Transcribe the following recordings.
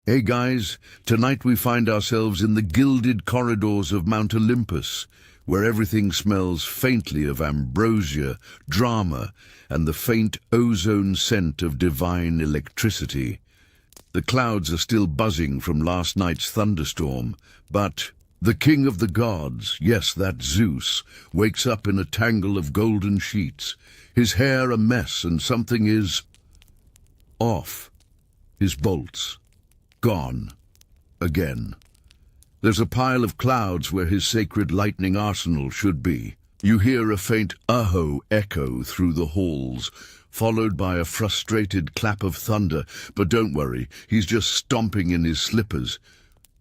Hey guys, tonight we find ourselves in the gilded corridors of Mount Olympus, where everything smells faintly of ambrosia, drama, and the faint ozone scent of divine electricity. The clouds are still buzzing from last night's thunderstorm, but the king of the gods, yes, that Zeus, wakes up in a tangle of golden sheets, his hair a mess, and something is off. His bolts. Gone. Again. There's a pile of clouds where his sacred lightning arsenal should be. You hear a faint aho echo through the halls, followed by a frustrated clap of thunder, but don't worry, he's just stomping in his slippers.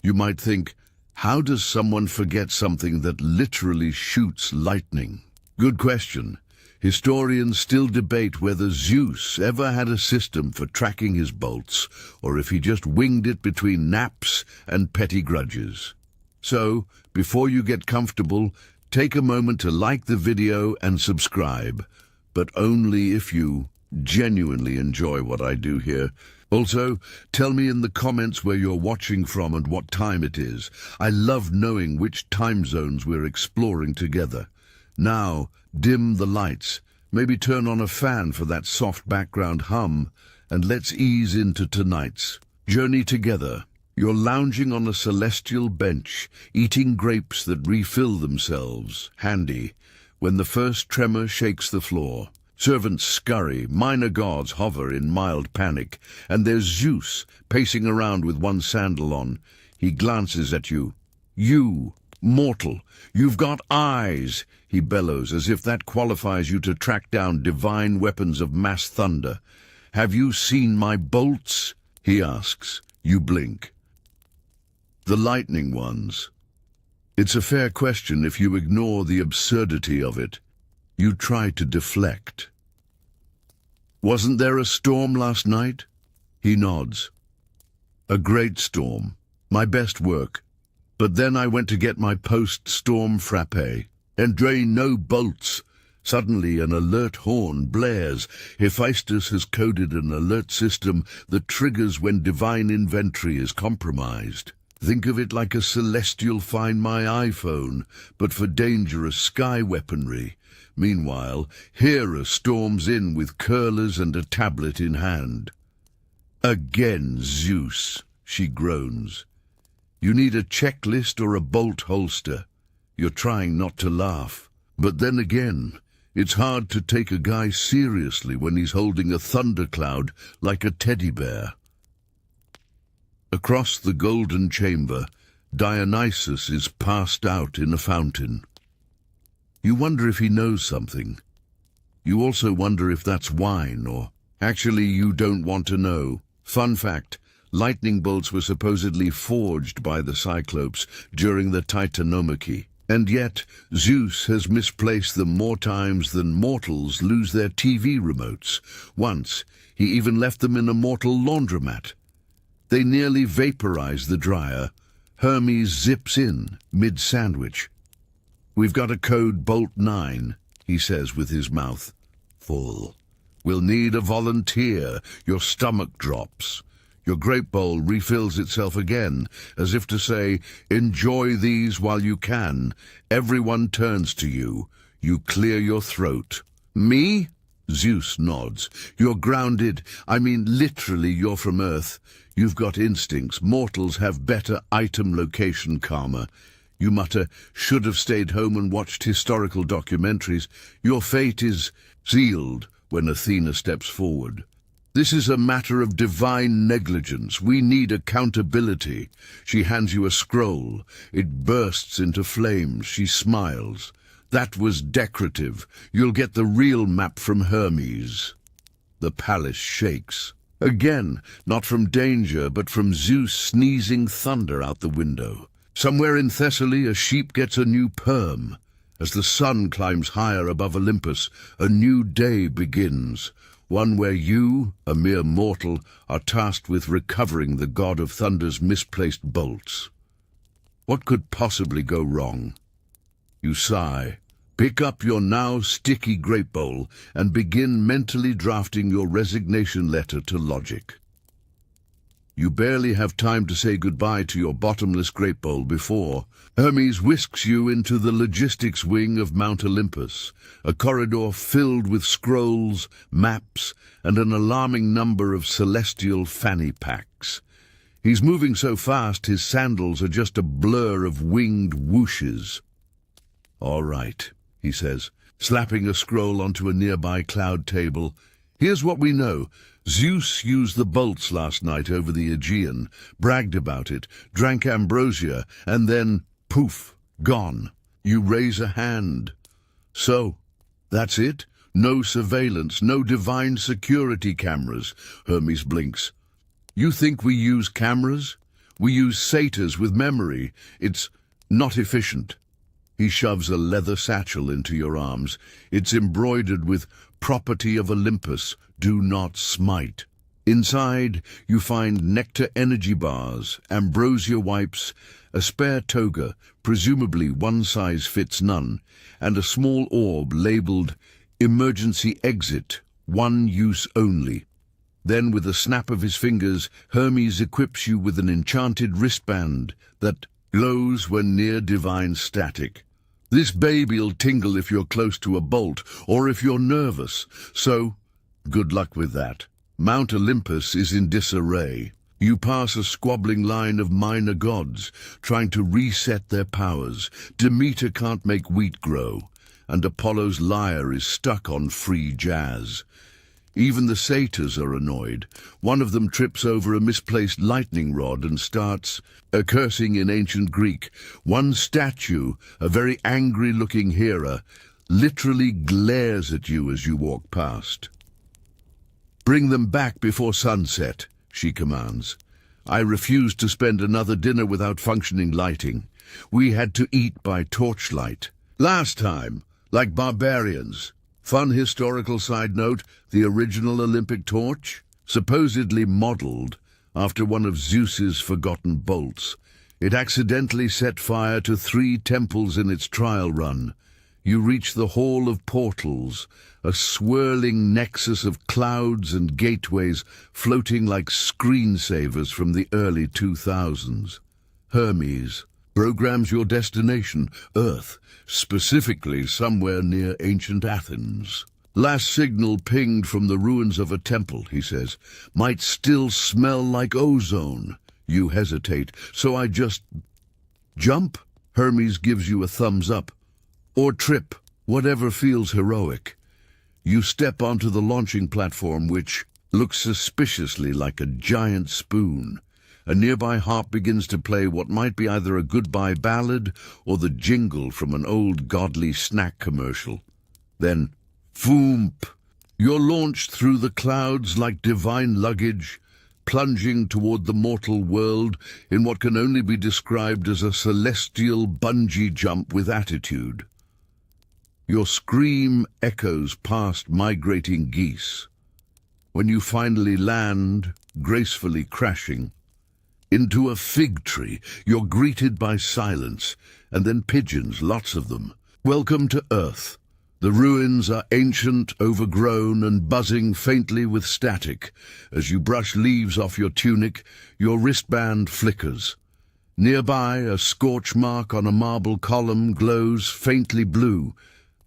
You might think, how does someone forget something that literally shoots lightning? Good question. Historians still debate whether Zeus ever had a system for tracking his bolts, or if he just winged it between naps and petty grudges. So, before you get comfortable, take a moment to like the video and subscribe, but only if you genuinely enjoy what I do here. Also, tell me in the comments where you're watching from and what time it is. I love knowing which time zones we're exploring together. Now, dim the lights, maybe turn on a fan for that soft background hum, and let's ease into tonight's journey together. You're lounging on a celestial bench, eating grapes that refill themselves, handy, when the first tremor shakes the floor. Servants scurry, minor gods hover in mild panic, and there's Zeus pacing around with one sandal on. He glances at you. You, mortal, you've got eyes, he bellows, as if that qualifies you to track down divine weapons of mass thunder. Have you seen my bolts? He asks. You blink. The lightning ones. It's a fair question if you ignore the absurdity of it. You try to deflect. Wasn't there a storm last night? He nods. A great storm. My best work. But then I went to get my post-storm frappe. And drain no bolts. Suddenly an alert horn blares. Hephaestus has coded an alert system that triggers when divine inventory is compromised. Think of it like a celestial Find My iPhone, but for dangerous sky weaponry. Meanwhile, Hera storms in with curlers and a tablet in hand. Again, Zeus, she groans. You need a checklist or a bolt holster. You're trying not to laugh. But then again, it's hard to take a guy seriously when he's holding a thundercloud like a teddy bear. Across the golden chamber, Dionysus is passed out in a fountain. You wonder if he knows something. You also wonder if that's wine, or actually you don't want to know. Fun fact, lightning bolts were supposedly forged by the Cyclopes during the Titanomachy. And yet, Zeus has misplaced them more times than mortals lose their TV remotes. Once, he even left them in a mortal laundromat. They nearly vaporize the dryer. Hermes zips in, mid-sandwich. We've got a code Bolt 9, he says with his mouth full. We'll need a volunteer. Your stomach drops. Your grape bowl refills itself again, as if to say, enjoy these while you can. Everyone turns to you. You clear your throat. Me? Zeus nods. You're grounded. I mean, literally, you're from Earth. You've got instincts. Mortals have better item location karma. You mutter, should have stayed home and watched historical documentaries. Your fate is sealed when Athena steps forward. This is a matter of divine negligence. We need accountability. She hands you a scroll. It bursts into flames. She smiles. That was decorative. You'll get the real map from Hermes. The palace shakes. Again, not from danger, but from Zeus sneezing thunder out the window. Somewhere in Thessaly, a sheep gets a new perm. As the sun climbs higher above Olympus, a new day begins. One where you, a mere mortal, are tasked with recovering the god of thunder's misplaced bolts. What could possibly go wrong? You sigh, pick up your now sticky grape bowl, and begin mentally drafting your resignation letter to logic. You barely have time to say goodbye to your bottomless grape bowl before Hermes whisks you into the logistics wing of Mount Olympus, a corridor filled with scrolls, maps, and an alarming number of celestial fanny packs. He's moving so fast his sandals are just a blur of winged whooshes. "All right," he says, slapping a scroll onto a nearby cloud table. "Here's what we know. Zeus used the bolts last night over the Aegean, bragged about it, drank ambrosia, and then, poof, gone. You raise a hand. So, that's it? No surveillance, no divine security cameras." Hermes blinks. "You think we use cameras? We use satyrs with memory. It's not efficient." He shoves a leather satchel into your arms. It's embroidered with "Property of Olympus, do not smite." Inside, you find nectar energy bars, ambrosia wipes, a spare toga, presumably one size fits none, and a small orb labeled "Emergency Exit, one use only." Then, with a snap of his fingers, Hermes equips you with an enchanted wristband that glows when near divine static. This baby'll tingle if you're close to a bolt, or if you're nervous, so good luck with that. Mount Olympus is in disarray. You pass a squabbling line of minor gods, trying to reset their powers. Demeter can't make wheat grow, and Apollo's lyre is stuck on free jazz. Even the satyrs are annoyed. One of them trips over a misplaced lightning rod and starts cursing in ancient Greek. One statue, a very angry-looking Hera, literally glares at you as you walk past. "Bring them back before sunset," she commands. "I refuse to spend another dinner without functioning lighting. We had to eat by torchlight. Last time, like barbarians." Fun historical side note, the original Olympic torch, supposedly modelled after one of Zeus's forgotten bolts. It accidentally set fire to 3 temples in its trial run. You reach the Hall of Portals, a swirling nexus of clouds and gateways floating like screensavers from the early 2000s. Hermes programs your destination, Earth, specifically somewhere near ancient Athens. "Last signal pinged from the ruins of a temple," he says. "Might still smell like ozone." You hesitate, so I just jump? Hermes gives you a thumbs up. Or trip, whatever feels heroic. You step onto the launching platform, which looks suspiciously like a giant spoon. A nearby harp begins to play what might be either a goodbye ballad or the jingle from an old godly snack commercial. Then, foomp! You're launched through the clouds like divine luggage, plunging toward the mortal world in what can only be described as a celestial bungee jump with attitude. Your scream echoes past migrating geese. When you finally land, gracefully crashing, into a fig tree, you're greeted by silence, and then pigeons, lots of them. Welcome to Earth. The ruins are ancient, overgrown, and buzzing faintly with static. As you brush leaves off your tunic, your wristband flickers. Nearby, a scorch mark on a marble column glows faintly blue.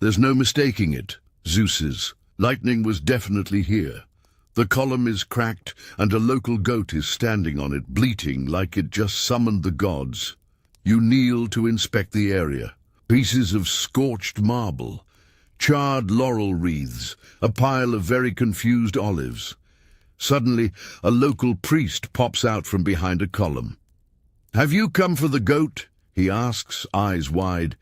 There's no mistaking it. Zeus's. Lightning was definitely here. The column is cracked, and a local goat is standing on it, bleating like it just summoned the gods. You kneel to inspect the area. Pieces of scorched marble, charred laurel wreaths, a pile of very confused olives. Suddenly, a local priest pops out from behind a column. "Have you come for the goat?" he asks, eyes wide.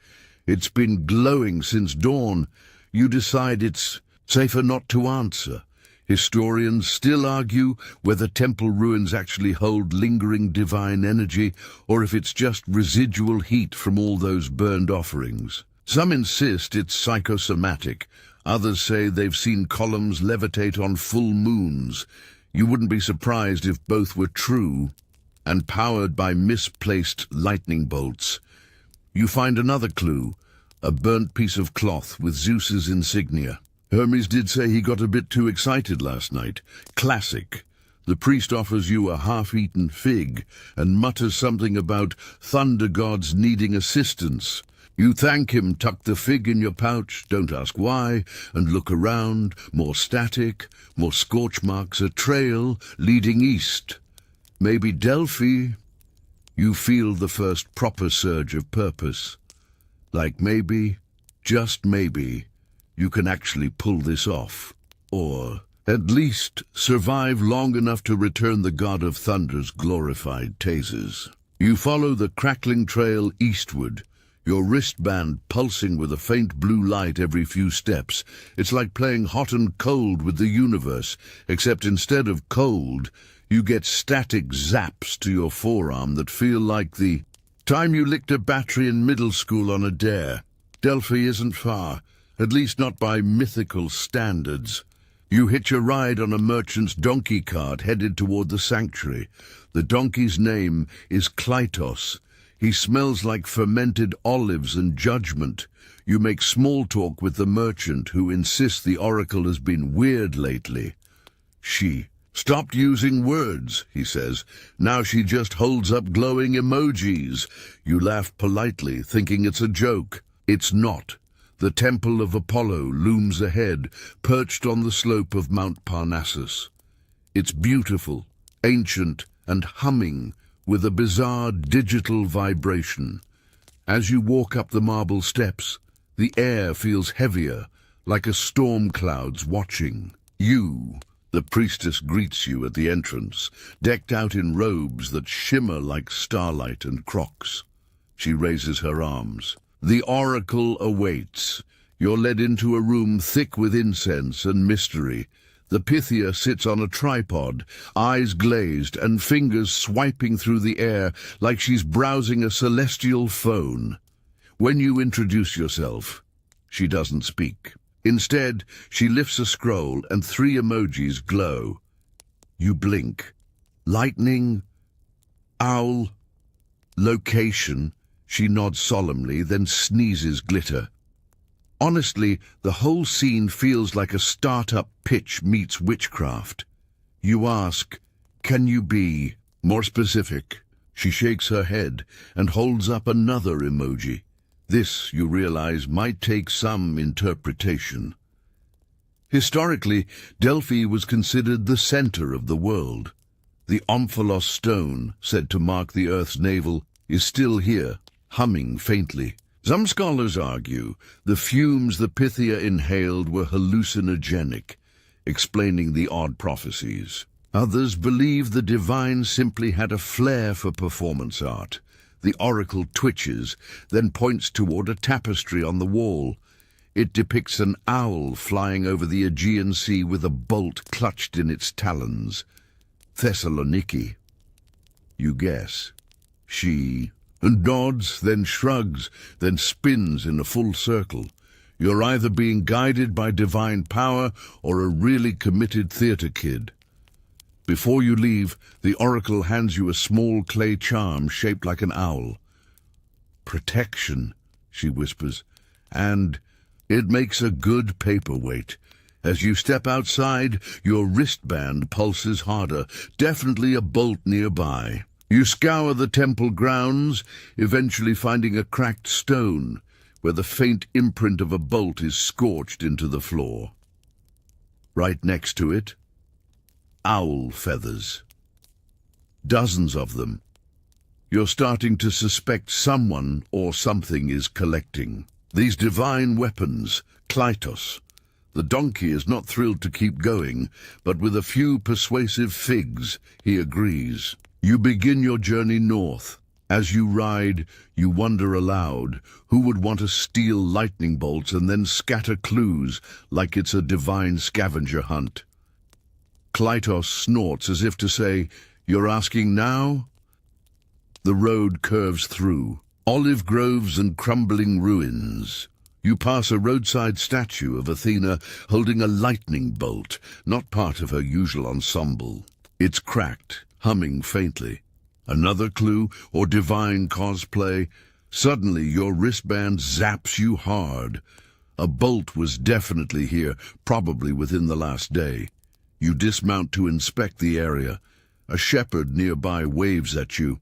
It's been glowing since dawn. You decide it's safer not to answer. Historians still argue whether temple ruins actually hold lingering divine energy or if it's just residual heat from all those burned offerings. Some insist it's psychosomatic. Others say they've seen columns levitate on full moons. You wouldn't be surprised if both were true and powered by misplaced lightning bolts. You find another clue, a burnt piece of cloth with Zeus's insignia. Hermes did say he got a bit too excited last night. Classic. The priest offers you a half-eaten fig and mutters something about thunder gods needing assistance. You thank him, tuck the fig in your pouch, don't ask why, and look around. More static, more scorch marks, a trail leading east. Maybe Delphi. You feel the first proper surge of purpose. Like maybe, just maybe, you can actually pull this off. Or at least survive long enough to return the god of thunder's glorified tasers. You follow the crackling trail eastward, your wristband pulsing with a faint blue light every few steps. It's like playing hot and cold with the universe, except instead of cold, you get static zaps to your forearm that feel like the time you licked a battery in middle school on a dare. Delphi isn't far, at least not by mythical standards. You hitch a ride on a merchant's donkey cart headed toward the sanctuary. The donkey's name is Klytos. He smells like fermented olives and judgment. You make small talk with the merchant, who insists the oracle has been weird lately. She stopped using words, he says. Now she just holds up glowing emojis. You laugh politely, thinking it's a joke. It's not. The temple of Apollo looms ahead, perched on the slope of Mount Parnassus. It's beautiful, ancient, and humming, with a bizarre digital vibration. As you walk up the marble steps, the air feels heavier, like a storm cloud's watching. You, the priestess, greets you at the entrance, decked out in robes that shimmer like starlight and crocs. She raises her arms. The oracle awaits. You're led into a room thick with incense and mystery. The Pythia sits on a tripod, eyes glazed and fingers swiping through the air like she's browsing a celestial phone. When you introduce yourself, she doesn't speak. Instead, she lifts a scroll and 3 emojis glow. You blink. Lightning, owl, location. She nods solemnly, then sneezes glitter. Honestly, the whole scene feels like a startup pitch meets witchcraft. You ask, can you be more specific? She shakes her head and holds up another emoji. This, you realize, might take some interpretation. Historically, Delphi was considered the center of the world. The Omphalos stone, said to mark the Earth's navel, is still here, humming faintly. Some scholars argue the fumes the Pythia inhaled were hallucinogenic, explaining the odd prophecies. Others believe the divine simply had a flair for performance art. The oracle twitches, then points toward a tapestry on the wall. It depicts an owl flying over the Aegean Sea with a bolt clutched in its talons. Thessaloniki. You guess. She nods, then shrugs, then spins in a full circle. You're either being guided by divine power or a really committed theater kid. Before you leave, the oracle hands you a small clay charm shaped like an owl. Protection, she whispers, and it makes a good paperweight. As you step outside, your wristband pulses harder, definitely a bolt nearby. You scour the temple grounds, eventually finding a cracked stone, where the faint imprint of a bolt is scorched into the floor. Right next to it, owl feathers. Dozens of them. You're starting to suspect someone or something is collecting. These divine weapons, Klytos. The donkey is not thrilled to keep going, but with a few persuasive figs, he agrees. You begin your journey north. As you ride, you wonder aloud, who would want to steal lightning bolts and then scatter clues like it's a divine scavenger hunt? Klytos snorts as if to say, "You're asking now?" The road curves through olive groves and crumbling ruins. You pass a roadside statue of Athena holding a lightning bolt, not part of her usual ensemble. It's cracked, humming faintly. Another clue, or divine cosplay. Suddenly your wristband zaps you hard. A bolt was definitely here, probably within the last day. You dismount to inspect the area. A shepherd nearby waves at you.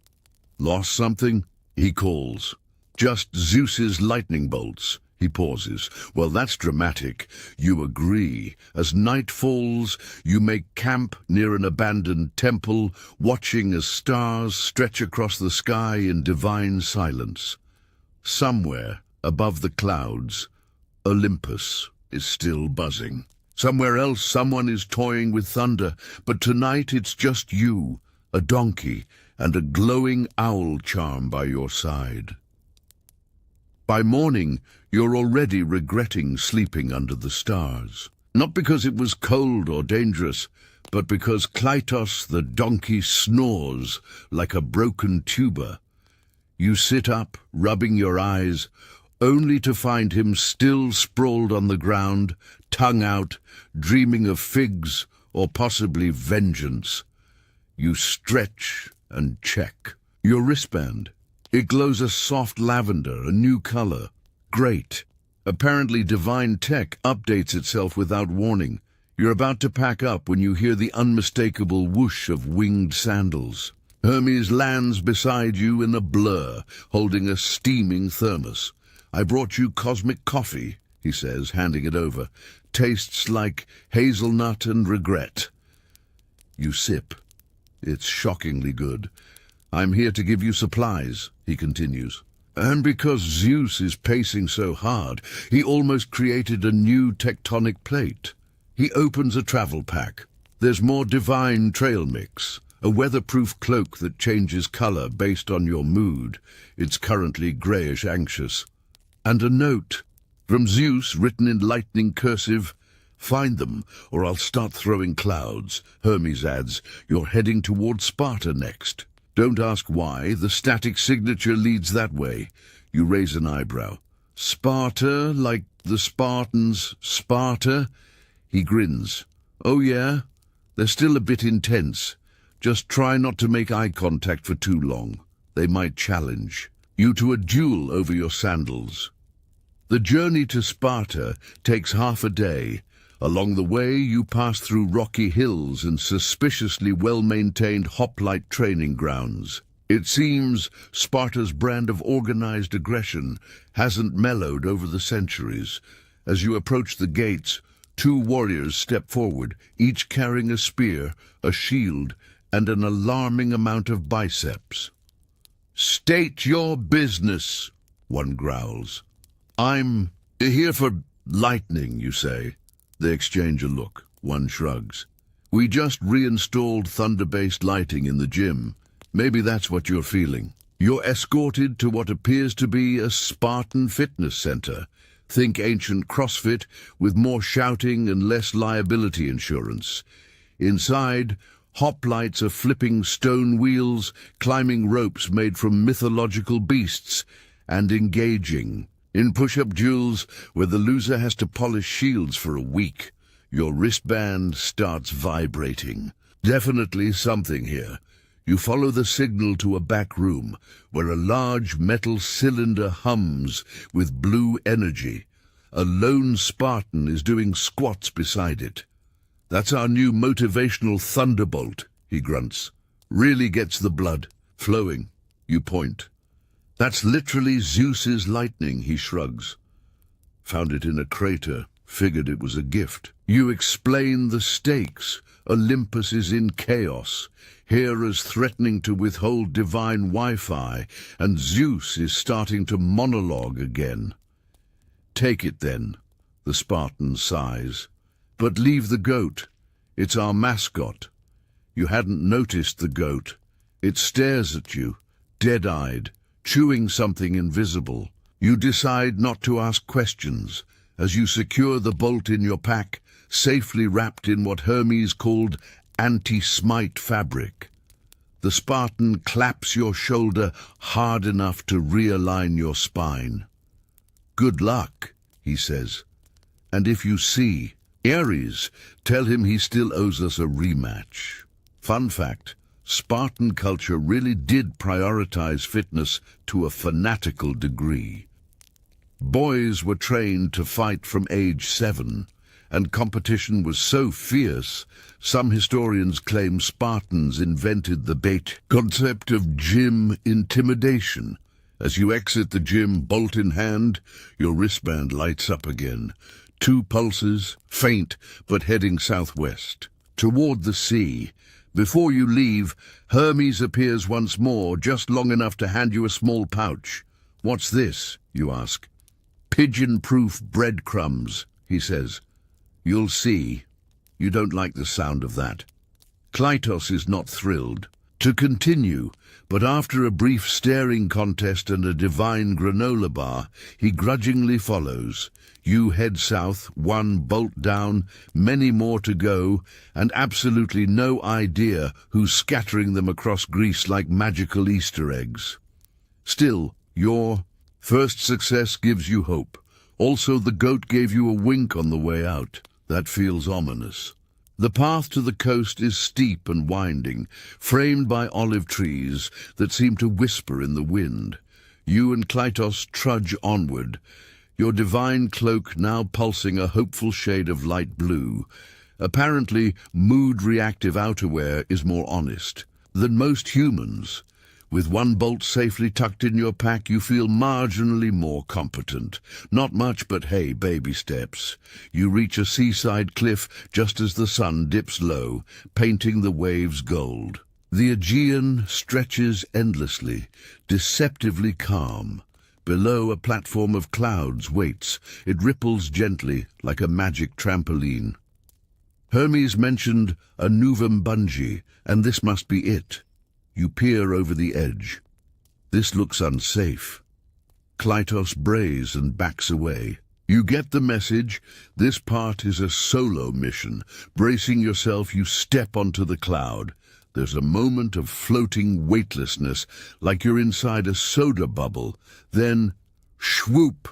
Lost something? He calls. Just Zeus's lightning bolts. He pauses. Well, that's dramatic. You agree. As night falls, you make camp near an abandoned temple, watching as stars stretch across the sky in divine silence. Somewhere, above the clouds, Olympus is still buzzing. Somewhere else, someone is toying with thunder, but tonight it's just you, a donkey, and a glowing owl charm by your side. By morning, you're already regretting sleeping under the stars. Not because it was cold or dangerous, but because Klytos the donkey snores like a broken tuba. You sit up, rubbing your eyes, only to find him still sprawled on the ground, tongue out, dreaming of figs or possibly vengeance. You stretch and check. Your wristband. It glows a soft lavender, a new color. Great. Apparently divine tech updates itself without warning. You're about to pack up when you hear the unmistakable whoosh of winged sandals. Hermes lands beside you in a blur, holding a steaming thermos. I brought you cosmic coffee, he says, handing it over. Tastes like hazelnut and regret. You sip. It's shockingly good. I'm here to give you supplies, he continues. And because Zeus is pacing so hard, he almost created a new tectonic plate. He opens a travel pack. There's more divine trail mix, a weatherproof cloak that changes color based on your mood. It's currently grayish anxious. And a note from Zeus written in lightning cursive. Find them, or I'll start throwing clouds. Hermes adds, you're heading toward Sparta next. Don't ask why, the static signature leads that way. You raise an eyebrow. Sparta, like the Spartans, Sparta? He grins. Oh yeah? They're still a bit intense. Just try not to make eye contact for too long. They might challenge you to a duel over your sandals. The journey to Sparta takes half a day. Along the way, you pass through rocky hills and suspiciously well-maintained hoplite training grounds. It seems Sparta's brand of organized aggression hasn't mellowed over the centuries. As you approach the gates, two warriors step forward, each carrying a spear, a shield, and an alarming amount of biceps. State your business, one growls. I'm here for lightning, you say. They exchange a look. One shrugs. We just reinstalled thunder-based lighting in the gym. Maybe that's what you're feeling. You're escorted to what appears to be a Spartan fitness center. Think ancient CrossFit with more shouting and less liability insurance. Inside, hoplites are flipping stone wheels, climbing ropes made from mythological beasts, and engaging in push-up duels where the loser has to polish shields for a week. Your wristband starts vibrating. Definitely something here. You follow the signal to a back room where a large metal cylinder hums with blue energy. A lone Spartan is doing squats beside it. That's our new motivational thunderbolt, he grunts. Really gets the blood flowing. You point. That's literally Zeus's lightning, he shrugs. Found it in a crater, figured it was a gift. You explain the stakes. Olympus is in chaos. Hera's threatening to withhold divine Wi-Fi, and Zeus is starting to monologue again. Take it then, the Spartan sighs. But leave the goat. It's our mascot. You hadn't noticed the goat. It stares at you, dead-eyed, chewing something invisible. You decide not to ask questions as you secure the bolt in your pack, safely wrapped in what Hermes called anti-smite fabric. The Spartan claps your shoulder hard enough to realign your spine. Good luck, he says. And if you see Ares, tell him he still owes us a rematch. Fun fact, Spartan culture really did prioritize fitness to a fanatical degree. Boys were trained to fight from age 7, and competition was so fierce, some historians claim Spartans invented the bait concept of gym intimidation. As you exit the gym, bolt in hand, your wristband lights up again. 2 pulses, faint, but heading southwest, toward the sea. Before you leave, Hermes appears once more, just long enough to hand you a small pouch. "What's this?" you ask. "Pigeon-proof breadcrumbs," he says. "You'll see. You don't like the sound of that." Klytos is not thrilled to continue, but after a brief staring contest and a divine granola bar, he grudgingly follows. You head south, 1 bolt down, many more to go, and absolutely no idea who's scattering them across Greece like magical Easter eggs. Still, your first success gives you hope. Also, the goat gave you a wink on the way out. That feels ominous. The path to the coast is steep and winding, framed by olive trees that seem to whisper in the wind. You and Klytos trudge onward, your divine cloak now pulsing a hopeful shade of light blue. Apparently, mood-reactive outerwear is more honest than most humans. With 1 bolt safely tucked in your pack, you feel marginally more competent. Not much, but hey, baby steps. You reach a seaside cliff just as the sun dips low, painting the waves gold. The Aegean stretches endlessly, deceptively calm. Below, a platform of clouds waits. It ripples gently, like a magic trampoline. Hermes mentioned a novum bungee, and this must be it. You peer over the edge. This looks unsafe. Klytos brays and backs away. You get the message. This part is a solo mission. Bracing yourself, you step onto the cloud. There's a moment of floating weightlessness, like you're inside a soda bubble. Then, swoop!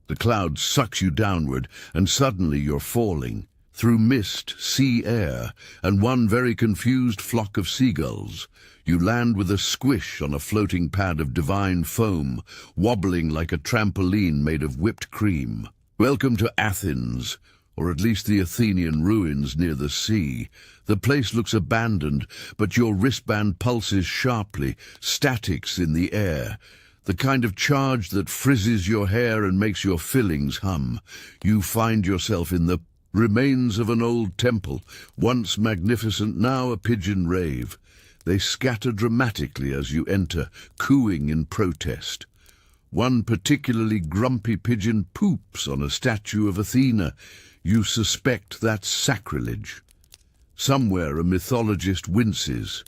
The cloud sucks you downward, and suddenly you're falling. Through mist, sea air, and 1 very confused flock of seagulls. You land with a squish on a floating pad of divine foam, wobbling like a trampoline made of whipped cream. Welcome to Athens, or at least the Athenian ruins near the sea. The place looks abandoned, but your wristband pulses sharply, statics in the air. The kind of charge that frizzes your hair and makes your fillings hum. You find yourself in the remains of an old temple, once magnificent, now a pigeon rave. They scatter dramatically as you enter, cooing in protest. 1 particularly grumpy pigeon poops on a statue of Athena. You suspect that's sacrilege. Somewhere a mythologist winces.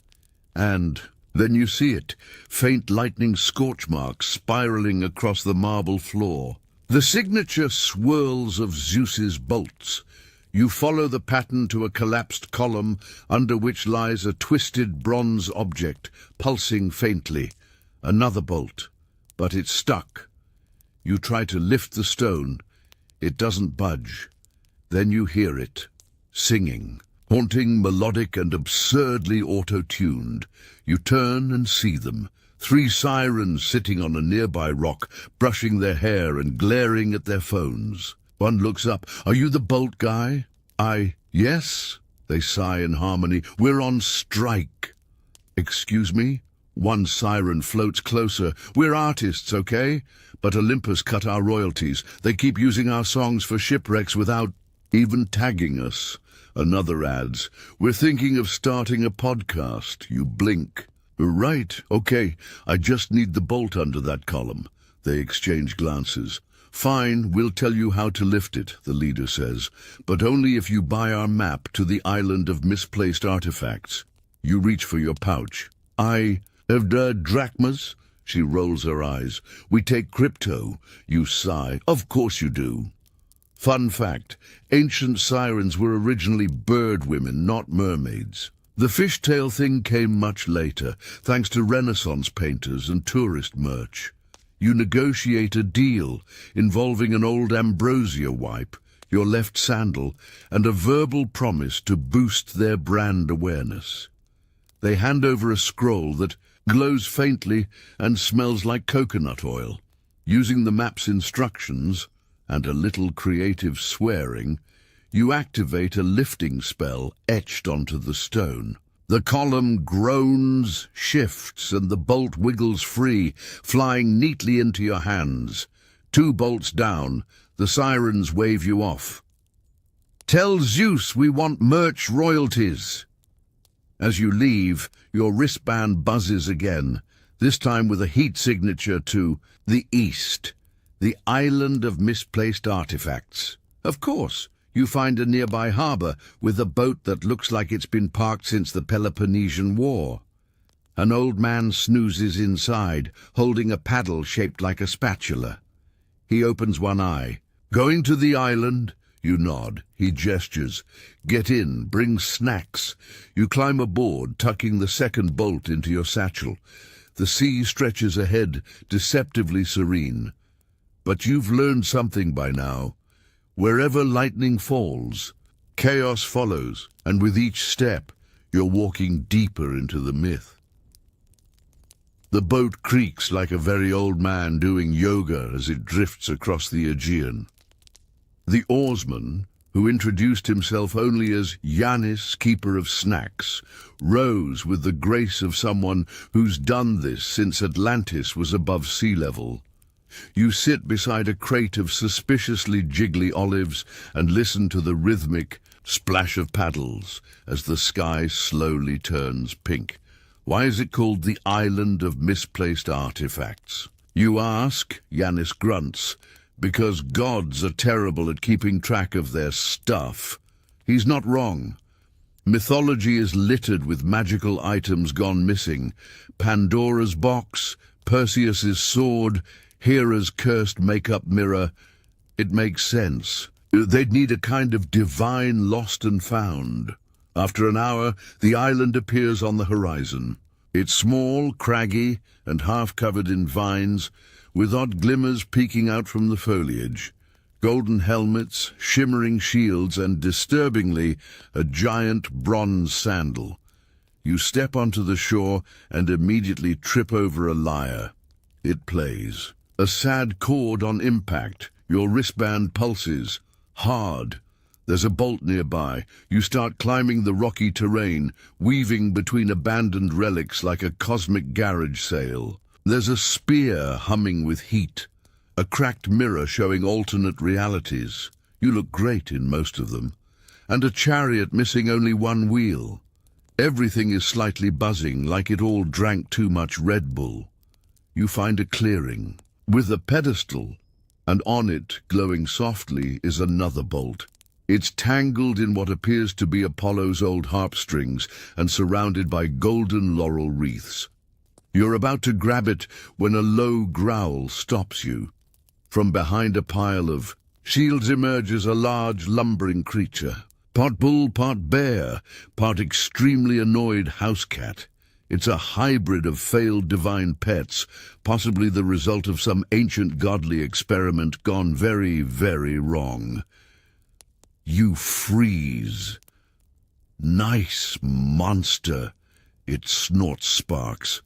And then you see it, faint lightning scorch marks spiraling across the marble floor. The signature swirls of Zeus's bolts. You follow the pattern to a collapsed column under which lies a twisted bronze object, pulsing faintly. Another bolt, but it's stuck. You try to lift the stone. It doesn't budge. Then you hear it, singing, haunting, melodic and absurdly auto-tuned. You turn and see them. 3 sirens sitting on a nearby rock, brushing their hair and glaring at their phones. 1 looks up. "Are you the bolt guy?" "Yes," they sigh in harmony. "We're on strike." "Excuse me?" 1 siren floats closer. "We're artists, okay? But Olympus cut our royalties. They keep using our songs for shipwrecks without even tagging us." Another adds, "We're thinking of starting a podcast." You blink. "Right, okay. I just need the bolt under that column." They exchange glances. "Fine, we'll tell you how to lift it," the leader says, "but only if you buy our map to the island of misplaced artifacts." You reach for your pouch. "I have drachmas?" She rolls her eyes. "We take crypto." You sigh. "Of course you do." Fun fact, ancient sirens were originally bird women, not mermaids. The fishtail thing came much later, thanks to Renaissance painters and tourist merch. You negotiate a deal involving an old ambrosia wipe, your left sandal, and a verbal promise to boost their brand awareness. They hand over a scroll that glows faintly and smells like coconut oil. Using the map's instructions and a little creative swearing, You activate a lifting spell etched onto the stone. The column groans, shifts, and the bolt wiggles free, flying neatly into your hands. 2 bolts down, the sirens wave you off. Tell Zeus we want merch royalties. As you leave, your wristband buzzes again, this time with a heat signature to the East, the island of misplaced artifacts. Of course, you find a nearby harbour with a boat that looks like it's been parked since the Peloponnesian War. An old man snoozes inside, holding a paddle shaped like a spatula. He opens one eye. Going to the island? You nod. He gestures. Get in, bring snacks. You climb aboard, tucking the second bolt into your satchel. The sea stretches ahead, deceptively serene. But you've learned something by now. Wherever lightning falls, chaos follows, and with each step, you're walking deeper into the myth. The boat creaks like a very old man doing yoga as it drifts across the Aegean. The oarsman, who introduced himself only as Yanis, keeper of snacks, rows with the grace of someone who's done this since Atlantis was above sea level. You sit beside a crate of suspiciously jiggly olives and listen to the rhythmic splash of paddles as the sky slowly turns pink. Why is it called the Island of Misplaced Artifacts? You ask, Yanis grunts, because gods are terrible at keeping track of their stuff. He's not wrong. Mythology is littered with magical items gone missing. Pandora's box, Perseus's sword, Hera's cursed makeup mirror. It makes sense. They'd need a kind of divine lost and found. After an hour, the island appears on the horizon. It's small, craggy, and half-covered in vines, with odd glimmers peeking out from the foliage. Golden helmets, shimmering shields, and, disturbingly, a giant bronze sandal. You step onto the shore and immediately trip over a lyre. It plays. A sad chord on impact. Your wristband pulses. Hard. There's a bolt nearby. You start climbing the rocky terrain, weaving between abandoned relics like a cosmic garage sale. There's a spear humming with heat. A cracked mirror showing alternate realities. You look great in most of them. And a chariot missing only one wheel. Everything is slightly buzzing, like it all drank too much Red Bull. You find a clearing with a pedestal, and on it, glowing softly, is another bolt. It's tangled in what appears to be Apollo's old harp strings and surrounded by golden laurel wreaths. You're about to grab it when a low growl stops you. From behind a pile of shields emerges a large, lumbering creature. Part bull, part bear, part extremely annoyed house cat. It's a hybrid of failed divine pets, possibly the result of some ancient godly experiment gone very, very wrong. You freeze. Nice monster. It snorts sparks.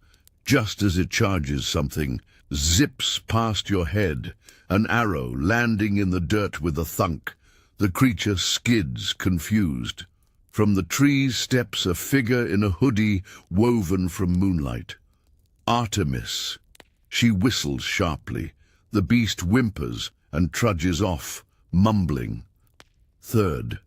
Just as it charges something, zips past your head, an arrow landing in the dirt with a thunk. The creature skids, confused. From the trees steps a figure in a hoodie woven from moonlight. Artemis. She whistles sharply. The beast whimpers and trudges off, mumbling. Third.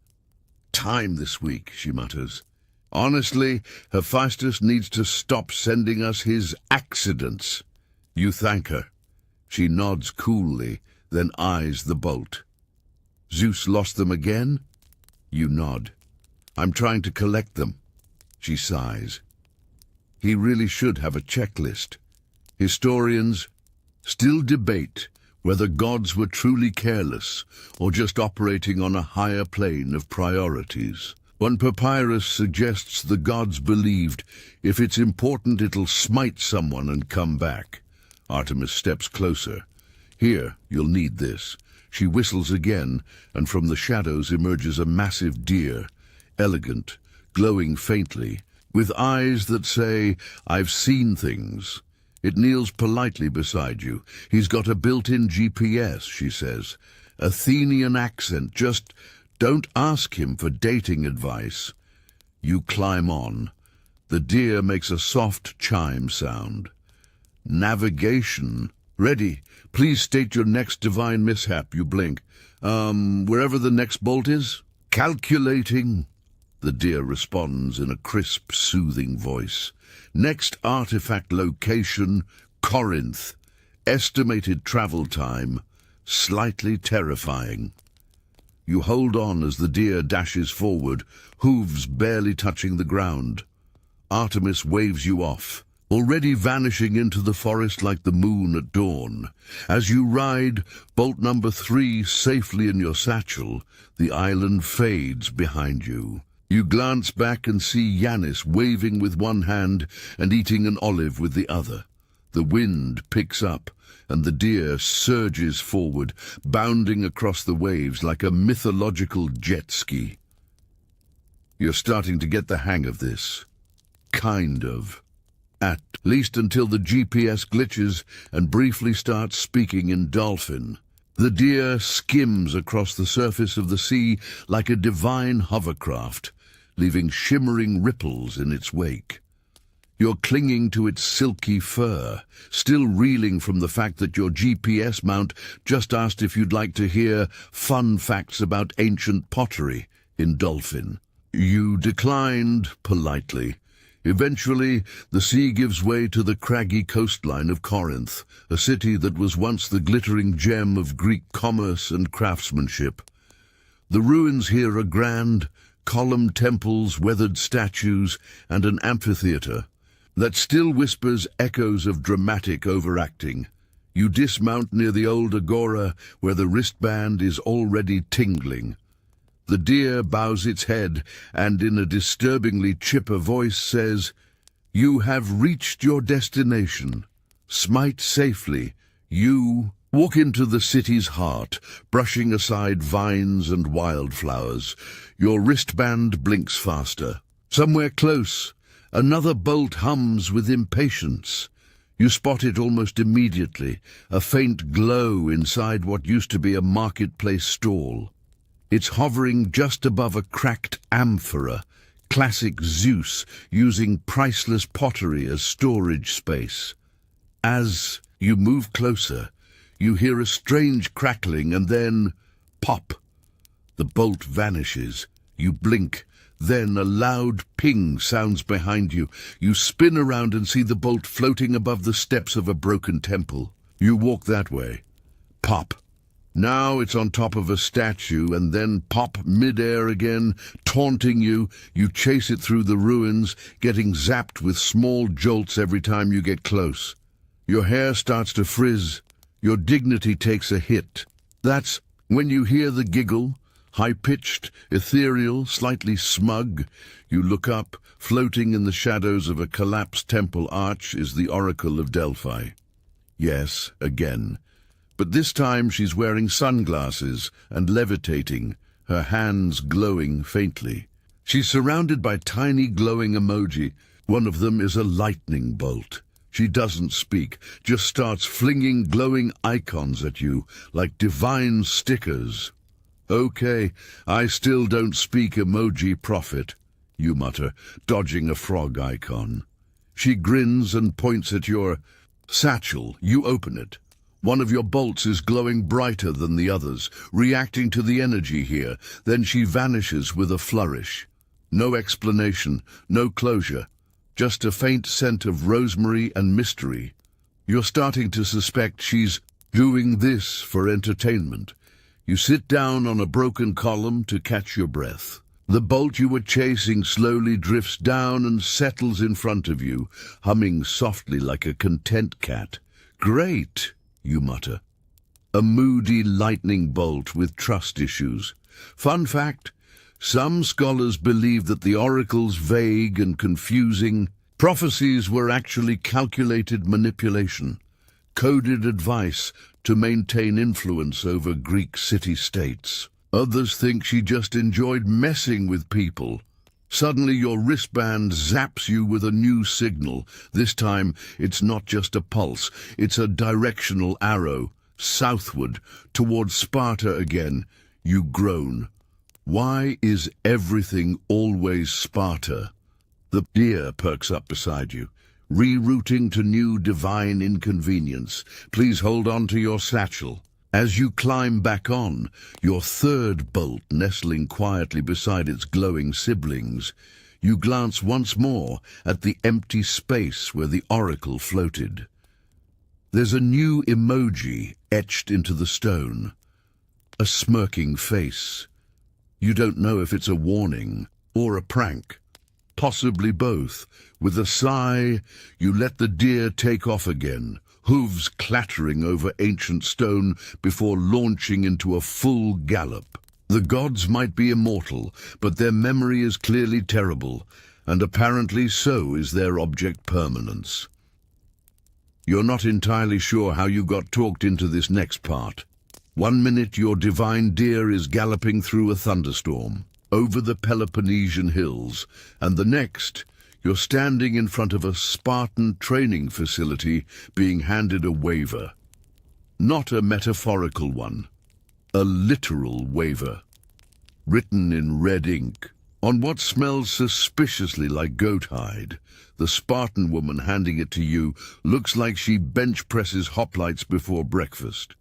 Time this week, she mutters. Honestly, Hephaestus needs to stop sending us his accidents. You thank her. She nods coolly, then eyes the bolt. Zeus lost them again? You nod. I'm trying to collect them. She sighs. He really should have a checklist. Historians still debate whether gods were truly careless or just operating on a higher plane of priorities. One papyrus suggests the gods believed if it's important it'll smite someone and come back. Artemis steps closer. Here, you'll need this. She whistles again, and from the shadows emerges a massive deer, elegant, glowing faintly, with eyes that say, I've seen things. It kneels politely beside you. He's got a built-in GPS, she says. Athenian accent, just Don't ask him for dating advice. You climb on. The deer makes a soft chime sound. Navigation. Ready. Please state your next divine mishap. You blink. Wherever the next bolt is? Calculating. The deer responds in a crisp, soothing voice. Next artifact location, Corinth. Estimated travel time, slightly terrifying. You hold on as the deer dashes forward, hooves barely touching the ground. Artemis waves you off, already vanishing into the forest like the moon at dawn. As you ride, bolt number 3 safely in your satchel, the island fades behind you. You glance back and see Yanis waving with one hand and eating an olive with the other. The wind picks up, and the deer surges forward, bounding across the waves like a mythological jet ski. You're starting to get the hang of this. Kind of. At least until the GPS glitches and briefly starts speaking in dolphin. The deer skims across the surface of the sea like a divine hovercraft, leaving shimmering ripples in its wake. You're clinging to its silky fur, still reeling from the fact that your GPS mount just asked if you'd like to hear fun facts about ancient pottery in dolphin. You declined politely. Eventually, the sea gives way to the craggy coastline of Corinth, a city that was once the glittering gem of Greek commerce and craftsmanship. The ruins here are grand, columned temples, weathered statues, and an amphitheater that still whispers echoes of dramatic overacting. You dismount near the old agora, where the wristband is already tingling. The deer bows its head and in a disturbingly chipper voice says, "You have reached your destination. Smite safely. You walk into the city's heart, brushing aside vines and wildflowers. Your wristband blinks faster. Somewhere close, another bolt hums with impatience. You spot it almost immediately, a faint glow inside what used to be a marketplace stall. It's hovering just above a cracked amphora, classic Zeus using priceless pottery as storage space. As you move closer, you hear a strange crackling and then pop. The bolt vanishes. You blink. Then a loud ping sounds behind you. You spin around and see the bolt floating above the steps of a broken temple. You walk that way. Pop. Now it's on top of a statue, and then pop mid-air again, taunting you. You chase it through the ruins, getting zapped with small jolts every time you get close. Your hair starts to frizz. Your dignity takes a hit. That's when you hear the giggle, high-pitched, ethereal, slightly smug. You look up. Floating in the shadows of a collapsed temple arch is the Oracle of Delphi. Yes, again. But this time she's wearing sunglasses and levitating, her hands glowing faintly. She's surrounded by tiny glowing emoji. One of them is a lightning bolt. She doesn't speak, just starts flinging glowing icons at you, like divine stickers. "Okay, I still don't speak emoji prophet," you mutter, dodging a frog icon. She grins and points at your satchel. You open it. One of your bolts is glowing brighter than the others, reacting to the energy here. Then she vanishes with a flourish. No explanation, no closure, just a faint scent of rosemary and mystery. You're starting to suspect she's doing this for entertainment. You sit down on a broken column to catch your breath. The bolt you were chasing slowly drifts down and settles in front of you, humming softly like a content cat. "Great," you mutter. A moody lightning bolt with trust issues. Fun fact, some scholars believe that the oracle's vague and confusing prophecies were actually calculated manipulation, coded advice to maintain influence over Greek city-states. Others think she just enjoyed messing with people. Suddenly your wristband zaps you with a new signal. This time it's not just a pulse, it's a directional arrow, southward, towards Sparta again. You groan. Why is everything always Sparta? The deer perks up beside you, rerouting to new divine inconvenience. Please hold on to your satchel. As you climb back on, your third bolt nestling quietly beside its glowing siblings, you glance once more at the empty space where the oracle floated. There's a new emoji etched into the stone, a smirking face. You don't know if it's a warning or a prank, possibly both. With a sigh, you let the deer take off again, hooves clattering over ancient stone before launching into a full gallop. The gods might be immortal, but their memory is clearly terrible, and apparently so is their object permanence. You're not entirely sure how you got talked into this next part. 1 minute your divine deer is galloping through a thunderstorm, over the Peloponnesian hills, and the next, you're standing in front of a Spartan training facility being handed a waiver. Not a metaphorical one, a literal waiver, written in red ink. On what smells suspiciously like goat hide, the Spartan woman handing it to you looks like she bench presses hoplites before breakfast.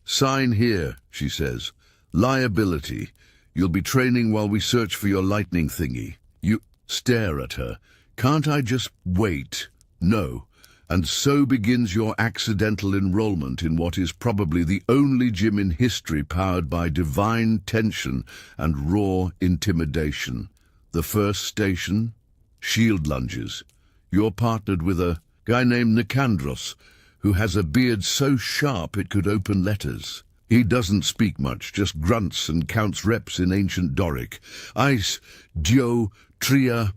"Sign here," she says. "Liability. You'll be training while we search for your lightning thingy." You stare at her. "Can't I just wait?" "No." And so begins your accidental enrollment in what is probably the only gym in history powered by divine tension and raw intimidation. The first station? Shield lunges. You're partnered with a guy named Nicandros, who has a beard so sharp it could open letters. He doesn't speak much, just grunts and counts reps in ancient Doric. Ice, dio, tria,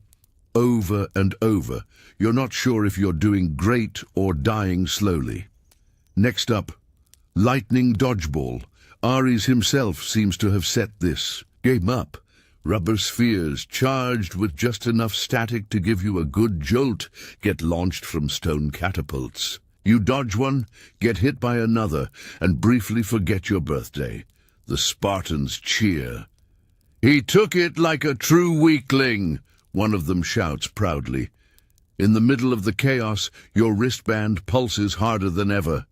over and over. You're not sure if you're doing great or dying slowly. Next up, lightning dodgeball. Ares himself seems to have set this game up. Rubber spheres charged with just enough static to give you a good jolt get launched from stone catapults. You dodge one, get hit by another, and briefly forget your birthday. The Spartans cheer. "He took it like a true weakling," one of them shouts proudly. In the middle of the chaos, your wristband pulses harder than ever.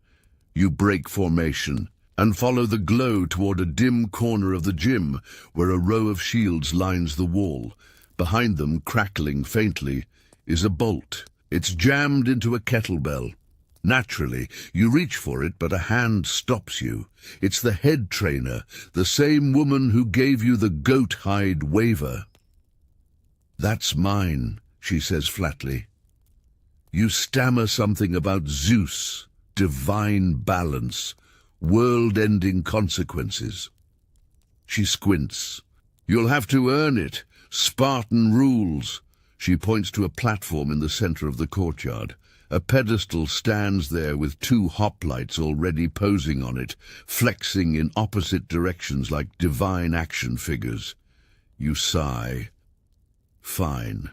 You break formation and follow the glow toward a dim corner of the gym where a row of shields lines the wall. Behind them, crackling faintly, is a bolt. It's jammed into a kettlebell. Naturally, you reach for it, but a hand stops you. It's the head trainer, the same woman who gave you the goat hide waiver. "That's mine," she says flatly. You stammer something about Zeus, divine balance, world-ending consequences. She squints. "You'll have to earn it. Spartan rules." She points to a platform in the center of the courtyard. A pedestal stands there with 2 hoplites already posing on it, flexing in opposite directions like divine action figures. You sigh. "Fine.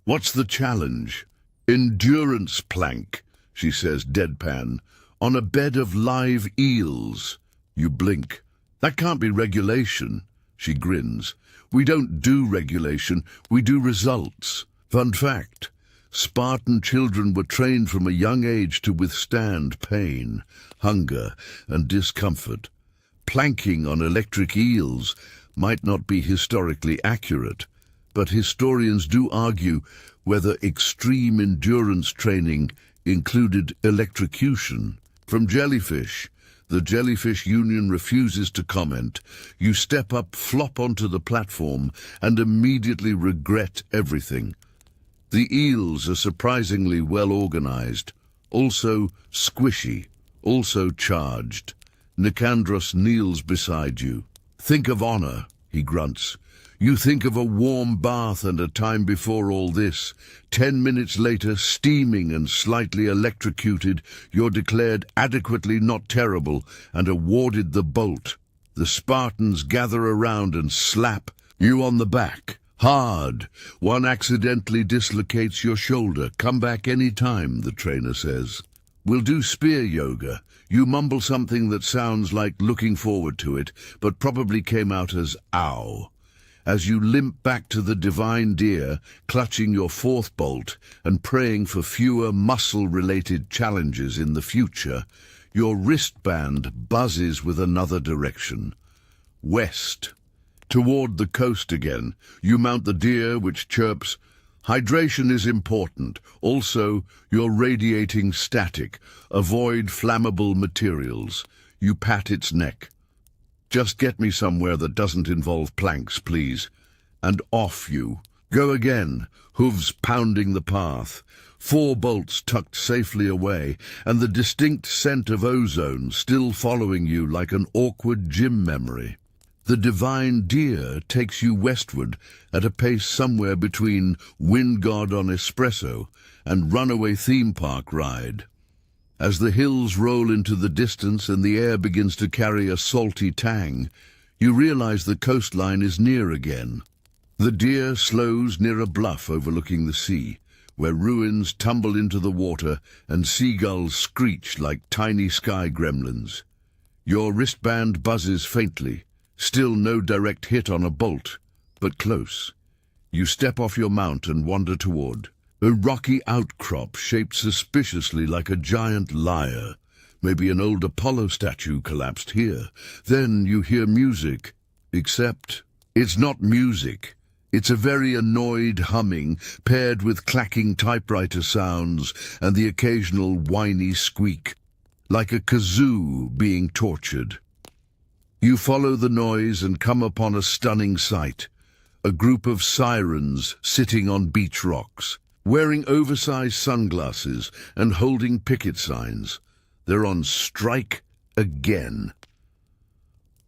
What's the challenge?" "Endurance plank," she says deadpan, "on a bed of live eels." You blink. "That can't be regulation." She grins. "We don't do regulation, we do results." Fun fact. Spartan children were trained from a young age to withstand pain, hunger, and discomfort. Planking on electric eels might not be historically accurate, but historians do argue whether extreme endurance training included electrocution. From jellyfish, the Jellyfish Union refuses to comment. You step up, flop onto the platform, and immediately regret everything. The eels are surprisingly well organized, also squishy, also charged. Nicandros kneels beside you. "Think of honor," he grunts. You think of a warm bath and a time before all this. 10 minutes later, steaming and slightly electrocuted, you're declared adequately not terrible and awarded the bolt. The Spartans gather around and slap you on the back. Hard. One accidentally dislocates your shoulder. Come back any time, the trainer says. We'll do spear yoga. You mumble something that sounds like looking forward to it, but probably came out as ow. as you limp back to the divine deer, clutching your fourth bolt and praying for fewer muscle-related challenges in the future, your wristband buzzes with another direction. West. Toward the coast again, you mount the deer, which chirps, "Hydration is important. Also, you're radiating static. Avoid flammable materials." You pat its neck. "Just get me somewhere that doesn't involve planks, please." And off you go again, hooves pounding the path. 4 bolts tucked safely away, and the distinct scent of ozone still following you like an awkward gym memory. The divine deer takes you westward at a pace somewhere between Wind God on Espresso and Runaway Theme Park Ride. As the hills roll into the distance and the air begins to carry a salty tang, you realize the coastline is near again. The deer slows near a bluff overlooking the sea, where ruins tumble into the water and seagulls screech like tiny sky gremlins. Your wristband buzzes faintly. Still no direct hit on a bolt, but close. You step off your mount and wander toward a rocky outcrop shaped suspiciously like a giant lyre. Maybe an old Apollo statue collapsed here. Then you hear music, except it's not music. It's a very annoyed humming paired with clacking typewriter sounds and the occasional whiny squeak, like a kazoo being tortured. You follow the noise and come upon a stunning sight. A group of sirens sitting on beach rocks, wearing oversized sunglasses and holding picket signs. They're on strike again.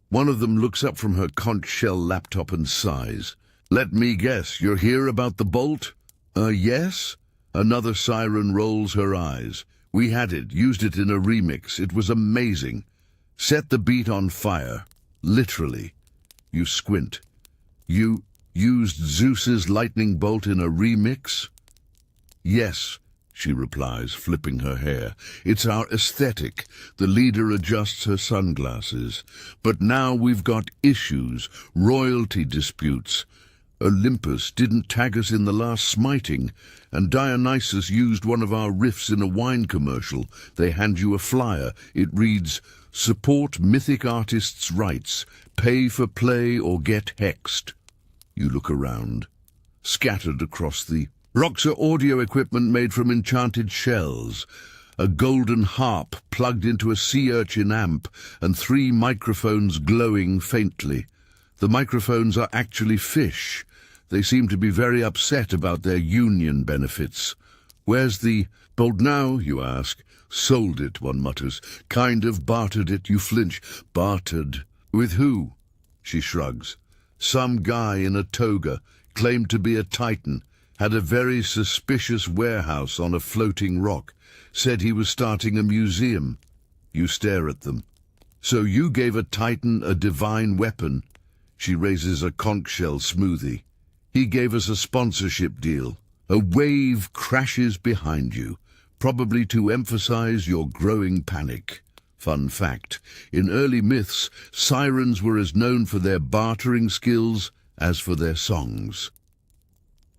One of them looks up from her conch shell laptop and sighs. "Let me guess, you're here about the bolt?" Yes?" Another siren rolls her eyes. "We had it, used it in a remix. It was amazing. Set the beat on fire. Literally." You squint. "You used Zeus's lightning bolt in a remix?" "Yes," she replies, flipping her hair. "It's our aesthetic." The leader adjusts her sunglasses. "But now we've got issues, royalty disputes. Olympus didn't tag us in the last smiting, and Dionysus used one of our riffs in a wine commercial. They hand you a flyer. It reads, 'Support mythic artists' rights. Pay for play or get hexed.'" You look around. Scattered across the rocks are audio equipment made from enchanted shells, a golden harp plugged into a sea urchin amp, and 3 microphones glowing faintly. The microphones are actually fish. They seem to be very upset about their union benefits. "Where's the bolt now?" you ask. "Sold it," one mutters. "Kind of bartered it." You flinch. "Bartered? With who?" She shrugs. "Some guy in a toga, claimed to be a titan, had a very suspicious warehouse on a floating rock, said he was starting a museum." You stare at them. "So you gave a titan a divine weapon?" She raises a conch shell smoothie. "He gave us a sponsorship deal." A wave crashes behind you, probably to emphasize your growing panic. Fun fact, in early myths, sirens were as known for their bartering skills as for their songs.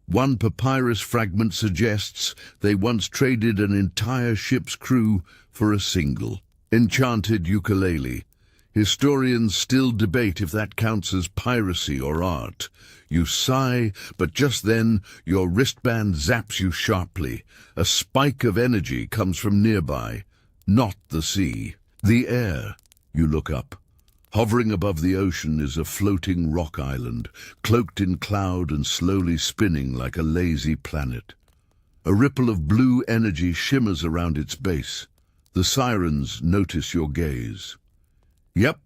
One papyrus fragment suggests they once traded an entire ship's crew for a single enchanted ukulele. Historians still debate if that counts as piracy or art. You sigh, but just then your wristband zaps you sharply. A spike of energy comes from nearby, not the sea, the air. You look up. Hovering above the ocean is a floating rock island, cloaked in cloud and slowly spinning like a lazy planet. A ripple of blue energy shimmers around its base. The sirens notice your gaze. "Yep,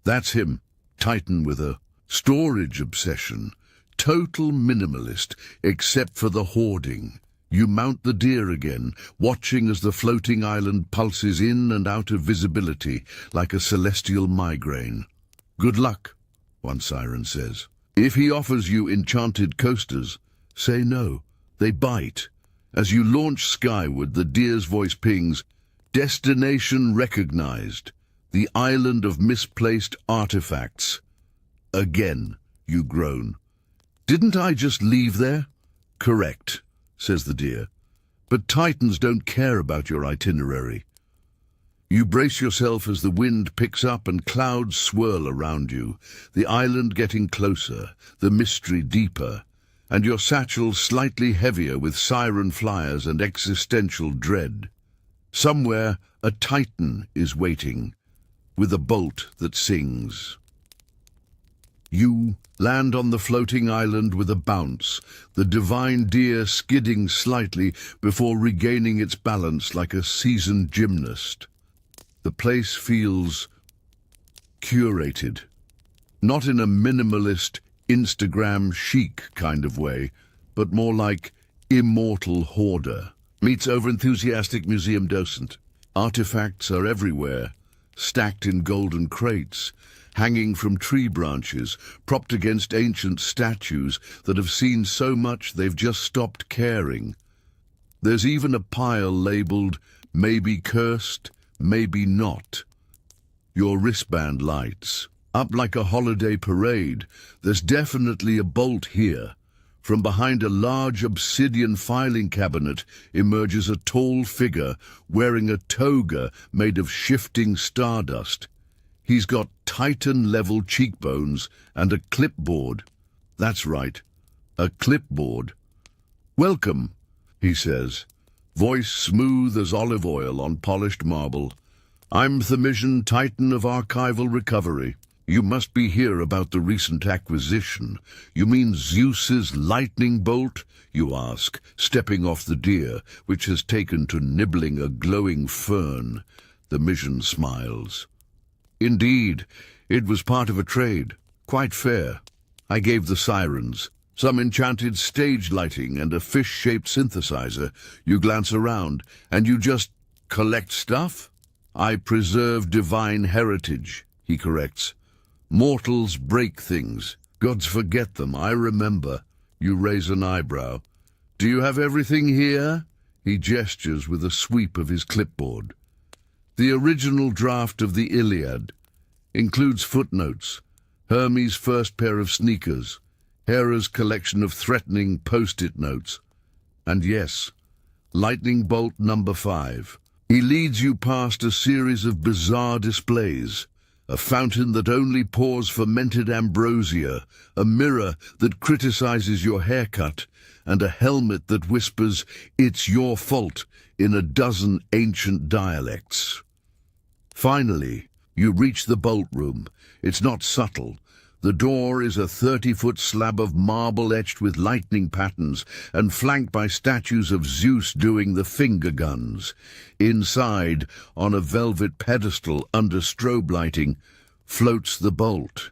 that's him. Titan with a storage obsession. Total minimalist, except for the hoarding." You mount the deer again, watching as the floating island pulses in and out of visibility like a celestial migraine. "Good luck," one siren says. "If he offers you enchanted coasters, say no. They bite." As you launch skyward, the deer's voice pings, "Destination recognized. The island of misplaced artifacts." Again, you groan. Didn't I just leave there? Correct, says the deer. But Titans don't care about your itinerary. You brace yourself as the wind picks up and clouds swirl around you, the island getting closer, the mystery deeper, and your satchel slightly heavier with siren flyers and existential dread. Somewhere a Titan is waiting, with a bolt that sings. You land on the floating island with a bounce, the divine deer skidding slightly before regaining its balance like a seasoned gymnast. The place feels curated, not in a minimalist, Instagram chic kind of way, but more like immortal hoarder. Meets overenthusiastic museum docent. Artifacts are everywhere, stacked in golden crates, hanging from tree branches, propped against ancient statues that have seen so much they've just stopped caring. There's even a pile labeled, maybe cursed, maybe not. Your wristband lights. Up like a holiday parade, there's definitely a bolt here. From behind a large obsidian filing cabinet emerges a tall figure wearing a toga made of shifting stardust. He's got Titan-level cheekbones and a clipboard. That's right, a clipboard. Welcome, he says, voice smooth as olive oil on polished marble. I'm Themision, Titan of Archival Recovery. You must be here about the recent acquisition. You mean Zeus's lightning bolt? You ask, stepping off the deer, which has taken to nibbling a glowing fern. Themision smiles. Indeed, it was part of a trade. Quite fair. I gave the sirens, some enchanted stage lighting and a fish-shaped synthesizer. You glance around, and you just collect stuff? I preserve divine heritage, he corrects. Mortals break things. Gods forget them, I remember. You raise an eyebrow. Do you have everything here? He gestures with a sweep of his clipboard. The original draft of the Iliad includes footnotes, Hermes' first pair of sneakers, Hera's collection of threatening post-it notes, and yes, lightning bolt number 5. He leads you past a series of bizarre displays, a fountain that only pours fermented ambrosia, a mirror that criticizes your haircut, and a helmet that whispers, "It's your fault," in a dozen ancient dialects. Finally, you reach the bolt room. It's not subtle. The door is a 30-foot slab of marble etched with lightning patterns and flanked by statues of Zeus doing the finger guns. Inside, on a velvet pedestal under strobe lighting, floats the bolt.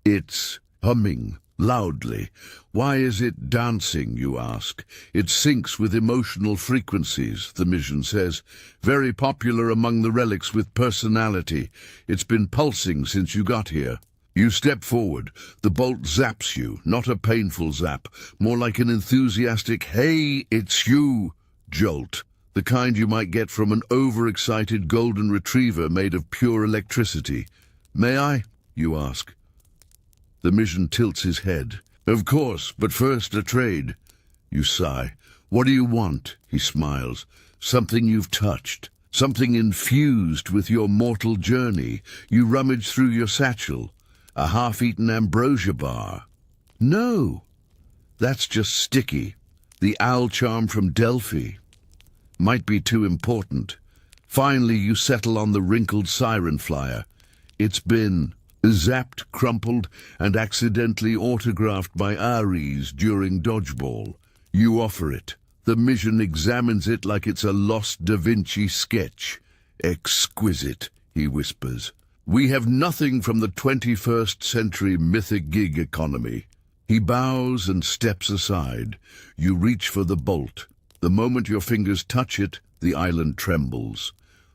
It's humming loudly. Why is it dancing, you ask? It syncs with emotional frequencies, Themision says. Very popular among the relics with personality. It's been pulsing since you got here. You step forward. The bolt zaps you, not a painful zap, more like an enthusiastic, "Hey, it's you," jolt. The kind you might get from an overexcited golden retriever made of pure electricity. "May I?" you ask. Themision tilts his head. "Of course, but first a trade." You sigh. "What do you want?" He smiles. "Something you've touched. Something infused with your mortal journey." You rummage through your satchel. A half-eaten ambrosia bar. "No, that's just sticky. The owl charm from Delphi. Might be too important." Finally, you settle on the wrinkled siren flyer. It's been zapped, crumpled, and accidentally autographed by Ares during dodgeball. You offer it. Themision examines it like it's a lost Da Vinci sketch. "Exquisite," he whispers. "We have nothing from the 21st century mythic gig economy." He bows and steps aside. You reach for the bolt. The moment your fingers touch it, the island trembles.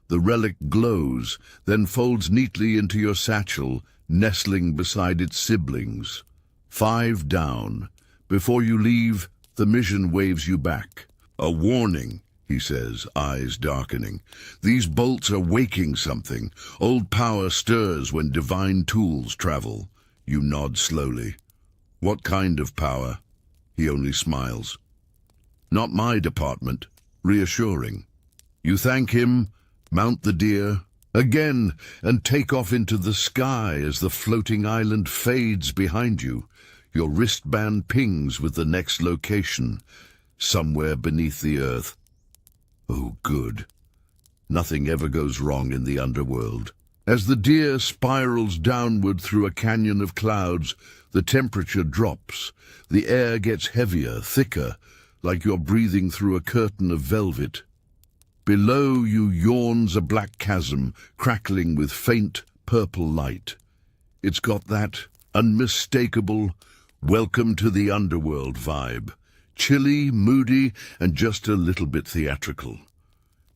The relic glows, then folds neatly into your satchel, nestling beside its siblings. 5 down. Before you leave, Themision waves you back. "A warning," he says, eyes darkening. "These bolts are waking something. Old power stirs when divine tools travel." You nod slowly. What kind of power? He only smiles. Not my department. Reassuring. You thank him, mount the deer, again, and take off into the sky as the floating island fades behind you. Your wristband pings with the next location, somewhere beneath the earth. Oh, good. Nothing ever goes wrong in the underworld. As the deer spirals downward through a canyon of clouds, the temperature drops. The air gets heavier, thicker, like you're breathing through a curtain of velvet. Below you yawns a black chasm, crackling with faint purple light. It's got that unmistakable welcome to the underworld vibe. Chilly, moody, and just a little bit theatrical.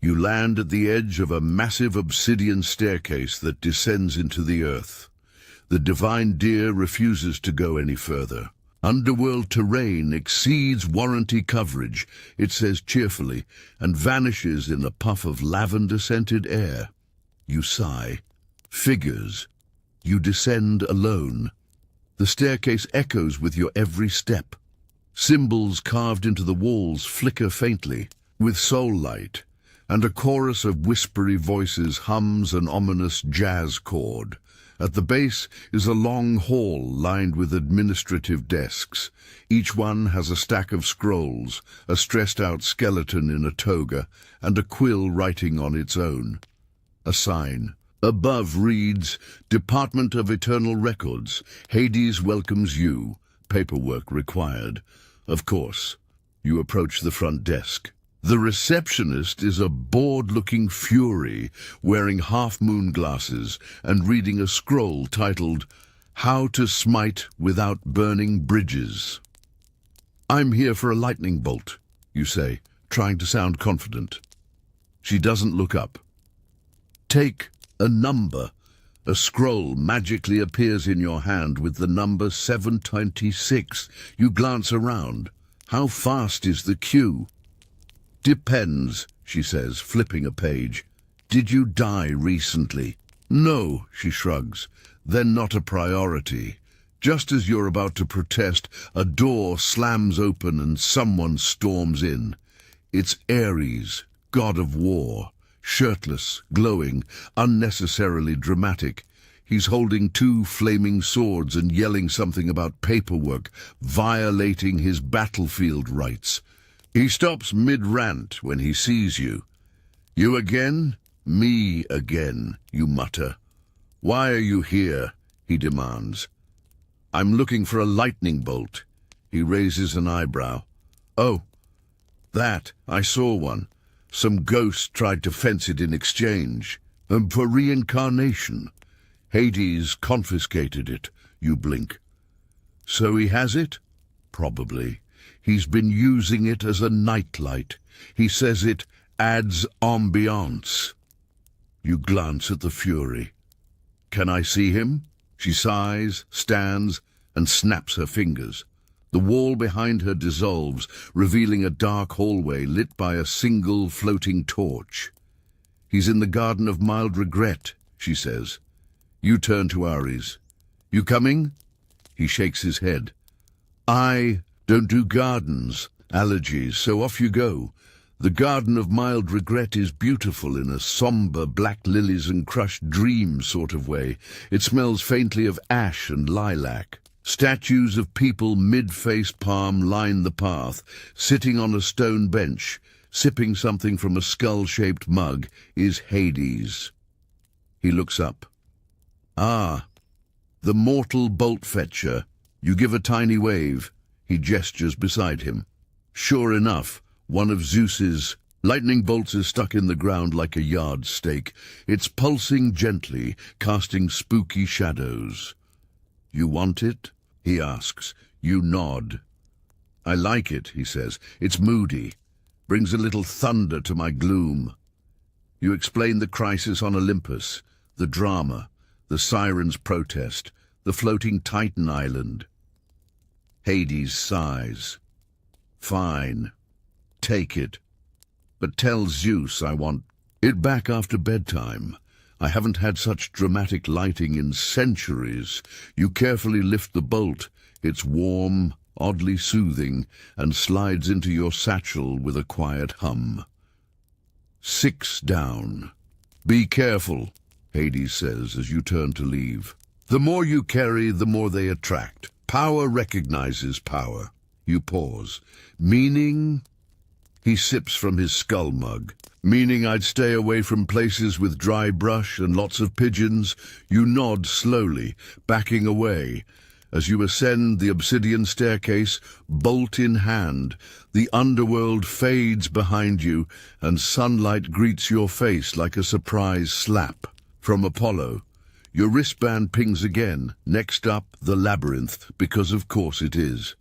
You land at the edge of a massive obsidian staircase that descends into the earth. The divine deer refuses to go any further. Underworld terrain exceeds warranty coverage, it says cheerfully, and vanishes in a puff of lavender-scented air. You sigh. Figures. You descend alone. The staircase echoes with your every step. Symbols carved into the walls flicker faintly, with soul light, and a chorus of whispery voices hums an ominous jazz chord. At the base is a long hall lined with administrative desks. Each one has a stack of scrolls, a stressed-out skeleton in a toga, and a quill writing on its own. A sign. Above reads, Department of Eternal Records. Hades welcomes you. Paperwork required. Of course. You approach the front desk. The receptionist is a bored-looking fury, wearing half-moon glasses and reading a scroll titled, How to Smite Without Burning Bridges. I'm here for a lightning bolt, you say, trying to sound confident. She doesn't look up. Take a number. A scroll magically appears in your hand with the number 726. You glance around. How fast is the queue? Depends, she says, flipping a page. Did you die recently? No, she shrugs. Then not a priority. Just as you're about to protest, a door slams open and someone storms in. It's Ares, god of war. Shirtless, glowing, unnecessarily dramatic. He's holding two flaming swords and yelling something about paperwork, violating his battlefield rights. He stops mid-rant when he sees you. You again? Me again, you mutter. Why are you here? He demands. I'm looking for a lightning bolt. He raises an eyebrow. Oh, that, I saw one. Some ghost tried to fence it in exchange. And for reincarnation. Hades confiscated it, you blink. So he has it? Probably. He's been using it as a nightlight. He says it adds ambiance. You glance at the fury. Can I see him? She sighs, stands, and snaps her fingers. The wall behind her dissolves, revealing a dark hallway lit by a single floating torch. He's in the Garden of Mild Regret, she says. You turn to Ares. You coming? He shakes his head. I don't do gardens, allergies, so off you go. The Garden of Mild Regret is beautiful in a somber black lilies and crushed dreams sort of way. It smells faintly of ash and lilac. Statues of people mid-face palm line the path. Sitting on a stone bench, sipping something from a skull-shaped mug, is Hades. He looks up. Ah, the mortal bolt-fetcher. You give a tiny wave. He gestures beside him. Sure enough, one of Zeus's lightning bolts is stuck in the ground like a yardstake. It's pulsing gently, casting spooky shadows. You want it? He asks. You nod. I like it, he says. It's moody. Brings a little thunder to my gloom. You explain the crisis on Olympus, the drama, the sirens' protest, the floating Titan island. Hades sighs. Fine. Take it. But tell Zeus I want it back after bedtime. I haven't had such dramatic lighting in centuries. You carefully lift the bolt. It's warm, oddly soothing, and slides into your satchel with a quiet hum. 6 down. Be careful, Hades says as you turn to leave. The more you carry, the more they attract. Power recognizes power. You pause. Meaning? He sips from his skull mug. Meaning I'd stay away from places with dry brush and lots of pigeons. You nod slowly, backing away. As you ascend the obsidian staircase, bolt in hand, the underworld fades behind you, and sunlight greets your face like a surprise slap. From Apollo, your wristband pings again. Next up, the labyrinth, because of course it is.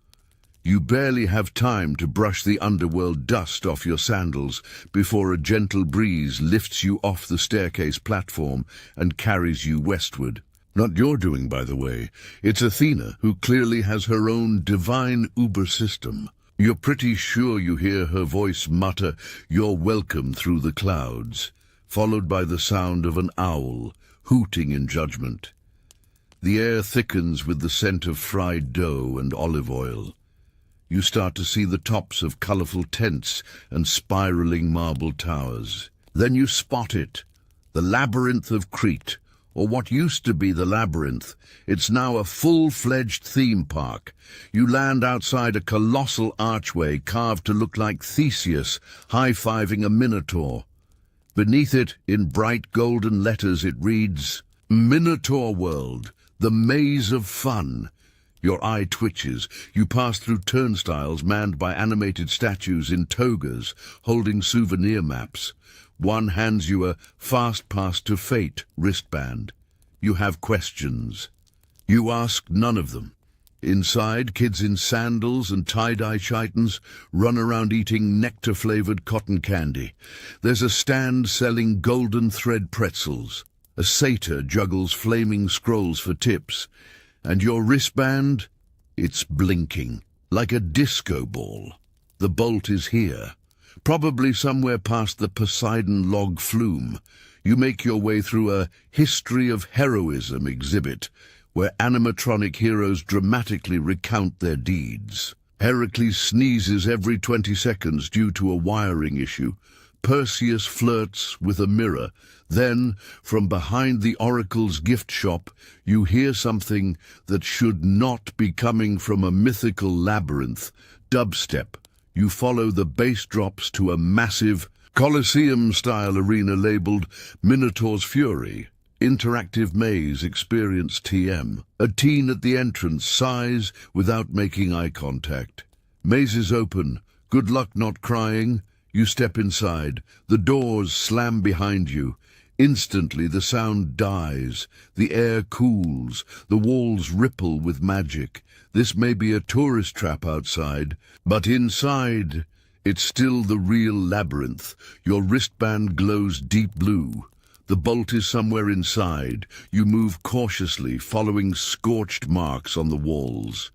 You barely have time to brush the underworld dust off your sandals before a gentle breeze lifts you off the staircase platform and carries you westward. Not your doing, by the way. It's Athena, who clearly has her own divine Uber system. You're pretty sure you hear her voice mutter, "You're welcome," through the clouds, followed by the sound of an owl, hooting in judgment. The air thickens with the scent of fried dough and olive oil. You start to see the tops of colorful tents and spiraling marble towers. Then you spot it, the Labyrinth of Crete, or what used to be the Labyrinth. It's now a full-fledged theme park. You land outside a colossal archway carved to look like Theseus high-fiving a minotaur. Beneath it, in bright golden letters, it reads, "Minotaur World, the Maze of Fun." Your eye twitches. You pass through turnstiles manned by animated statues in togas, holding souvenir maps. One hands you a "Fast Pass to Fate" wristband. You have questions. You ask none of them. Inside, kids in sandals and tie-dye chitons run around eating nectar-flavored cotton candy. There's a stand selling golden thread pretzels. A satyr juggles flaming scrolls for tips. And your wristband? It's blinking, like a disco ball. The bolt is here, probably somewhere past the Poseidon log flume. You make your way through a history of heroism exhibit, where animatronic heroes dramatically recount their deeds. Heracles sneezes every 20 seconds due to a wiring issue. Perseus flirts with a mirror. Then, from behind the oracle's gift shop, you hear something that should not be coming from a mythical labyrinth. Dubstep. You follow the bass drops to a massive, Colosseum-style arena labeled Minotaur's Fury. Interactive maze experience TM. A teen at the entrance sighs without making eye contact. Maze is open. Good luck not crying. You step inside. The doors slam behind you. Instantly the sound dies. The air cools. The walls ripple with magic. This may be a tourist trap outside, but inside, it's still the real labyrinth. Your wristband glows deep blue. The bolt is somewhere inside. You move cautiously, following scorched marks on the walls.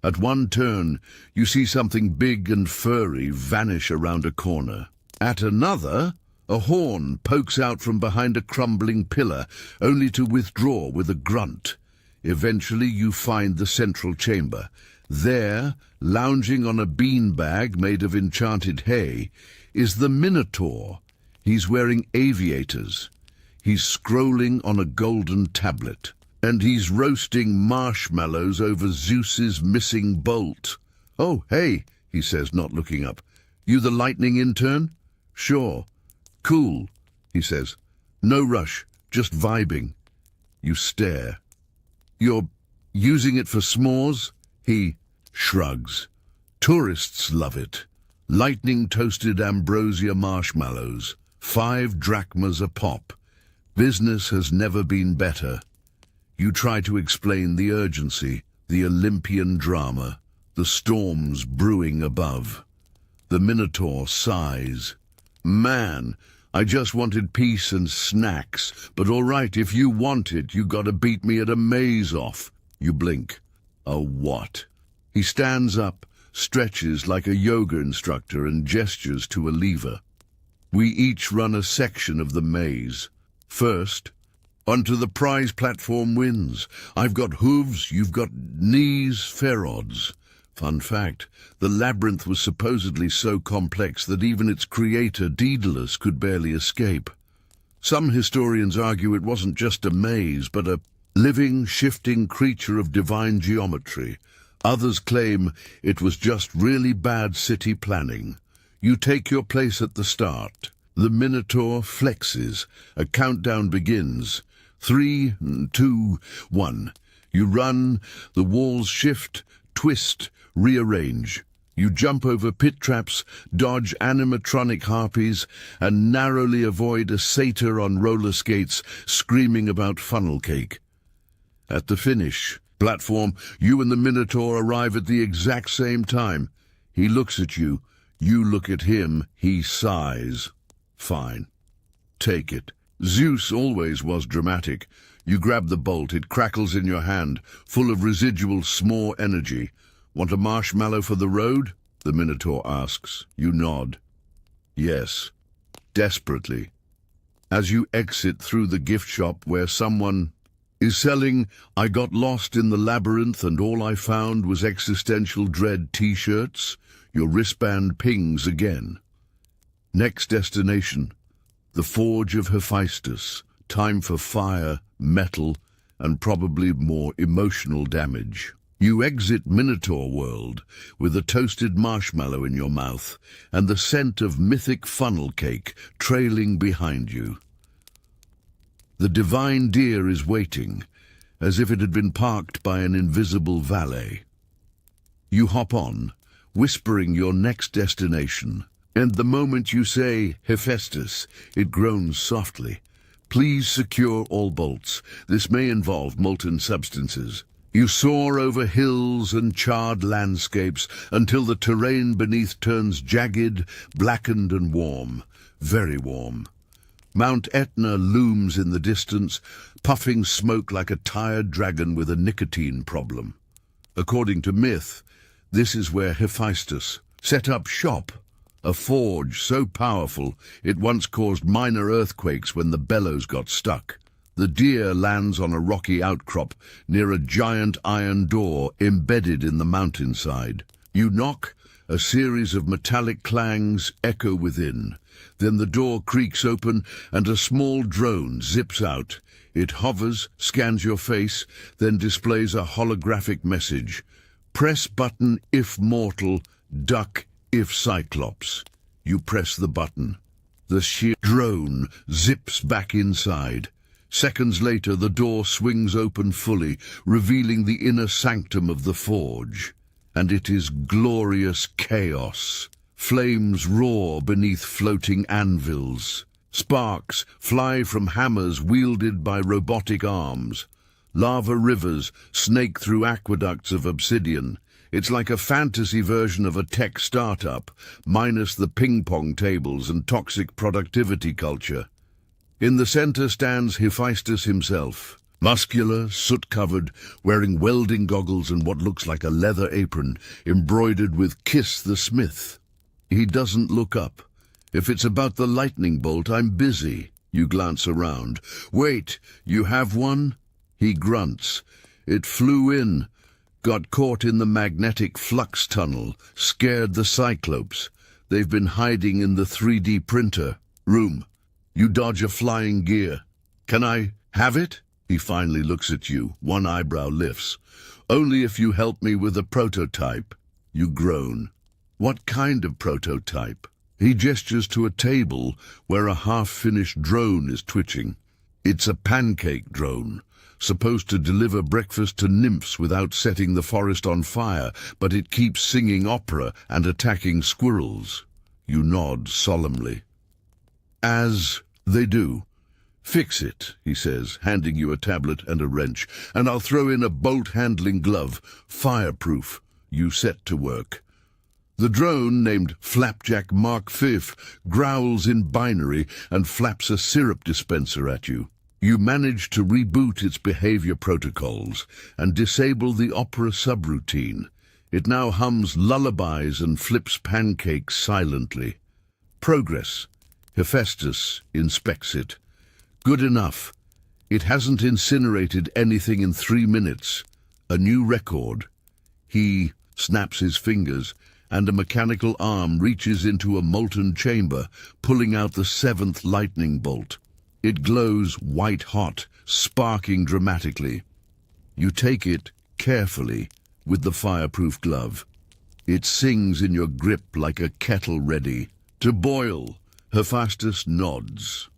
At one turn, you see something big and furry vanish around a corner. At another, a horn pokes out from behind a crumbling pillar, only to withdraw with a grunt. Eventually, you find the central chamber. There, lounging on a beanbag made of enchanted hay, is the Minotaur. He's wearing aviators. He's scrolling on a golden tablet. And he's roasting marshmallows over Zeus's missing bolt. "Oh, hey," he says, not looking up. "You the lightning intern?" "Sure." "Cool," he says. "No rush, just vibing." You stare. "You're using it for s'mores?" He shrugs. "Tourists love it. Lightning-toasted ambrosia marshmallows, 5 drachmas a pop. Business has never been better." You try to explain the urgency, the Olympian drama, the storms brewing above. The Minotaur sighs. "Man, I just wanted peace and snacks, but all right, if you want it, you gotta beat me at a maze-off." You blink. "A what?" He stands up, stretches like a yoga instructor and gestures to a lever. We each run a section of the maze. First, Onto the prize platform wins. I've got hooves, you've got knees, fair odds. Fun fact, the labyrinth was supposedly so complex that even its creator, Daedalus, could barely escape. Some historians argue it wasn't just a maze, but a living, shifting creature of divine geometry. Others claim it was just really bad city planning. You take your place at the start. The Minotaur flexes. A countdown begins. 3, 2, 1. You run, the walls shift, twist, rearrange. You jump over pit traps, dodge animatronic harpies, and narrowly avoid a satyr on roller skates screaming about funnel cake. At the finish platform, you and the Minotaur arrive at the exact same time. He looks at you, you look at him, he sighs. Fine. Take it. Zeus always was dramatic. You grab the bolt, it crackles in your hand, full of residual s'more energy. Want a marshmallow for the road? The Minotaur asks. You nod. Yes. Desperately. As you exit through the gift shop where someone is selling "I got lost in the labyrinth and all I found was existential dread" t-shirts, your wristband pings again. Next destination, the Forge of Hephaestus. Time for fire, metal, and probably more emotional damage. You exit Minotaur world with a toasted marshmallow in your mouth and the scent of mythic funnel cake trailing behind you. The divine deer is waiting, as if it had been parked by an invisible valet. You hop on, whispering your next destination, and the moment you say Hephaestus, it groans softly. Please secure all bolts. This may involve molten substances. You soar over hills and charred landscapes until the terrain beneath turns jagged, blackened and warm. Very warm. Mount Etna looms in the distance, puffing smoke like a tired dragon with a nicotine problem. According to myth, this is where Hephaestus set up shop, a forge so powerful it once caused minor earthquakes when the bellows got stuck. The deer lands on a rocky outcrop near a giant iron door embedded in the mountainside. You knock, a series of metallic clangs echo within. Then the door creaks open and a small drone zips out. It hovers, scans your face, then displays a holographic message. Press button if mortal, duck if cyclops. You press the button. The sheer drone zips back inside. Seconds later, the door swings open fully, revealing the inner sanctum of the forge. And it is glorious chaos. Flames roar beneath floating anvils. Sparks fly from hammers wielded by robotic arms. Lava rivers snake through aqueducts of obsidian. It's like a fantasy version of a tech startup, minus the ping-pong tables and toxic productivity culture. In the center stands Hephaestus himself, muscular, soot-covered, wearing welding goggles and what looks like a leather apron, embroidered with "Kiss the Smith." He doesn't look up. If it's about the lightning bolt, I'm busy. You glance around. Wait, you have one? He grunts. It flew in, got caught in the magnetic flux tunnel, scared the Cyclopes. They've been hiding in the 3D printer room. You dodge a flying gear. Can I have it? He finally looks at you. One eyebrow lifts. Only if you help me with a prototype. You groan. What kind of prototype? He gestures to a table where a half-finished drone is twitching. It's a pancake drone, supposed to deliver breakfast to nymphs without setting the forest on fire, but it keeps singing opera and attacking squirrels. You nod solemnly. As they do. Fix it, he says, handing you a tablet and a wrench, and I'll throw in a bolt-handling glove, fireproof. You set to work. The drone, named Flapjack Mark V, growls in binary and flaps a syrup dispenser at you. You manage to reboot its behavior protocols and disable the opera subroutine. It now hums lullabies and flips pancakes silently. Progress. Hephaestus inspects it. Good enough. It hasn't incinerated anything in 3 minutes. A new record. He snaps his fingers, and a mechanical arm reaches into a molten chamber, pulling out the 7th lightning bolt. It glows white-hot, sparking dramatically. You take it carefully with the fireproof glove. It sings in your grip like a kettle ready to boil. Hephaestus nods.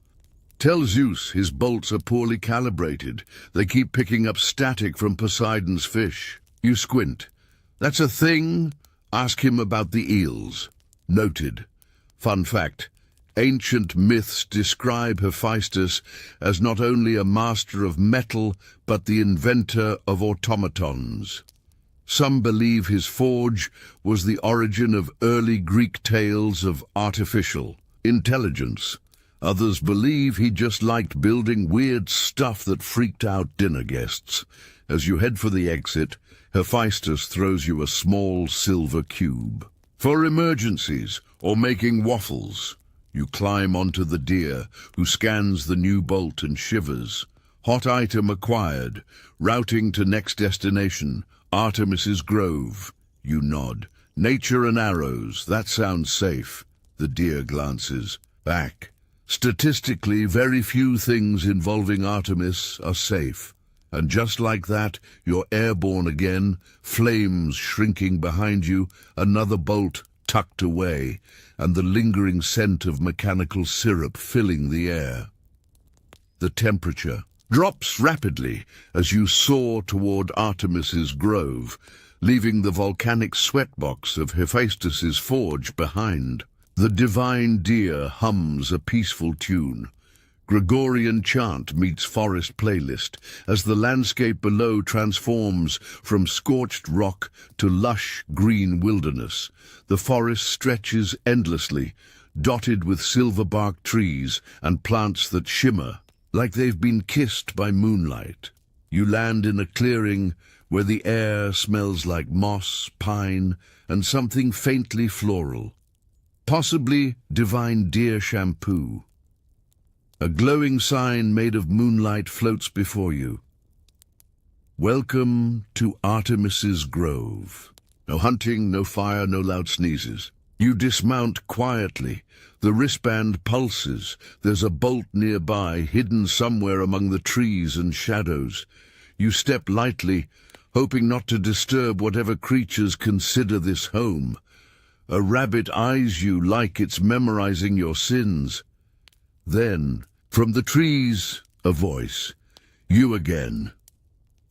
Tell Zeus his bolts are poorly calibrated. They keep picking up static from Poseidon's fish. You squint. That's a thing? Ask him about the eels. Noted. Fun fact. Ancient myths describe Hephaestus as not only a master of metal, but the inventor of automatons. Some believe his forge was the origin of early Greek tales of artificial intelligence. Others believe he just liked building weird stuff that freaked out dinner guests. As you head for the exit, Hephaestus throws you a small silver cube. For emergencies or making waffles. You climb onto the deer, who scans the new bolt and shivers. Hot item acquired. Routing to next destination, Artemis's Grove. You nod. Nature and arrows, that sounds safe. The deer glances back. Statistically, very few things involving Artemis are safe. And just like that, you're airborne again, flames shrinking behind you, another bolt tucked away, and the lingering scent of mechanical syrup filling the air. The temperature drops rapidly as you soar toward Artemis's Grove, leaving the volcanic sweatbox of Hephaestus's forge behind. The divine deer hums a peaceful tune. Gregorian chant meets forest playlist as the landscape below transforms from scorched rock to lush green wilderness. The forest stretches endlessly, dotted with silver-barked trees and plants that shimmer like they've been kissed by moonlight. You land in a clearing where the air smells like moss, pine, and something faintly floral. Possibly divine deer shampoo. A glowing sign made of moonlight floats before you. Welcome to Artemis's Grove. No hunting, no fire, no loud sneezes. You dismount quietly. The wristband pulses. There's a bolt nearby, hidden somewhere among the trees and shadows. You step lightly, hoping not to disturb whatever creatures consider this home. A rabbit eyes you like it's memorizing your sins. Then, from the trees, a voice. You again.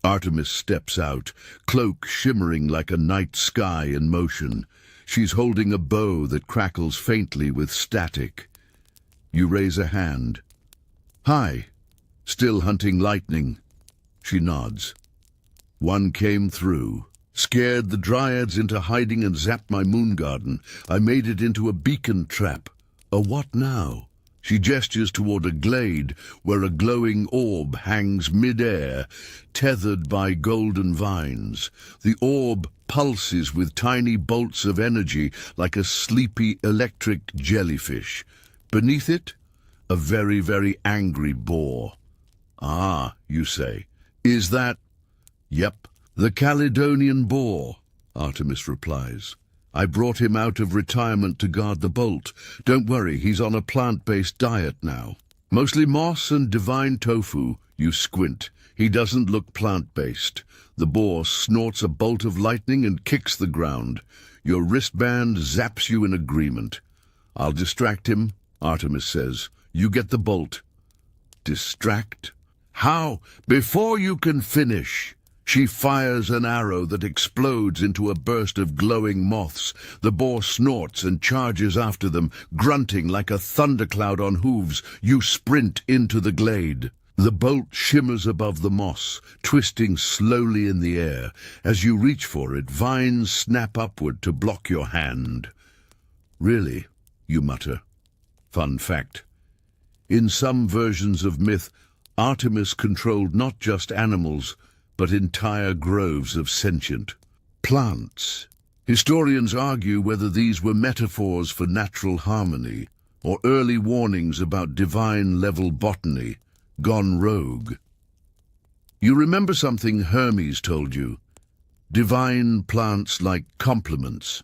Artemis steps out, cloak shimmering like a night sky in motion. She's holding a bow that crackles faintly with static. You raise a hand. Hi. Still hunting lightning. She nods. One came through. Scared the dryads into hiding and zapped my moon garden. I made it into a beacon trap. A what now? She gestures toward a glade where a glowing orb hangs mid-air, tethered by golden vines. The orb pulses with tiny bolts of energy like a sleepy electric jellyfish. Beneath it, a very, very angry boar. Ah, you say. Is that? Yep, the Caledonian boar, Artemis replies. I brought him out of retirement to guard the bolt. Don't worry, he's on a plant-based diet now. Mostly moss and divine tofu. You squint. He doesn't look plant-based. The boar snorts a bolt of lightning and kicks the ground. Your wristband zaps you in agreement. I'll distract him, Artemis says. You get the bolt. Distract? How? Before you can finish. She fires an arrow that explodes into a burst of glowing moths. The boar snorts and charges after them, grunting like a thundercloud on hooves. You sprint into the glade. The bolt shimmers above the moss, twisting slowly in the air. As you reach for it, vines snap upward to block your hand. Really, you mutter. Fun fact. In some versions of myth, Artemis controlled not just animals, but entire groves of sentient plants. Historians argue whether these were metaphors for natural harmony, or early warnings about divine-level botany, gone rogue. You remember something Hermes told you? Divine plants like compliments.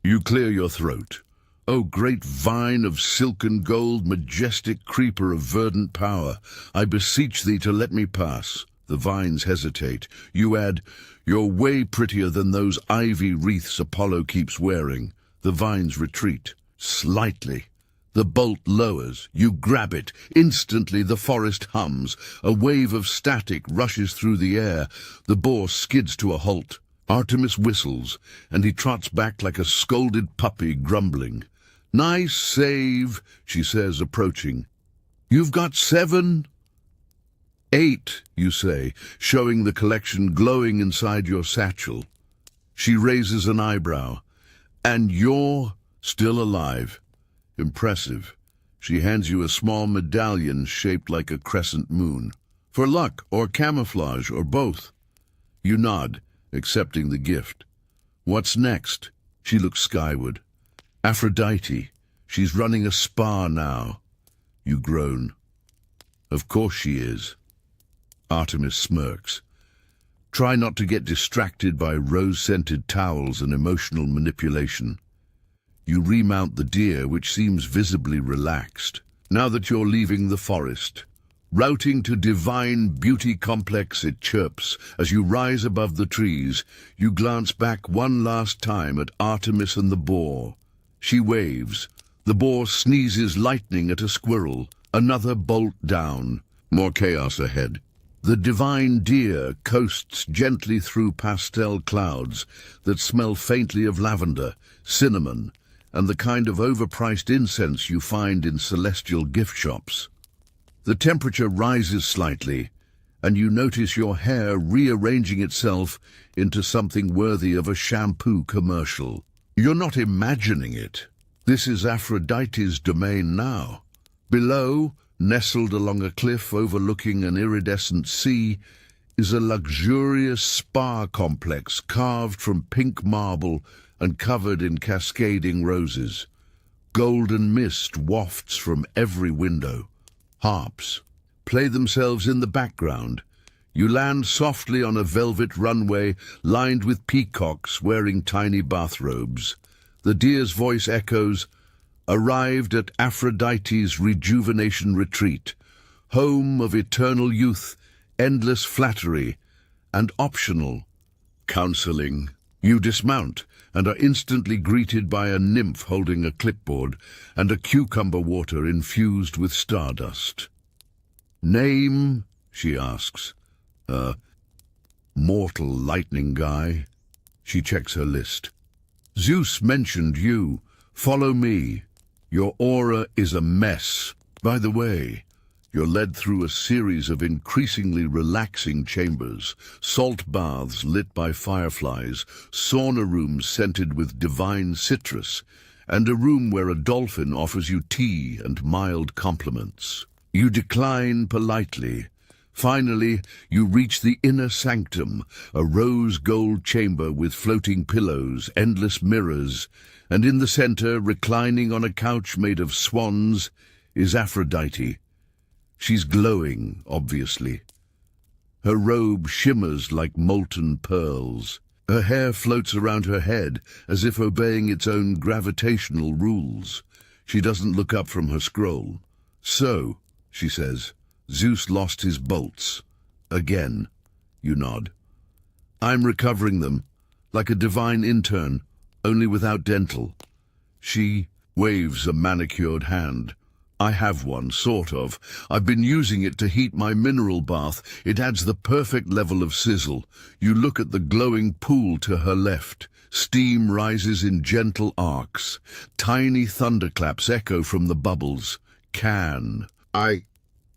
You clear your throat. O great vine of silken gold, majestic creeper of verdant power, I beseech thee to let me pass. The vines hesitate. You add, you're way prettier than those ivy wreaths Apollo keeps wearing. The vines retreat, slightly. The bolt lowers. You grab it. Instantly the forest hums. A wave of static rushes through the air. The boar skids to a halt. Artemis whistles, and he trots back like a scolded puppy, grumbling. Nice save, she says, approaching. You've got 7? 8, you say, showing the collection glowing inside your satchel. She raises an eyebrow. And you're still alive. Impressive. She hands you a small medallion shaped like a crescent moon. For luck, or camouflage, or both. You nod, accepting the gift. What's next? She looks skyward. Aphrodite. She's running a spa now. You groan. Of course she is. Artemis smirks. Try not to get distracted by rose-scented towels and emotional manipulation. You remount the deer, which seems visibly relaxed. Now that you're leaving the forest, routing to divine beauty complex, it chirps. As you rise above the trees, you glance back one last time at Artemis and the boar. She waves. The boar sneezes lightning at a squirrel. Another bolt down. More chaos ahead. The divine deer coasts gently through pastel clouds that smell faintly of lavender, cinnamon, and the kind of overpriced incense you find in celestial gift shops. The temperature rises slightly, and you notice your hair rearranging itself into something worthy of a shampoo commercial. You're not imagining it. This is Aphrodite's domain now. Below, nestled along a cliff overlooking an iridescent sea, is a luxurious spa complex carved from pink marble and covered in cascading roses. Golden mist wafts from every window. Harps play themselves in the background. You land softly on a velvet runway lined with peacocks wearing tiny bathrobes. The deer's voice echoes, arrived at Aphrodite's rejuvenation retreat, home of eternal youth, endless flattery, and optional counseling. You dismount and are instantly greeted by a nymph holding a clipboard and a cucumber water infused with stardust. Name, she asks. Mortal lightning guy. She checks her list. Zeus mentioned you. Follow me. Your aura is a mess. By the way, you're led through a series of increasingly relaxing chambers, salt baths lit by fireflies, sauna rooms scented with divine citrus, and a room where a dolphin offers you tea and mild compliments. You decline politely. Finally, you reach the inner sanctum, a rose-gold chamber with floating pillows, endless mirrors, and in the center, reclining on a couch made of swans, is Aphrodite. She's glowing, obviously. Her robe shimmers like molten pearls. Her hair floats around her head, as if obeying its own gravitational rules. She doesn't look up from her scroll. So, she says, Zeus lost his bolts. Again. You nod. I'm recovering them, like a divine intern, only without dental. She waves a manicured hand. I have one, sort of. I've been using it to heat my mineral bath. It adds the perfect level of sizzle. You look at the glowing pool to her left. Steam rises in gentle arcs. Tiny thunderclaps echo from the bubbles. Can I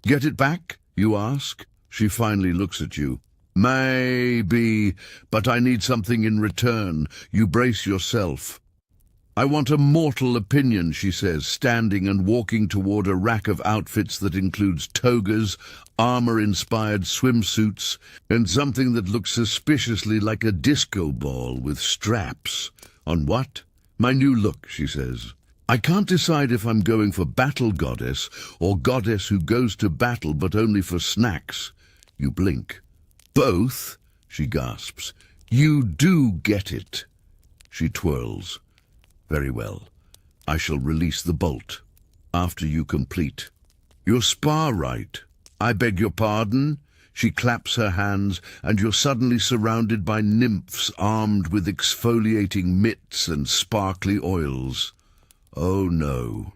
get it back, you ask? She finally looks at you. Maybe, but I need something in return. You brace yourself. I want a mortal opinion, she says, standing and walking toward a rack of outfits that includes togas, armor-inspired swimsuits, and something that looks suspiciously like a disco ball with straps. On what? My new look, she says. I can't decide if I'm going for battle goddess or goddess who goes to battle but only for snacks. You blink. Both, she gasps. You do get it. She twirls. Very well. I shall release the bolt. After you complete. You're spar right. I beg your pardon? She claps her hands, and you're suddenly surrounded by nymphs armed with exfoliating mitts and sparkly oils. Oh no.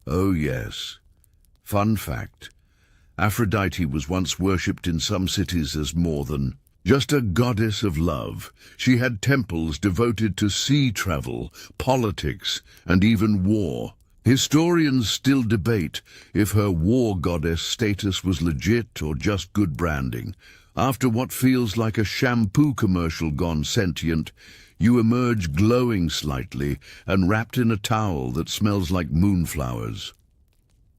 Oh yes. Fun fact. Aphrodite was once worshipped in some cities as more than just a goddess of love. She had temples devoted to sea travel, politics, and even war. Historians still debate if her war goddess status was legit or just good branding. After what feels like a shampoo commercial gone sentient, you emerge glowing slightly and wrapped in a towel that smells like moonflowers.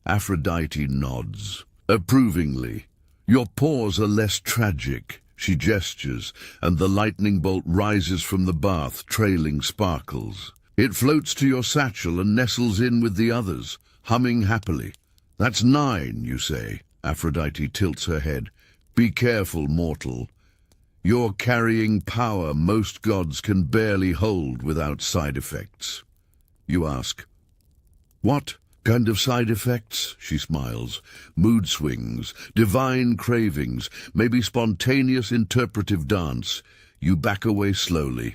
Aphrodite nods, approvingly. Your paws are less tragic, she gestures, and the lightning bolt rises from the bath, trailing sparkles. It floats to your satchel and nestles in with the others, humming happily. That's 9, you say. Aphrodite tilts her head. Be careful, mortal. You're carrying power most gods can barely hold without side effects. You ask, what kind of side effects? She smiles. Mood swings, divine cravings, maybe spontaneous interpretive dance. You back away slowly.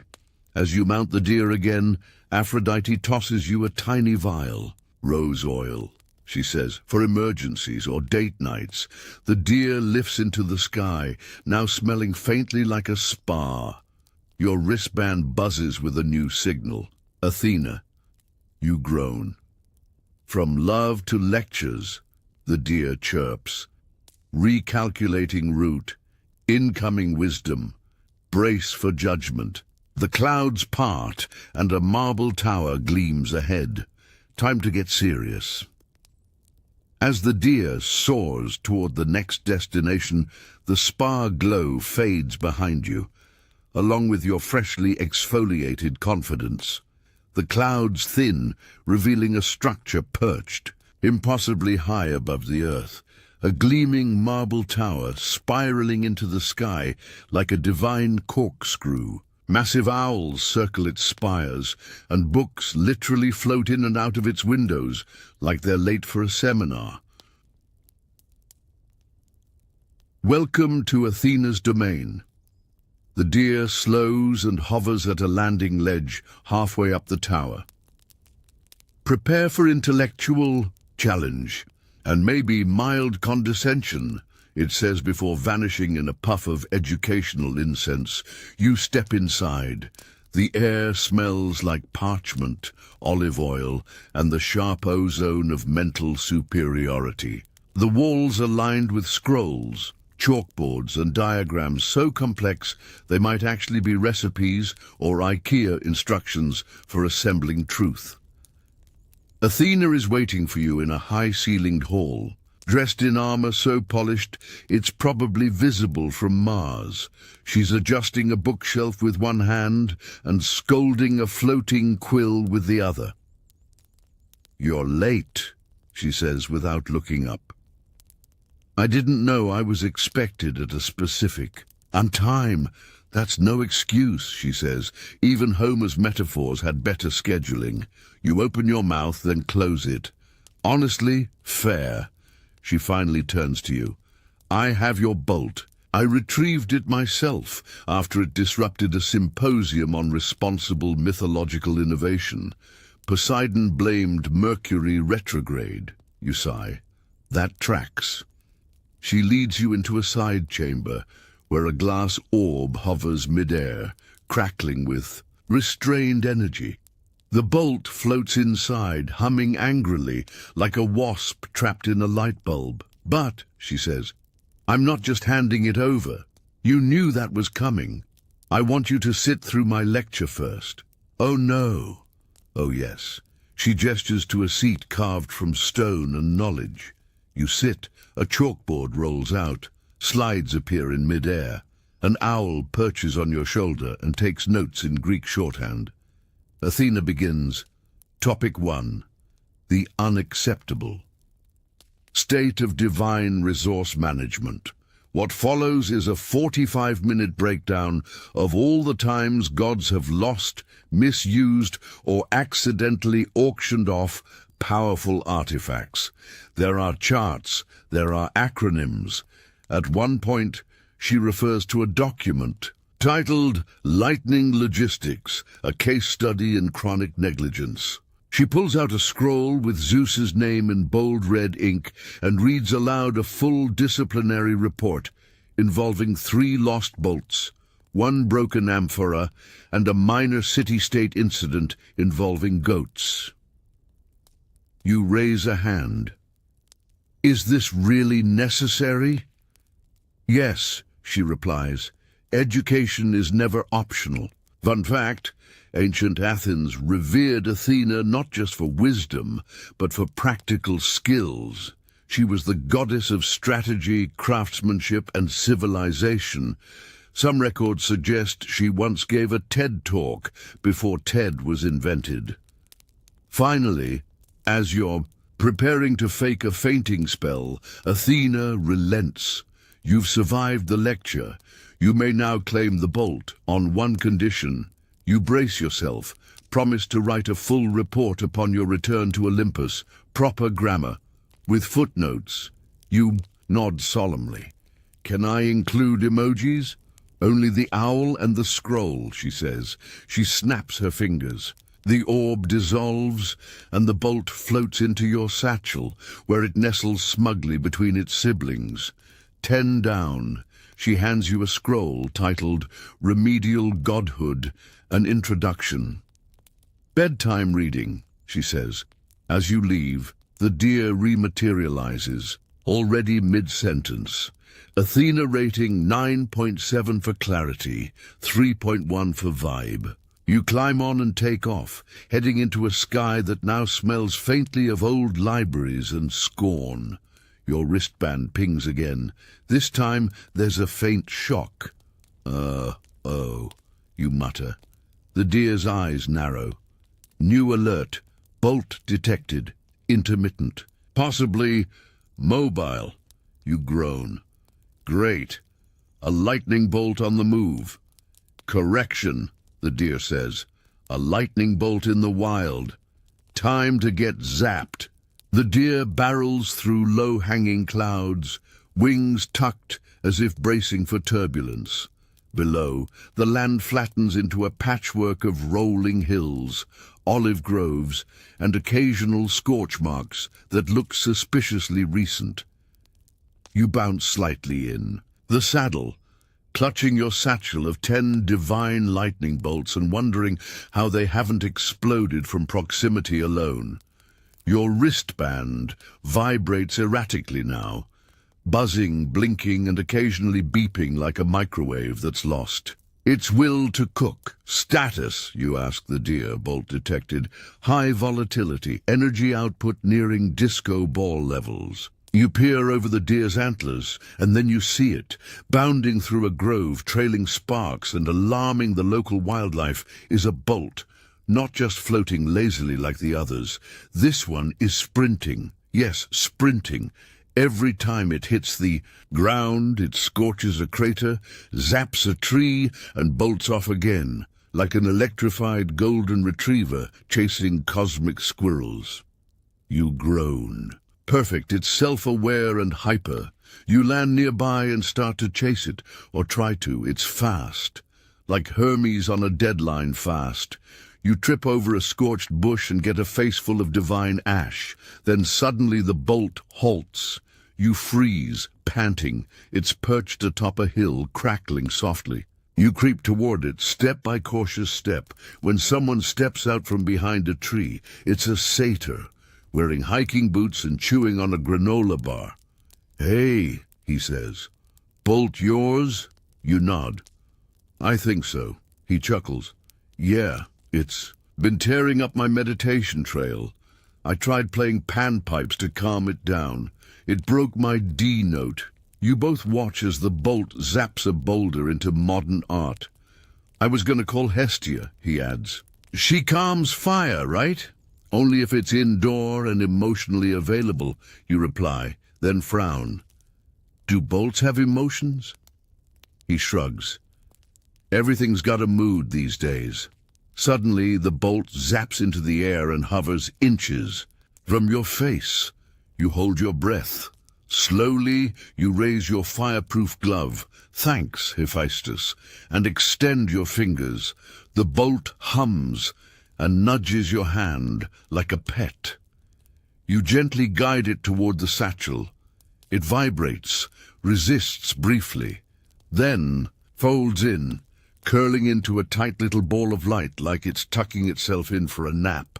As you mount the deer again, Aphrodite tosses you a tiny vial. Rose oil, she says, for emergencies or date nights. The deer lifts into the sky, now smelling faintly like a spa. Your wristband buzzes with a new signal. Athena. You groan. From love to lectures, the deer chirps. Recalculating route, incoming wisdom, brace for judgment. The clouds part, and a marble tower gleams ahead. Time to get serious. As the deer soars toward the next destination, the spa glow fades behind you, along with your freshly exfoliated confidence. The clouds thin, revealing a structure perched, impossibly high above the earth. A gleaming marble tower spiraling into the sky like a divine corkscrew. Massive owls circle its spires, and books literally float in and out of its windows, like they're late for a seminar. Welcome to Athena's domain. The deer slows and hovers at a landing ledge halfway up the tower. Prepare for intellectual challenge, and maybe mild condescension, it says before vanishing in a puff of educational incense. You step inside. The air smells like parchment, olive oil, and the sharp ozone of mental superiority. The walls are lined with scrolls, chalkboards, and diagrams so complex they might actually be recipes or IKEA instructions for assembling truth. Athena is waiting for you in a high-ceilinged hall. Dressed in armor so polished it's probably visible from Mars. She's adjusting a bookshelf with one hand and scolding a floating quill with the other. You're late, she says without looking up. I didn't know I was expected at a specific. On time. That's no excuse, she says. Even Homer's metaphors had better scheduling. You open your mouth, then close it. Honestly, fair. She finally turns to you. I have your bolt. I retrieved it myself after it disrupted a symposium on responsible mythological innovation. Poseidon blamed Mercury retrograde. You sigh. That tracks. She leads you into a side chamber where a glass orb hovers mid-air, crackling with restrained energy. The bolt floats inside, humming angrily, like a wasp trapped in a light bulb. But, she says, I'm not just handing it over. You knew that was coming. I want you to sit through my lecture first. Oh no. Oh yes. She gestures to a seat carved from stone and knowledge. You sit, a chalkboard rolls out, slides appear in mid-air. An owl perches on your shoulder and takes notes in Greek shorthand. Athena begins. Topic 1. The unacceptable. State of divine resource management. What follows is a 45-minute breakdown of all the times gods have lost, misused, or accidentally auctioned off powerful artifacts. There are charts, there are acronyms. At one point, she refers to a document titled Lightning Logistics, a case study in chronic negligence. She pulls out a scroll with Zeus's name in bold red ink and reads aloud a full disciplinary report involving 3 lost bolts, 1 broken amphora, and a minor city-state incident involving goats. You raise a hand. Is this really necessary? Yes, she replies. Education is never optional. Fun fact, ancient Athens revered Athena not just for wisdom, but for practical skills. She was the goddess of strategy, craftsmanship, and civilization. Some records suggest she once gave a TED talk before TED was invented. Finally, as you're preparing to fake a fainting spell, Athena relents. You've survived the lecture. You may now claim the bolt on one condition. You brace yourself, promise to write a full report upon your return to Olympus, proper grammar, with footnotes. You nod solemnly. Can I include emojis? Only the owl and the scroll, she says. She snaps her fingers. The orb dissolves, and the bolt floats into your satchel, where it nestles smugly between its siblings. 10 down, she hands you a scroll titled Remedial Godhood, an Introduction. Bedtime reading, she says. As you leave, the deer rematerializes, already mid-sentence. Athena rating 9.7 for clarity, 3.1 for vibe. You climb on and take off, heading into a sky that now smells faintly of old libraries and scorn. Your wristband pings again. This time there's a faint shock. Oh, you mutter. The deer's eyes narrow. New alert. Bolt detected. Intermittent. Possibly mobile. You groan. Great. A lightning bolt on the move. Correction, the deer says. A lightning bolt in the wild. Time to get zapped. The deer barrels through low-hanging clouds, wings tucked as if bracing for turbulence. Below, the land flattens into a patchwork of rolling hills, olive groves, and occasional scorch marks that look suspiciously recent. You bounce slightly in. The saddle, clutching your satchel of 10 divine lightning bolts and wondering how they haven't exploded from proximity alone. Your wristband vibrates erratically now, buzzing, blinking, and occasionally beeping like a microwave that's lost. Its will to cook. Status, you ask the deer, bolt detected. High volatility, energy output nearing disco ball levels. You peer over the deer's antlers, and then you see it, bounding through a grove, trailing sparks and alarming the local wildlife, is a bolt. Not just floating lazily like the others. This one is sprinting. Yes, sprinting. Every time it hits the ground, it scorches a crater, zaps a tree, and bolts off again, like an electrified golden retriever chasing cosmic squirrels. You groan. Perfect, it's self-aware and hyper. You land nearby and start to chase it, or try to. It's fast. Like Hermes on a deadline fast. You trip over a scorched bush and get a face full of divine ash. Then suddenly the bolt halts. You freeze, panting. It's perched atop a hill, crackling softly. You creep toward it, step by cautious step. When someone steps out from behind a tree, it's a satyr, wearing hiking boots and chewing on a granola bar. "Hey," he says. "Bolt yours?" You nod. "I think so." He chuckles. "Yeah. It's been tearing up my meditation trail. I tried playing panpipes to calm it down. It broke my D note." You both watch as the bolt zaps a boulder into modern art. "I was going to call Hestia," he adds. "She calms fire, right?" "Only if it's indoor and emotionally available," you reply, then frown. Do bolts have emotions? He shrugs. Everything's got a mood these days. Suddenly, the bolt zaps into the air and hovers inches from your face. You hold your breath. Slowly, you raise your fireproof glove, thanks, Hephaestus, and extend your fingers. The bolt hums and nudges your hand like a pet. You gently guide it toward the satchel. It vibrates, resists briefly, then folds in, curling into a tight little ball of light like it's tucking itself in for a nap.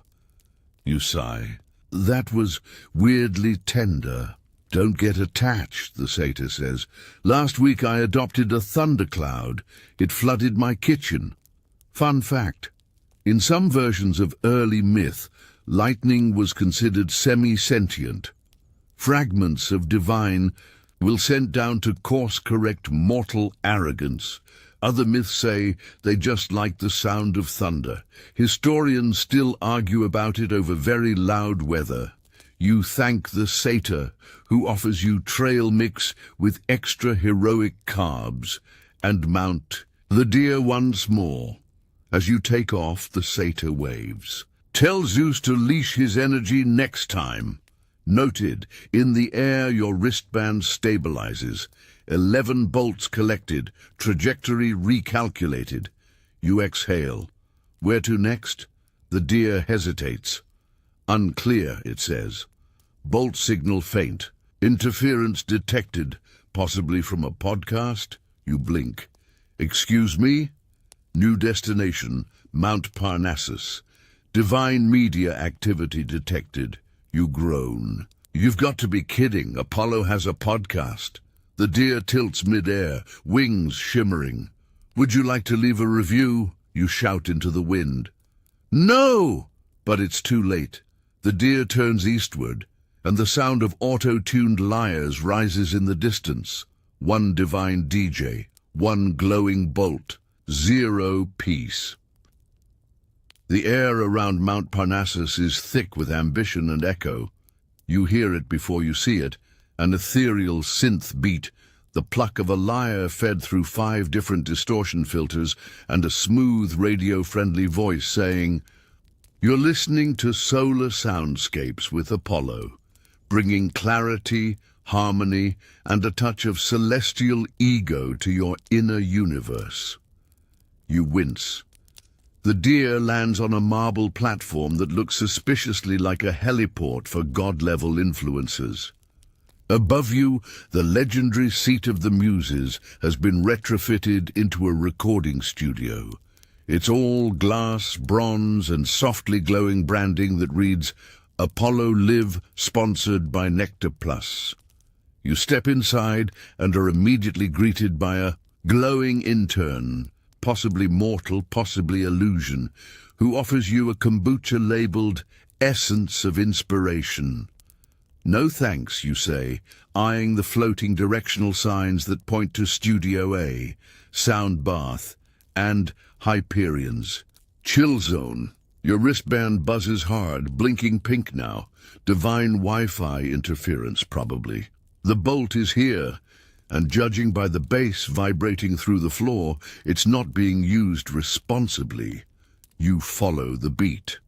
You sigh. That was weirdly tender. Don't get attached, the satyr says. Last week I adopted a thundercloud. It flooded my kitchen. Fun fact. In some versions of early myth, lightning was considered semi-sentient. Fragments of divine will sent down to course-correct mortal arrogance. Other myths say they just like the sound of thunder. Historians still argue about it over very loud weather. You thank the satyr, who offers you trail mix with extra heroic carbs, and mount the deer once more. As you take off, the satyr waves. Tell Zeus to leash his energy next time. Noted, in the air your wristband stabilizes. 11 bolts collected, trajectory recalculated. You exhale. Where to next? The deer hesitates. Unclear, it says. Bolt signal faint. Interference detected, possibly from a podcast. You blink. Excuse me? New destination, Mount Parnassus. Divine media activity detected. You groan. You've got to be kidding. Apollo has a podcast. The deer tilts mid-air, wings shimmering. Would you like to leave a review? You shout into the wind. No! But it's too late. The deer turns eastward, and the sound of auto-tuned lyres rises in the distance. One divine DJ, one glowing bolt, zero peace. The air around Mount Parnassus is thick with ambition and echo. You hear it before you see it, an ethereal synth beat, the pluck of a lyre fed through 5 different distortion filters, and a smooth radio-friendly voice saying, "You're listening to solar soundscapes with Apollo, bringing clarity, harmony, and a touch of celestial ego to your inner universe." You wince. The deer lands on a marble platform that looks suspiciously like a heliport for god-level influencers. Above you, the legendary seat of the Muses has been retrofitted into a recording studio. It's all glass, bronze, and softly glowing branding that reads, Apollo Live, sponsored by Nectar Plus. You step inside and are immediately greeted by a glowing intern, possibly mortal, possibly illusion, who offers you a kombucha labeled Essence of Inspiration. No thanks, you say, eyeing the floating directional signs that point to Studio A, Sound Bath, and Hyperion's. Chill Zone. Your wristband buzzes hard, blinking pink now. Divine Wi-Fi interference, probably. The bolt is here, and judging by the bass vibrating through the floor, it's not being used responsibly. You follow the beat.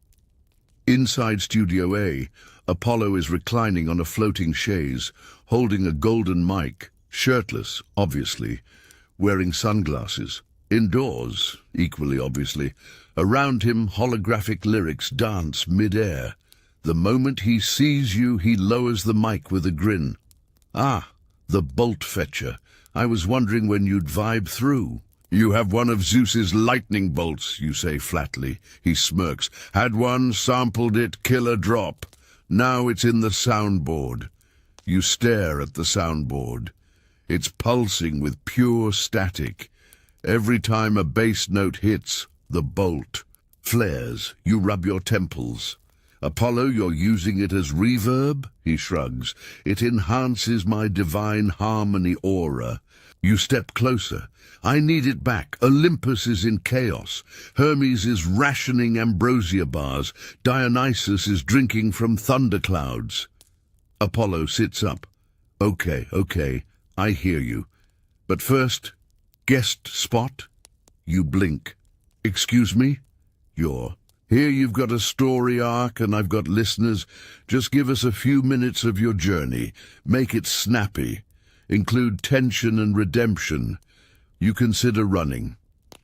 Inside Studio A, Apollo is reclining on a floating chaise, holding a golden mic, shirtless, obviously, wearing sunglasses. Indoors, equally obviously. Around him, holographic lyrics dance mid-air. The moment he sees you, he lowers the mic with a grin. Ah, the bolt fetcher. I was wondering when you'd vibe through. You have one of Zeus's lightning bolts, you say flatly. He smirks. Had one, sampled it, killer drop. Now it's in the soundboard. You stare at the soundboard. It's pulsing with pure static. Every time a bass note hits, the bolt flares. You rub your temples. Apollo, you're using it as reverb? He shrugs. It enhances my divine harmony aura. You step closer. I need it back. Olympus is in chaos. Hermes is rationing ambrosia bars. Dionysus is drinking from thunderclouds. Apollo sits up. Okay. I hear you. But first, guest spot? You blink. Excuse me? You're. Here you've got a story arc and I've got listeners. Just give us a few minutes of your journey. Make it snappy. Include tension and redemption. You consider running.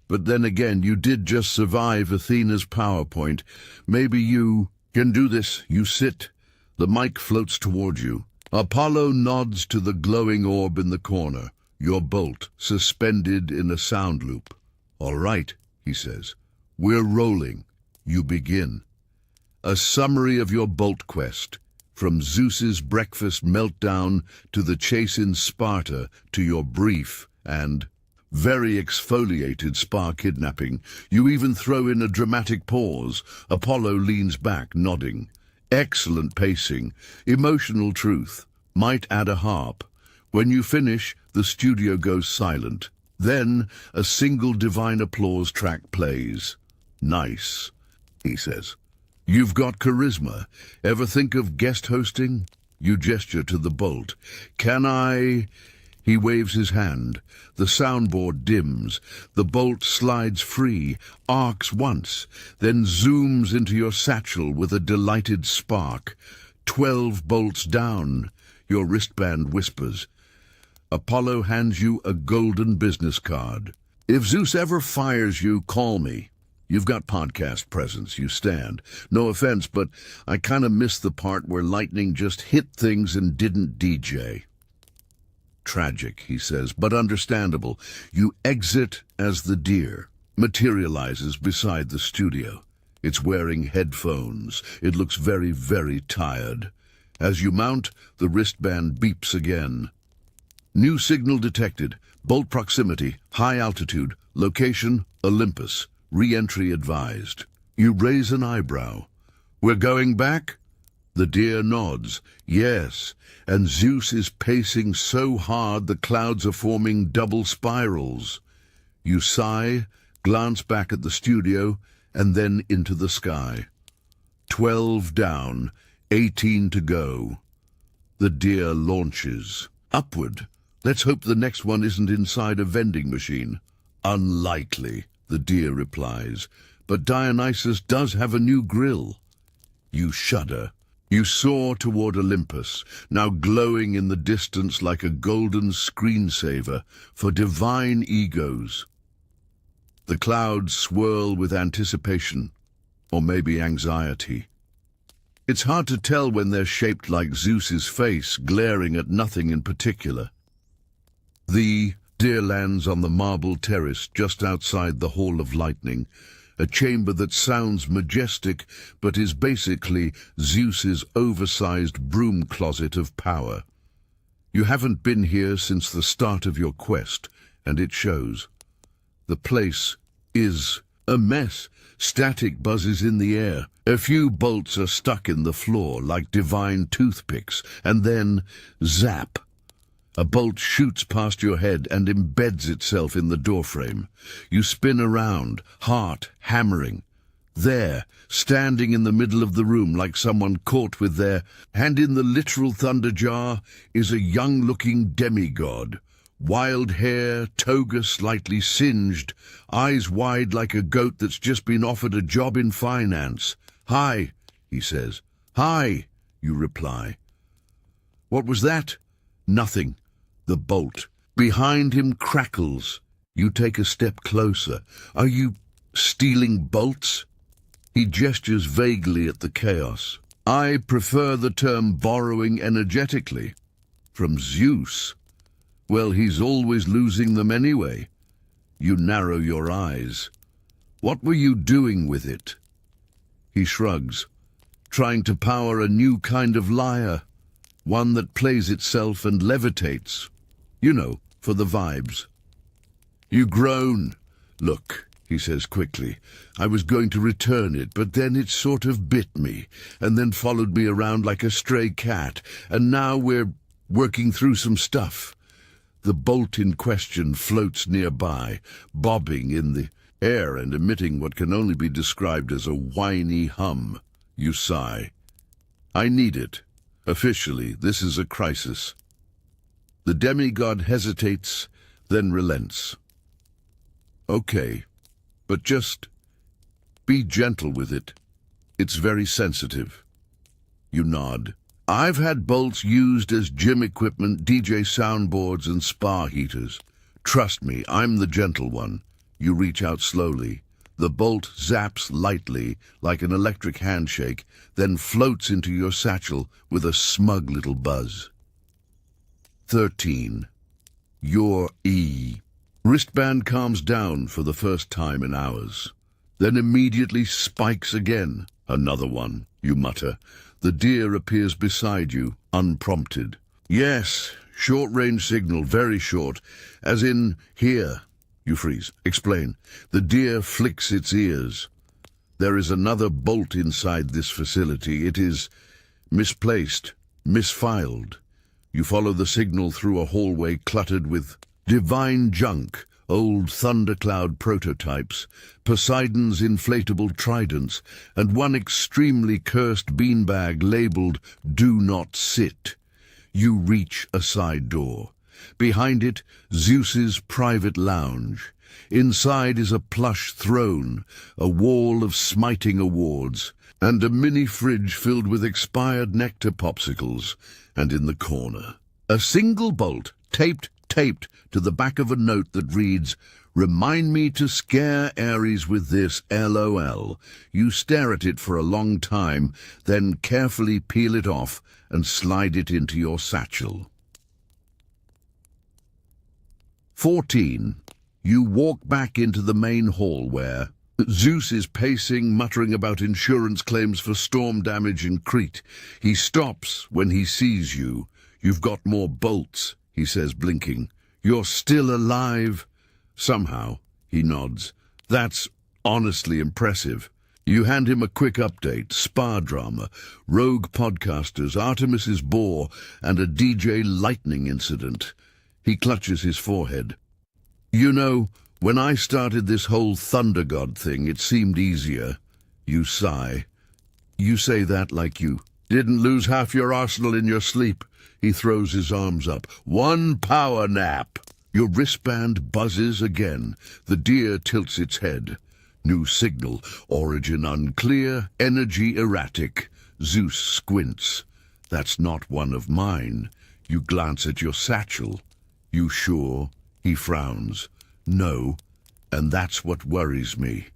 But then again, you did just survive Athena's PowerPoint. Maybe you can do this. You sit. The mic floats toward you. Apollo nods to the glowing orb in the corner, your bolt suspended in a sound loop. All right, he says. We're rolling. You begin. A summary of your bolt quest, from Zeus's breakfast meltdown to the chase in Sparta to your brief and very exfoliated spa kidnapping. You even throw in a dramatic pause. Apollo leans back, nodding. Excellent pacing. Emotional truth. Might add a harp. When you finish, the studio goes silent. Then a single divine applause track plays. Nice, he says. You've got charisma. Ever think of guest hosting? You gesture to the bolt. Can I... He waves his hand. The soundboard dims. The bolt slides free, arcs once, then zooms into your satchel with a delighted spark. 12 bolts down. Your wristband whispers. Apollo hands you a golden business card. If Zeus ever fires you, call me. You've got podcast presence, you stand. No offense, but I kind of missed the part where lightning just hit things and didn't DJ. Tragic, he says, but understandable. You exit as the deer materializes beside the studio. It's wearing headphones. It looks very, very tired. As you mount, the wristband beeps again. New signal detected. Bolt proximity. High altitude. Location, Olympus. Re-entry advised. You raise an eyebrow. We're going back? The deer nods. Yes, and Zeus is pacing so hard the clouds are forming double spirals. You sigh, glance back at the studio, and then into the sky. 12 down, 18 to go. The deer launches. Upward. Let's hope the next one isn't inside a vending machine. Unlikely, the deer replies, but Dionysus does have a new grill. You shudder. You soar toward Olympus, now glowing in the distance like a golden screensaver for divine egos. The clouds swirl with anticipation, or maybe anxiety. It's hard to tell when they're shaped like Zeus's face, glaring at nothing in particular. The deer lands on the marble terrace just outside the Hall of Lightning, a chamber that sounds majestic but is basically Zeus's oversized broom closet of power. You haven't been here since the start of your quest, and it shows. The place is a mess. Static buzzes in the air. A few bolts are stuck in the floor like divine toothpicks, and then zap. A bolt shoots past your head and embeds itself in the doorframe. You spin around, heart hammering. There, standing in the middle of the room like someone caught with their hand in the literal thunder jar, is a young-looking demigod. Wild hair, toga slightly singed, eyes wide like a goat that's just been offered a job in finance. Hi, he says. Hi, you reply. What was that? Nothing. The bolt. Behind him crackles. You take a step closer. Are you stealing bolts? He gestures vaguely at the chaos. I prefer the term borrowing energetically. From Zeus. Well, he's always losing them anyway. You narrow your eyes. What were you doing with it? He shrugs. Trying to power a new kind of lyre. One that plays itself and levitates. You know, for the vibes. You groan. Look, he says quickly, I was going to return it, but then it sort of bit me, and then followed me around like a stray cat, and now we're working through some stuff. The bolt in question floats nearby, bobbing in the air and emitting what can only be described as a whiny hum. You sigh. I need it. Officially, this is a crisis. The demigod hesitates, then relents. Okay, but just be gentle with it. It's very sensitive. You nod. I've had bolts used as gym equipment, DJ soundboards, and spa heaters. Trust me, I'm the gentle one. You reach out slowly. The bolt zaps lightly, like an electric handshake, then floats into your satchel with a smug little buzz. 13. Your E. Wristband calms down for the first time in hours. Then immediately spikes again. Another one, you mutter. The deer appears beside you, unprompted. Yes, short-range signal, very short. As in, here. You freeze. Explain. The deer flicks its ears. There is another bolt inside this facility. It is misplaced, misfiled. You follow the signal through a hallway cluttered with divine junk, old thundercloud prototypes, Poseidon's inflatable tridents, and one extremely cursed beanbag labeled "Do Not Sit." You reach a side door. Behind it, Zeus's private lounge. Inside is a plush throne, a wall of smiting awards, and a mini fridge filled with expired nectar popsicles. And in the corner, a single bolt taped to the back of a note that reads, "Remind me to scare Ares with this, LOL. You stare at it for a long time, then carefully peel it off and slide it into your satchel. 14. You walk back into the main hall where Zeus is pacing, muttering about insurance claims for storm damage in Crete. He stops when he sees you. You've got more bolts, he says, blinking. You're still alive? Somehow, he nods. That's honestly impressive. You hand him a quick update, spa drama, rogue podcasters, Artemis's bore, and a DJ lightning incident. He clutches his forehead. You know, when I started this whole thunder god thing, it seemed easier. You sigh. You say that like you didn't lose half your arsenal in your sleep. He throws his arms up. One power nap. Your wristband buzzes again. The deer tilts its head. New signal. Origin unclear. Energy erratic. Zeus squints. That's not one of mine. You glance at your satchel. You sure? He frowns. No. And that's what worries me.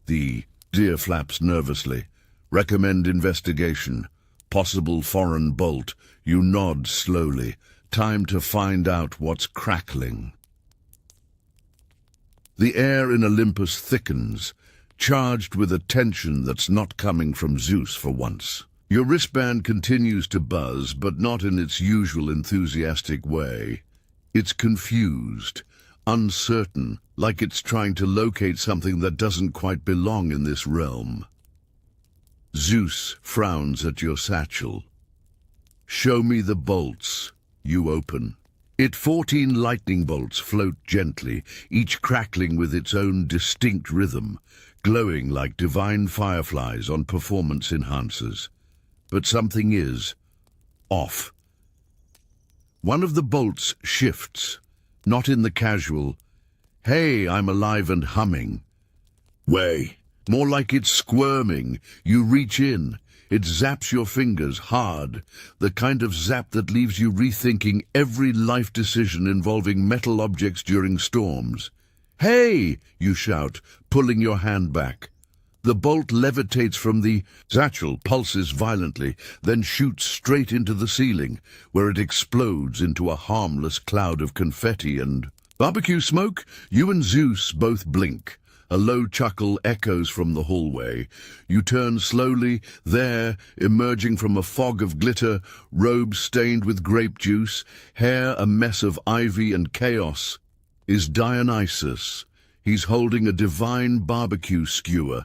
The deer flaps nervously. Recommend investigation. Possible foreign bolt. You nod slowly. Time to find out what's crackling. The air in Olympus thickens, charged with a tension that's not coming from Zeus for once. Your wristband continues to buzz, but not in its usual enthusiastic way. It's confused, uncertain, like it's trying to locate something that doesn't quite belong in this realm. Zeus frowns at your satchel. Show me the bolts. You open. 14 lightning bolts float gently, each crackling with its own distinct rhythm, glowing like divine fireflies on performance enhancers. But something is off. One of the bolts shifts, not in the casual, "Hey, I'm alive and humming" way. More like it's squirming. You reach in. It zaps your fingers hard, the kind of zap that leaves you rethinking every life decision involving metal objects during storms. "Hey!" you shout, pulling your hand back. The bolt levitates from the satchel, pulses violently, then shoots straight into the ceiling, where it explodes into a harmless cloud of confetti and barbecue smoke. You and Zeus both blink. A low chuckle echoes from the hallway. You turn slowly. There, emerging from a fog of glitter, robes stained with grape juice, hair a mess of ivy and chaos, is Dionysus. He's holding a divine barbecue skewer.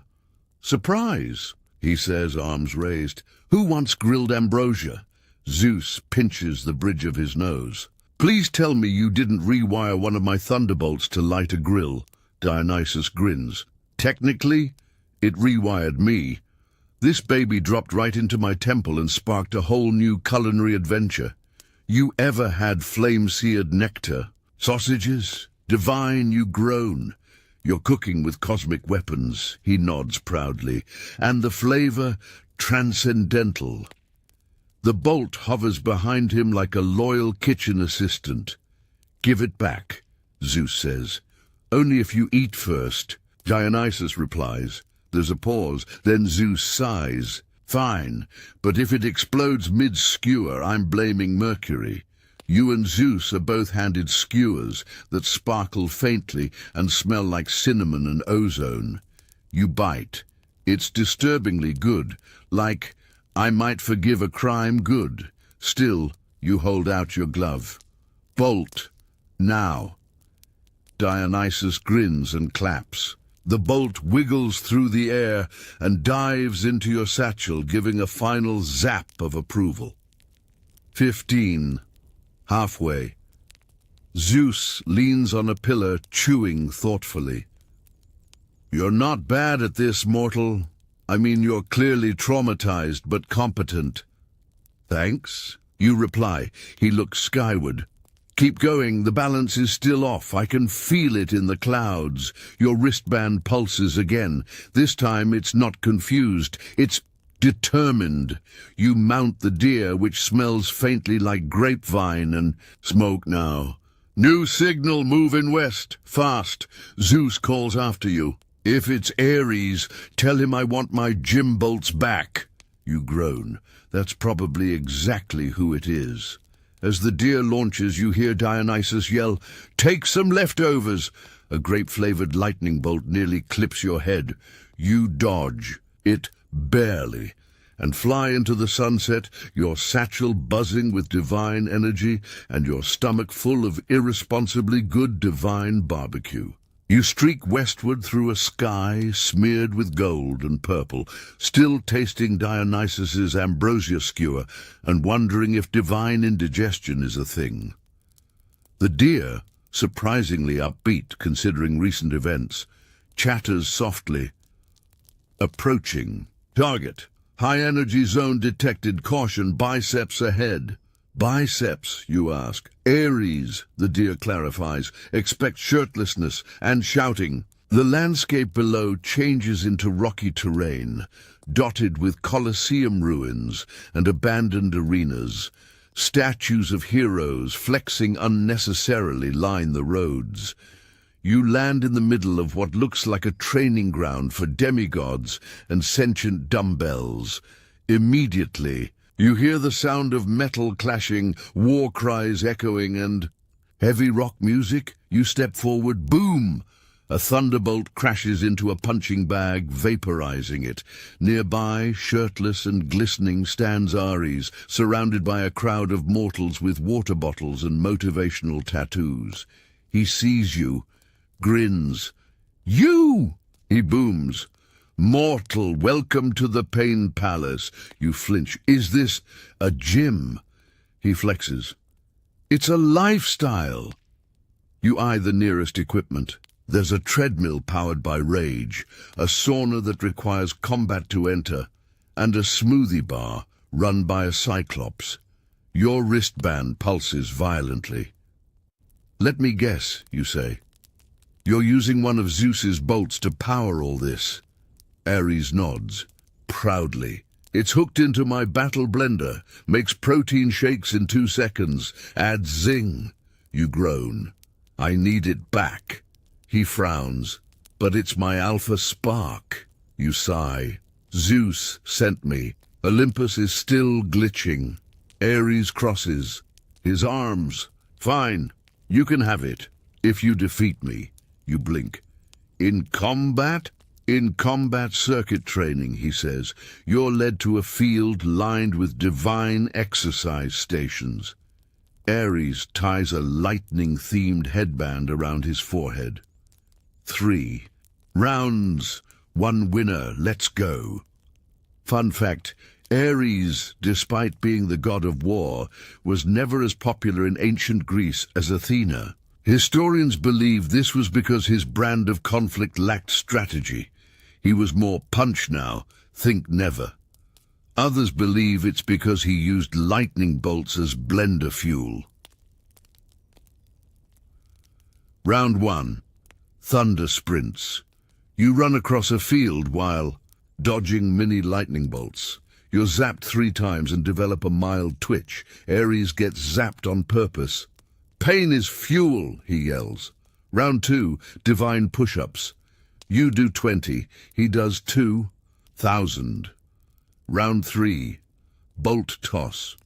"Surprise," he says, arms raised. "Who wants grilled ambrosia?" Zeus pinches the bridge of his nose. "Please tell me you didn't rewire one of my thunderbolts to light a grill." Dionysus grins. "Technically, it rewired me. This baby dropped right into my temple and sparked a whole new culinary adventure. You ever had flame-seared nectar? Sausages? Divine, you groan. You're cooking with cosmic weapons, he nods proudly, and the flavor transcendental. The bolt hovers behind him like a loyal kitchen assistant. Give it back, Zeus says. Only if you eat first. Dionysus replies. There's a pause, then Zeus sighs. Fine, but if it explodes mid-skewer, I'm blaming Mercury. You and Zeus are both handed skewers that sparkle faintly and smell like cinnamon and ozone. You bite. It's disturbingly good, like, I might forgive a crime good. Still, you hold out your glove. Bolt. Now. Dionysus grins and claps. The bolt wiggles through the air and dives into your satchel, giving a final zap of approval. 15. Halfway. Zeus leans on a pillar, chewing thoughtfully. You're not bad at this, mortal. I mean, you're clearly traumatized, but competent. Thanks, you reply. He looks skyward. Keep going, the balance is still off. I can feel it in the clouds. Your wristband pulses again. This time it's not confused, it's determined. You mount the deer, which smells faintly like grapevine, and smoke now. New signal moving west, fast. Zeus calls after you. If it's Ares, tell him I want my gym bolts back. You groan. That's probably exactly who it is. As the deer launches, you hear Dionysus yell, "Take some leftovers!" A grape-flavored lightning bolt nearly clips your head. You dodge, it barely, and fly into the sunset, your satchel buzzing with divine energy and your stomach full of irresponsibly good divine barbecue. You streak westward through a sky smeared with gold and purple, still tasting Dionysus's ambrosia skewer and wondering if divine indigestion is a thing. The deer, surprisingly upbeat considering recent events, chatters softly. Approaching. Target. High energy zone detected. Caution. Biceps ahead. Biceps, you ask. Ares, the deer clarifies. Expect shirtlessness and shouting. The landscape below changes into rocky terrain, dotted with Colosseum ruins and abandoned arenas. Statues of heroes, flexing unnecessarily, line the roads. You land in the middle of what looks like a training ground for demigods and sentient dumbbells. Immediately, you hear the sound of metal clashing, war cries echoing, and heavy rock music. You step forward, boom! A thunderbolt crashes into a punching bag, vaporizing it. Nearby, shirtless and glistening, stands Ares, surrounded by a crowd of mortals with water bottles and motivational tattoos. He sees you, grins. You! He booms. Mortal, welcome to the Pain Palace. You flinch. Is this a gym? He flexes. It's a lifestyle. You eye the nearest equipment. There's a treadmill powered by rage, a sauna that requires combat to enter, and a smoothie bar run by a cyclops. Your wristband pulses violently. Let me guess, you say. You're using one of Zeus's bolts to power all this. Ares nods, proudly. It's hooked into my battle blender, makes protein shakes in 2 seconds, adds zing. You groan. I need it back. He frowns. But it's my alpha spark. You sigh. Zeus sent me. Olympus is still glitching. Ares crosses. His arms. Fine. You can have it. If you defeat me. You blink. In combat? In combat circuit training, he says, you're led to a field lined with divine exercise stations. Ares ties a lightning-themed headband around his forehead. 3 rounds, 1 winner, let's go. Fun fact, Ares, despite being the god of war, was never as popular in ancient Greece as Athena. Historians believe this was because his brand of conflict lacked strategy. He was more punch now, think never. Others believe it's because he used lightning bolts as blender fuel. Round 1. Thunder sprints. You run across a field while dodging mini lightning bolts. You're zapped 3 times and develop a mild twitch. Ares gets zapped on purpose. Pain is fuel, he yells. Round 2, divine push-ups. You do 20, he does 2,000. Round 3, bolt toss.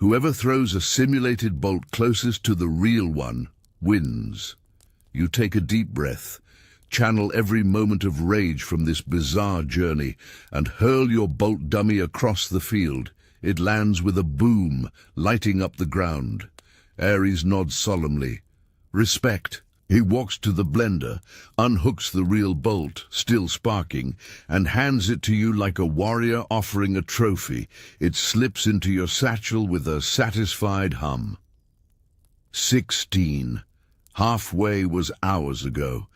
Whoever throws a simulated bolt closest to the real one wins. You take a deep breath, channel every moment of rage from this bizarre journey, and hurl your bolt dummy across the field. It lands with a boom, lighting up the ground. Ares nods solemnly. Respect. He walks to the blender, unhooks the real bolt, still sparking, and hands it to you like a warrior offering a trophy. It slips into your satchel with a satisfied hum. 16. Halfway was hours ago.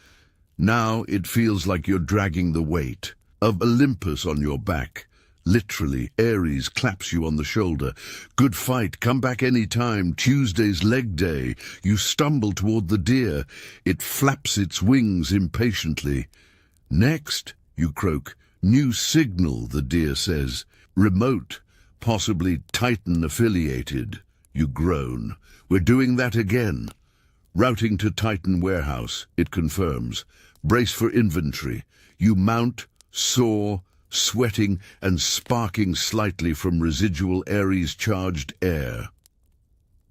Now it feels like you're dragging the weight of Olympus on your back. Literally, Ares claps you on the shoulder. Good fight, come back any time. Tuesday's leg day. You stumble toward the deer. It flaps its wings impatiently. Next, you croak. New signal, the deer says. Remote, possibly Titan affiliated. You groan. We're doing that again. Routing to Titan warehouse, it confirms. Brace for inventory. You mount, soar, sweating and sparking slightly from residual Ares-charged air.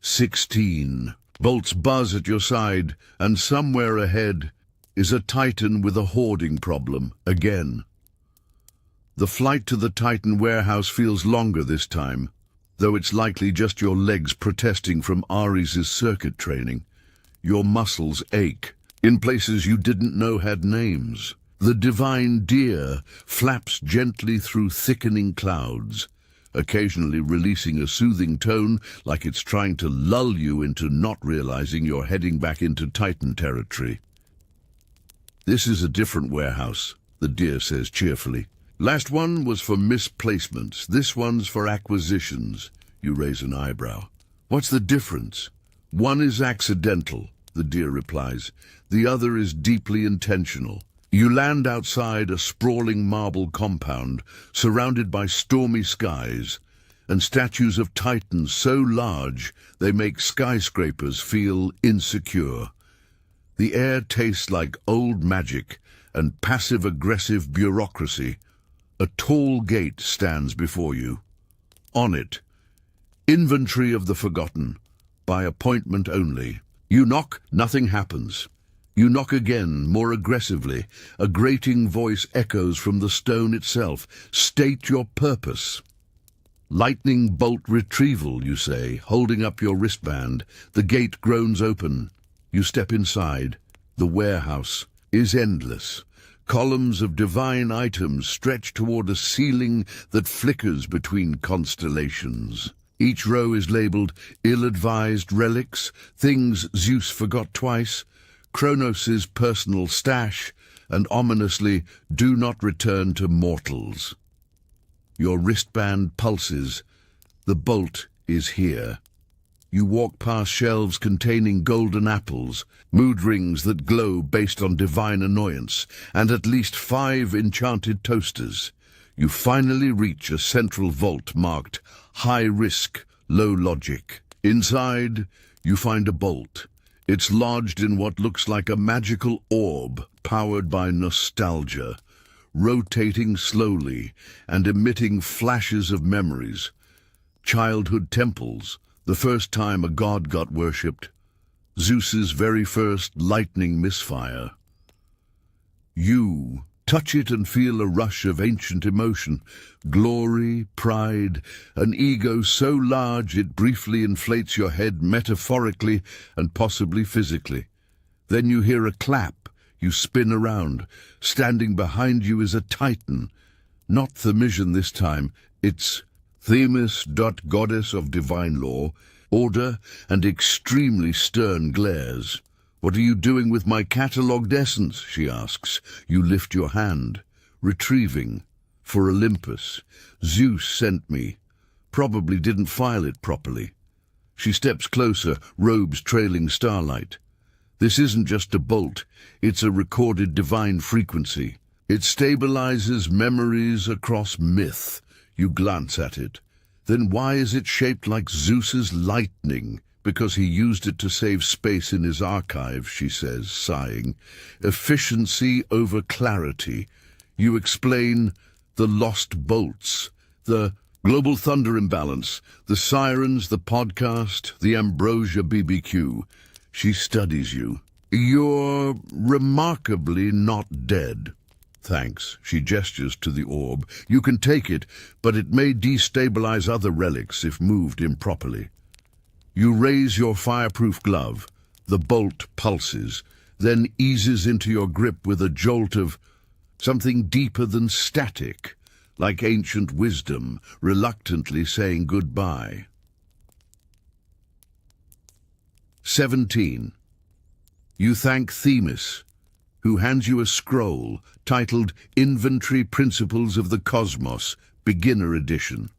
16. Bolts buzz at your side, and somewhere ahead is a Titan with a hoarding problem, again. The flight to the Titan warehouse feels longer this time, though it's likely just your legs protesting from Ares' circuit training. Your muscles ache, in places you didn't know had names. The divine deer flaps gently through thickening clouds, occasionally releasing a soothing tone like it's trying to lull you into not realizing you're heading back into Titan territory. This is a different warehouse, the deer says cheerfully. Last one was for misplacements. This one's for acquisitions. You raise an eyebrow. What's the difference? One is accidental, the deer replies. The other is deeply intentional. You land outside a sprawling marble compound, surrounded by stormy skies, and statues of Titans so large they make skyscrapers feel insecure. The air tastes like old magic and passive-aggressive bureaucracy. A tall gate stands before you. On it, inventory of the forgotten, by appointment only. You knock, nothing happens. You knock again, more aggressively. A grating voice echoes from the stone itself. State your purpose. Lightning bolt retrieval, you say, holding up your wristband. The gate groans open. You step inside. The warehouse is endless. Columns of divine items stretch toward a ceiling that flickers between constellations. Each row is labeled ill-advised relics, things Zeus forgot twice, Kronos' personal stash, and ominously, do not return to mortals. Your wristband pulses. The bolt is here. You walk past shelves containing golden apples, mood rings that glow based on divine annoyance, and at least 5 enchanted toasters. You finally reach a central vault marked high risk, low logic. Inside, you find a bolt. It's lodged in what looks like a magical orb powered by nostalgia, rotating slowly and emitting flashes of memories. Childhood temples, the first time a god got worshipped, Zeus's very first lightning misfire. You touch it and feel a rush of ancient emotion, glory, pride, an ego so large it briefly inflates your head metaphorically and possibly physically. Then you hear a clap. You spin around. Standing behind you is a Titan. Not Themisian this time. It's Themis, goddess of divine law, order, and extremely stern glares. What are you doing with my catalogued essence? She asks. You lift your hand. Retrieving. For Olympus. Zeus sent me. Probably didn't file it properly. She steps closer, robes trailing starlight. This isn't just a bolt, it's a recorded divine frequency. It stabilizes memories across myth. You glance at it. Then why is it shaped like Zeus's lightning? Because he used it to save space in his archive, she says, sighing. Efficiency over clarity. You explain the lost bolts, the global thunder imbalance, the sirens, the podcast, the ambrosia BBQ. She studies you. You're remarkably not dead. Thanks. She gestures to the orb. You can take it, but it may destabilize other relics if moved improperly. You raise your fireproof glove. The bolt pulses, then eases into your grip with a jolt of something deeper than static, like ancient wisdom, reluctantly saying goodbye. 17. You thank Themis, who hands you a scroll titled Inventory Principles of the Cosmos, Beginner Edition.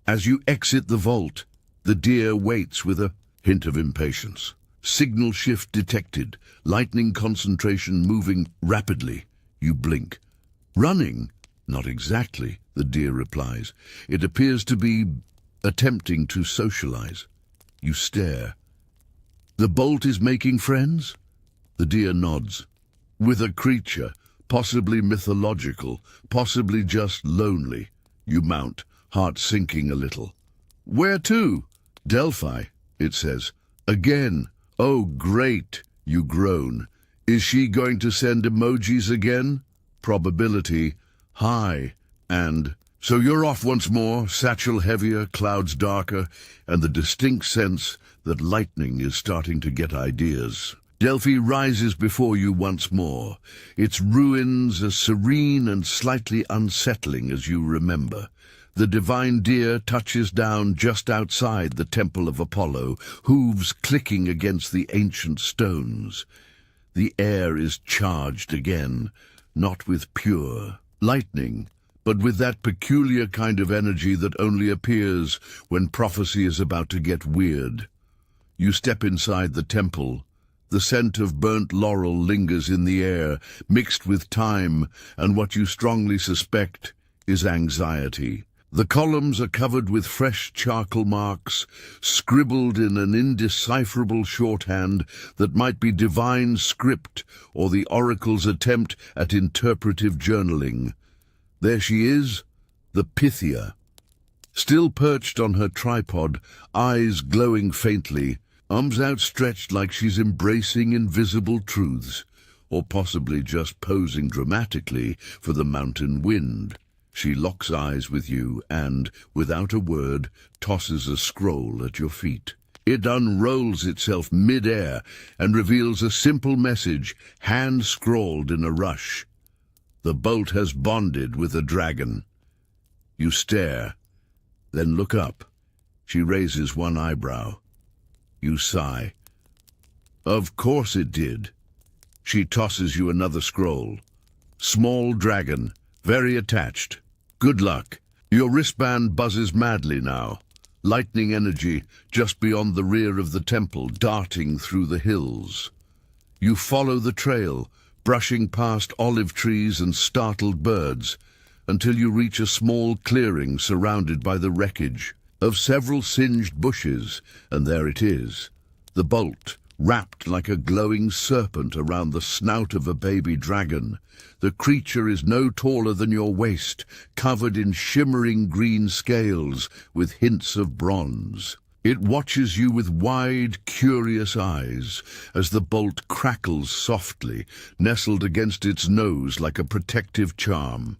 As you exit the vault, the deer waits with a hint of impatience. Signal shift detected, lightning concentration moving rapidly. You blink. Running? Not exactly, the deer replies. It appears to be attempting to socialize. You stare. The bolt is making friends? The deer nods. With a creature, possibly mythological, possibly just lonely. You mount, heart sinking a little. Where to? Delphi, it says. Again. Oh, great, you groan. Is she going to send emojis again? Probability high. And so you're off once more, satchel heavier, clouds darker, and the distinct sense that lightning is starting to get ideas. Delphi rises before you once more, its ruins as serene and slightly unsettling as you remember. The divine deer touches down just outside the temple of Apollo, hooves clicking against the ancient stones. The air is charged again, not with pure lightning, but with that peculiar kind of energy that only appears when prophecy is about to get weird. You step inside the temple. The scent of burnt laurel lingers in the air, mixed with time, and what you strongly suspect is anxiety. The columns are covered with fresh charcoal marks, scribbled in an indecipherable shorthand that might be divine script or the oracle's attempt at interpretive journaling. There she is, the Pythia. Still perched on her tripod, eyes glowing faintly, arms outstretched like she's embracing invisible truths, or possibly just posing dramatically for the mountain wind. She locks eyes with you and, without a word, tosses a scroll at your feet. It unrolls itself mid-air and reveals a simple message, hand-scrawled in a rush. The bolt has bonded with a dragon. You stare, then look up. She raises one eyebrow. You sigh. Of course it did. She tosses you another scroll. Small dragon, very attached. Good luck. Your wristband buzzes madly now. Lightning energy just beyond the rear of the temple, darting through the hills. You follow the trail, brushing past olive trees and startled birds, until you reach a small clearing surrounded by the wreckage of several singed bushes, and there it is, the bolt, wrapped like a glowing serpent around the snout of a baby dragon. The creature is no taller than your waist, covered in shimmering green scales with hints of bronze. It watches you with wide, curious eyes as the bolt crackles softly, nestled against its nose like a protective charm.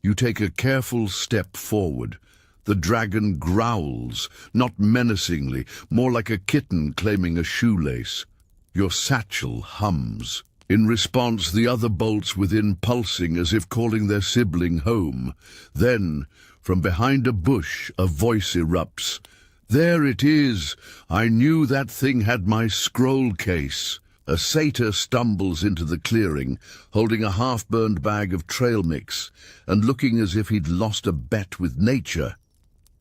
You take a careful step forward. The dragon growls, not menacingly, more like a kitten claiming a shoelace. Your satchel hums. In response, the other bolts within pulsing as if calling their sibling home. Then, from behind a bush, a voice erupts. There it is! I knew that thing had my scroll case. A satyr stumbles into the clearing, holding a half-burned bag of trail mix, and looking as if he'd lost a bet with nature.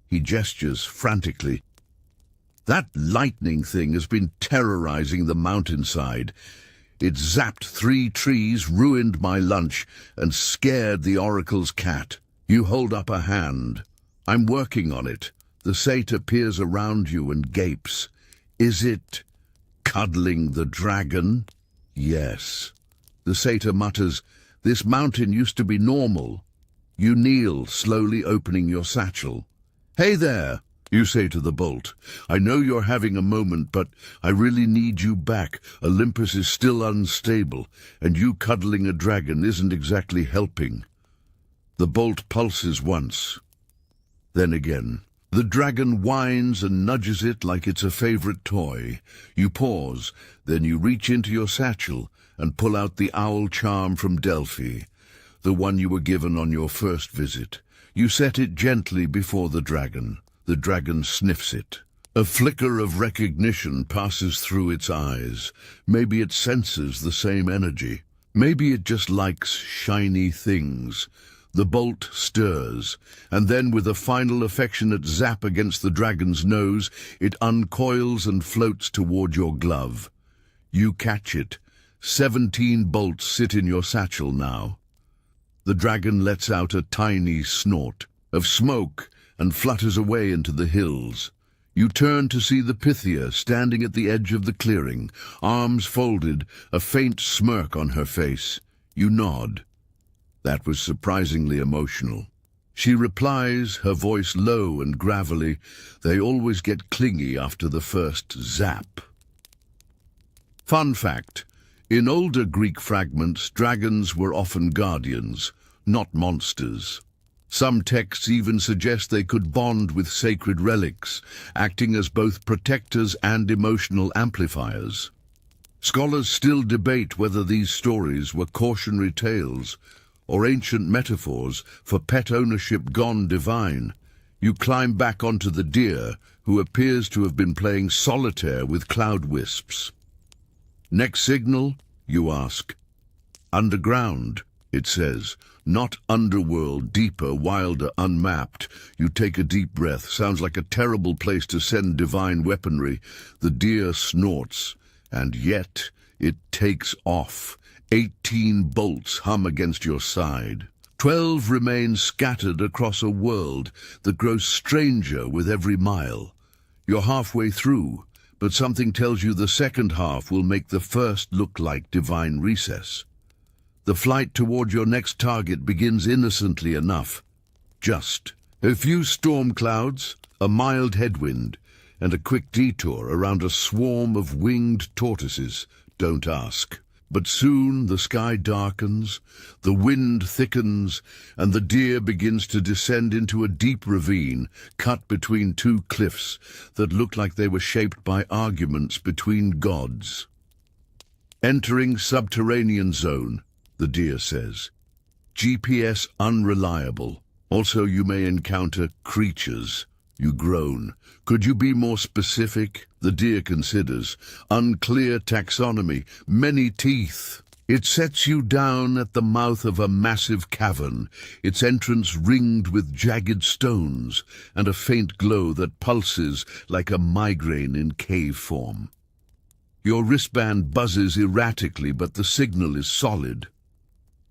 He gestures frantically. That lightning thing has been terrorizing the mountainside. It zapped 3 trees, ruined my lunch, and scared the oracle's cat. You hold up a hand. I'm working on it. The satyr peers around you and gapes. Is it cuddling the dragon? Yes. The satyr mutters, this mountain used to be normal. You kneel, slowly opening your satchel. Hey there, you say to the bolt. I know you're having a moment, but I really need you back. Olympus is still unstable, and you cuddling a dragon isn't exactly helping. The bolt pulses once. Then again. The dragon whines and nudges it like it's a favorite toy. You pause, then you reach into your satchel and pull out the owl charm from Delphi, the one you were given on your first visit. You set it gently before the dragon. The dragon sniffs it. A flicker of recognition passes through its eyes. Maybe it senses the same energy. Maybe it just likes shiny things. The bolt stirs, and then with a final affectionate zap against the dragon's nose, it uncoils and floats toward your glove. You catch it. 17 bolts sit in your satchel now. The dragon lets out a tiny snort of smoke and flutters away into the hills. You turn to see the Pythia standing at the edge of the clearing, arms folded, a faint smirk on her face. You nod. That was surprisingly emotional. She replies, her voice low and gravelly. They always get clingy after the first zap. Fun fact. In older Greek fragments, dragons were often guardians, not monsters. Some texts even suggest they could bond with sacred relics, acting as both protectors and emotional amplifiers. Scholars still debate whether these stories were cautionary tales or ancient metaphors for pet ownership gone divine. You climb back onto the deer, who appears to have been playing solitaire with cloud wisps. Next signal, you ask. Underground, it says. Not underworld, deeper, wilder, unmapped. You take a deep breath. Sounds like a terrible place to send divine weaponry. The deer snorts, and yet it takes off. 18 bolts hum against your side. 12 remain scattered across a world that grows stranger with every mile. You're halfway through, but something tells you the second half will make the first look like divine recess. The flight toward your next target begins innocently enough. Just a few storm clouds, a mild headwind, and a quick detour around a swarm of winged tortoises. Don't ask. But soon the sky darkens, the wind thickens, and the deer begins to descend into a deep ravine cut between 2 cliffs that look like they were shaped by arguments between gods. Entering subterranean zone, the deer says. GPS unreliable. Also, you may encounter creatures. You groan. Could you be more specific? The deer considers. Unclear taxonomy. Many teeth. It sets you down at the mouth of a massive cavern, its entrance ringed with jagged stones and a faint glow that pulses like a migraine in cave form. Your wristband buzzes erratically, but the signal is solid.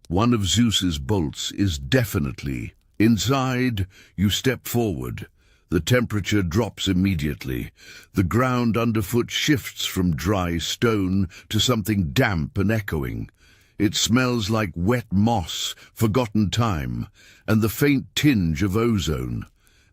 One of Zeus's bolts is definitely. Inside, you step forward. The temperature drops immediately. The ground underfoot shifts from dry stone to something damp and echoing. It smells like wet moss, forgotten time, and the faint tinge of ozone.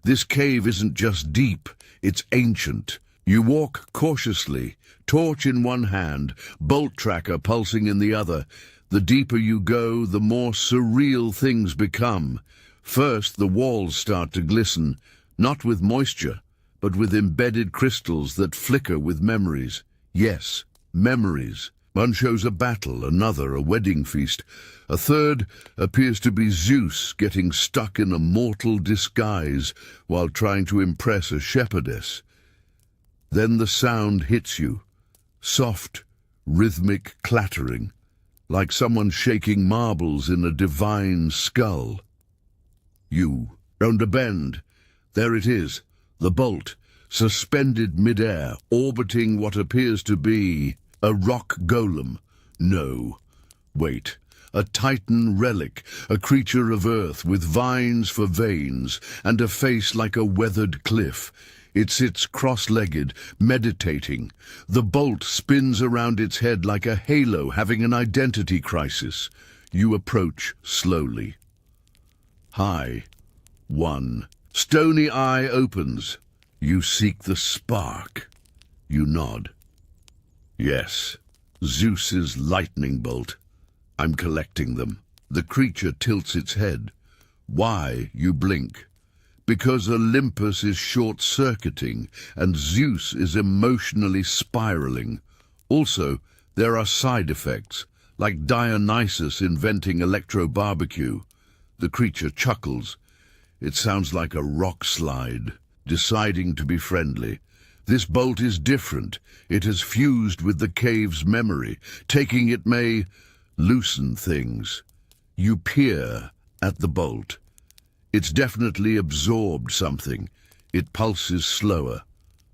This cave isn't just deep, it's ancient. You walk cautiously, torch in one hand, bolt tracker pulsing in the other. The deeper you go, the more surreal things become. First, the walls start to glisten, not with moisture, but with embedded crystals that flicker with memories. Yes, memories. One shows a battle, another a wedding feast. A third appears to be Zeus getting stuck in a mortal disguise while trying to impress a shepherdess. Then the sound hits you. Soft, rhythmic clattering, like someone shaking marbles in a divine skull. You, round a bend. There it is, the bolt, suspended mid-air, orbiting what appears to be a rock golem. No, wait. A titan relic, a creature of earth with vines for veins and a face like a weathered cliff. It sits cross-legged, meditating. The bolt spins around its head like a halo having an identity crisis. You approach slowly. Hi. 1. Stony eye opens. You seek the spark. You nod. Yes, Zeus's lightning bolt. I'm collecting them. The creature tilts its head. Why? You blink. Because Olympus is short-circuiting and Zeus is emotionally spiraling. Also, there are side effects, like Dionysus inventing electro-barbecue. The creature chuckles. It sounds like a rock slide, deciding to be friendly. This bolt is different. It has fused with the cave's memory. Taking it may loosen things. You peer at the bolt. It's definitely absorbed something. It pulses slower,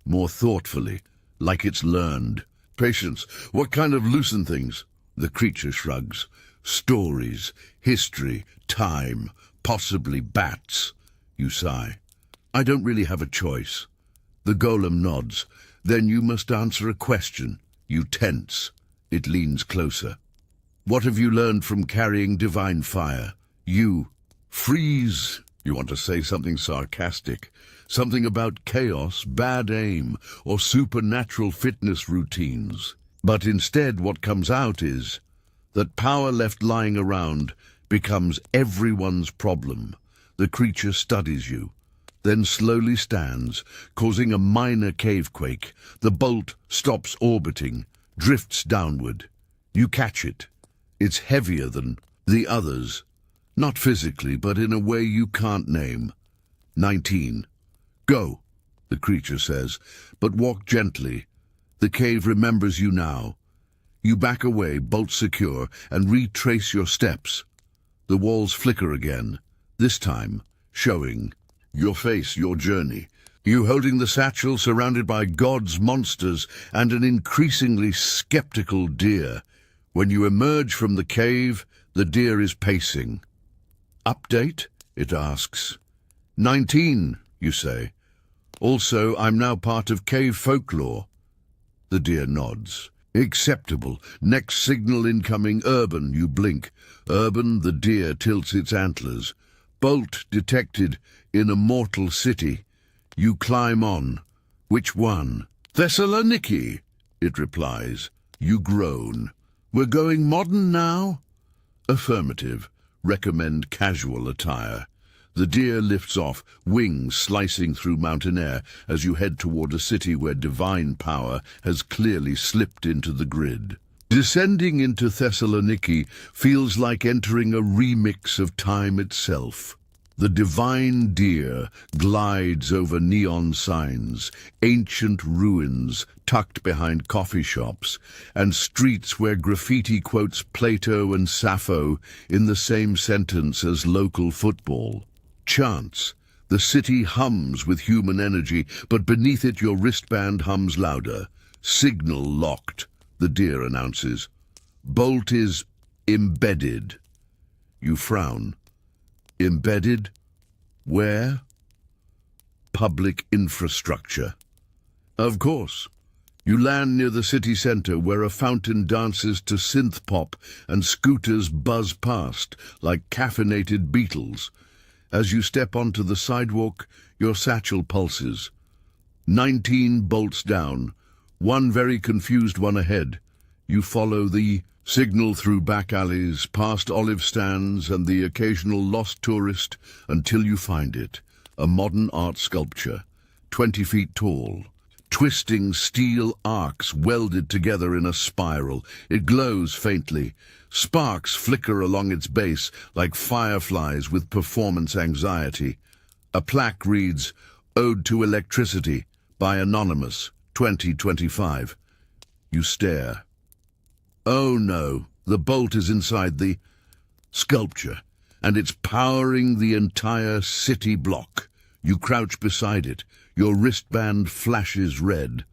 more thoughtfully, like it's learned. Patience, what kind of loosen things? The creature shrugs. Stories, history, time, possibly bats. You sigh. I don't really have a choice. The golem nods. Then you must answer a question. You tense. It leans closer. What have you learned from carrying divine fire? You freeze. You want to say something sarcastic, something about chaos, bad aim, or supernatural fitness routines. But instead what comes out is that power left lying around becomes everyone's problem. The creature studies you, then slowly stands, causing a minor cavequake. The bolt stops orbiting, drifts downward. You catch it. It's heavier than the others. Not physically, but in a way you can't name. 19. Go, the creature says, but walk gently. The cave remembers you now. You back away, bolt secure, and retrace your steps. The walls flicker again, this time showing your face, your journey. You holding the satchel surrounded by gods, monsters, and an increasingly skeptical deer. When you emerge from the cave, the deer is pacing. Update? It asks. 19, you say. Also, I'm now part of cave folklore. The deer nods. Acceptable. Next signal incoming. Urban. You blink. Urban. The deer tilts its antlers. Bolt detected in a mortal city. You climb on. Which one? Thessaloniki, it replies. You groan. We're going modern now? Affirmative. Recommend casual attire. The deer lifts off, wings slicing through mountain air as you head toward a city where divine power has clearly slipped into the grid. Descending into Thessaloniki feels like entering a remix of time itself. The divine deer glides over neon signs, ancient ruins tucked behind coffee shops, and streets where graffiti quotes Plato and Sappho in the same sentence as local football. Chants. The city hums with human energy, but beneath it your wristband hums louder. Signal locked, the deer announces. Bolt is embedded. You frown. Embedded? Where? Public infrastructure. Of course. You land near the city center where a fountain dances to synth pop and scooters buzz past like caffeinated beetles. As you step onto the sidewalk, your satchel pulses. 19 bolts down, one very confused one ahead. You follow the signal through back alleys, past olive stands and the occasional lost tourist until you find it, a modern art sculpture, 20 feet tall. Twisting steel arcs welded together in a spiral. It glows faintly. Sparks flicker along its base like fireflies with performance anxiety. A plaque reads, Ode to Electricity by Anonymous, 2025. You stare. Oh no, the bolt is inside the sculpture, and it's powering the entire city block. You crouch beside it. Your wristband flashes red.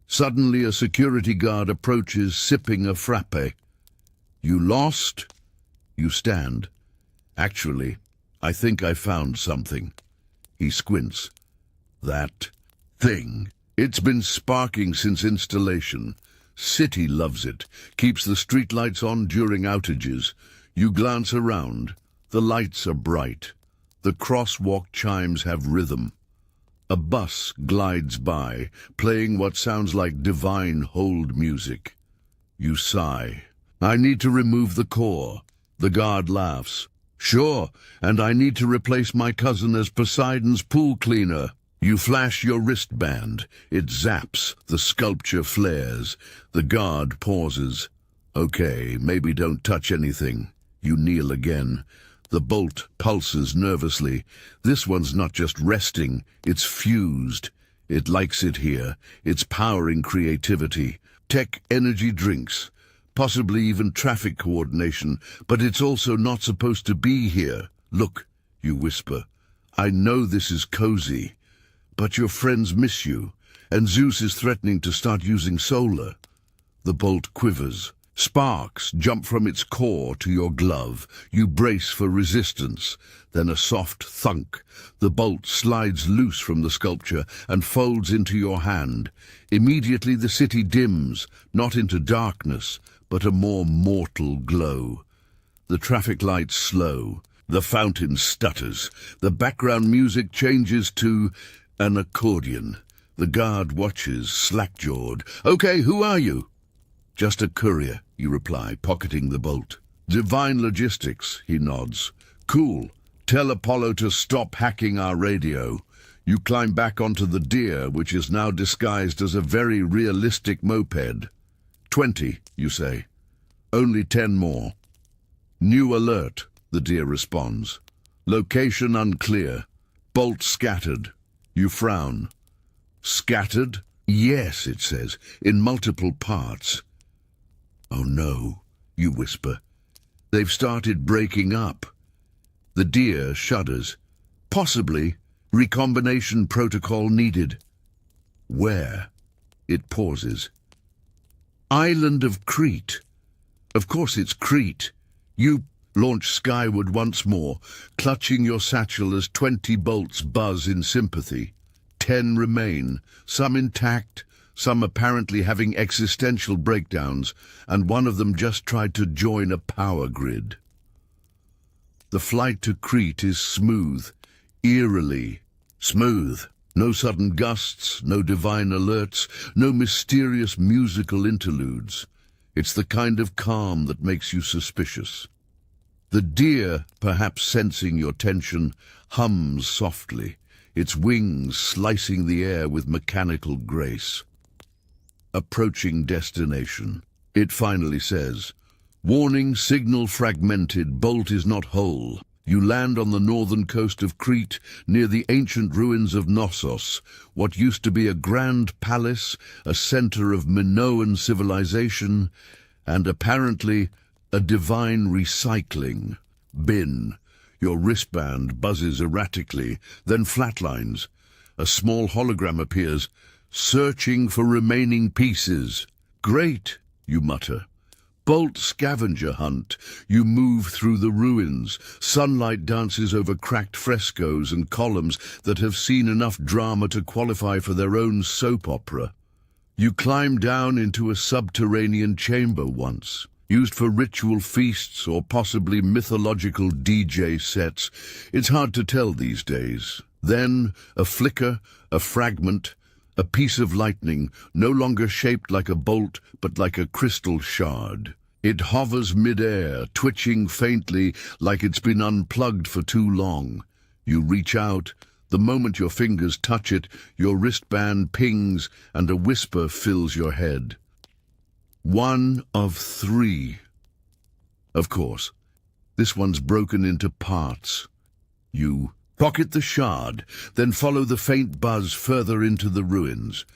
Suddenly a security guard approaches, sipping a frappe. You lost? You stand. Actually, I think I found something. He squints. That thing. It's been sparking since installation. City loves it. Keeps the streetlights on during outages. You glance around. The lights are bright. The crosswalk chimes have rhythm. A bus glides by, playing what sounds like divine hold music. You sigh. I need to remove the core. The guard laughs. Sure, and I need to replace my cousin as Poseidon's pool cleaner. You flash your wristband. It zaps. The sculpture flares. The guard pauses. Okay, maybe don't touch anything. You kneel again. The bolt pulses nervously. This one's not just resting, it's fused. It likes it here. It's powering creativity. Tech energy drinks. Possibly even traffic coordination, but it's also not supposed to be here. Look, you whisper. I know this is cozy, but your friends miss you, and Zeus is threatening to start using solar. The bolt quivers. Sparks jump from its core to your glove. You brace for resistance. Then a soft thunk. The bolt slides loose from the sculpture and folds into your hand. Immediately the city dims, not into darkness, but a more mortal glow. The traffic lights slow. The fountain stutters. The background music changes to an accordion. The guard watches, slack-jawed. Okay, who are you? Just a courier, you reply, pocketing the bolt. Divine logistics, he nods. Cool. Tell Apollo to stop hacking our radio. You climb back onto the deer, which is now disguised as a very realistic moped. 20, you say. Only 10 more. New alert, the deer responds. Location unclear. Bolt scattered. You frown. Scattered? Yes, it says, in multiple parts. Oh no, you whisper. They've started breaking up. The deer shudders. Possibly. Recombination protocol needed. Where? It pauses. Island of Crete. Of course it's Crete. You launch skyward once more, clutching your satchel as 20 bolts buzz in sympathy. 10 remain, some intact, some apparently having existential breakdowns, and one of them just tried to join a power grid. The flight to Crete is smooth, eerily smooth. No sudden gusts, no divine alerts, no mysterious musical interludes. It's the kind of calm that makes you suspicious. The deer, perhaps sensing your tension, hums softly, its wings slicing the air with mechanical grace. Approaching destination. It finally says, warning, signal fragmented, bolt is not whole. You land on the northern coast of Crete, near the ancient ruins of Knossos, what used to be a grand palace, a center of Minoan civilization, and apparently a divine recycling bin. Your wristband buzzes erratically, then flatlines. A small hologram appears, searching for remaining pieces. Great, you mutter. Bolt scavenger hunt. You move through the ruins. Sunlight dances over cracked frescoes and columns that have seen enough drama to qualify for their own soap opera. You climb down into a subterranean chamber once, used for ritual feasts or possibly mythological DJ sets. It's hard to tell these days. Then a flicker, a fragment, a piece of lightning, no longer shaped like a bolt, but like a crystal shard. It hovers mid-air, twitching faintly like it's been unplugged for too long. You reach out. The moment your fingers touch it, your wristband pings and a whisper fills your head. 1 of 3. Of course, this one's broken into parts. You pocket the shard, then follow the faint buzz further into the ruins.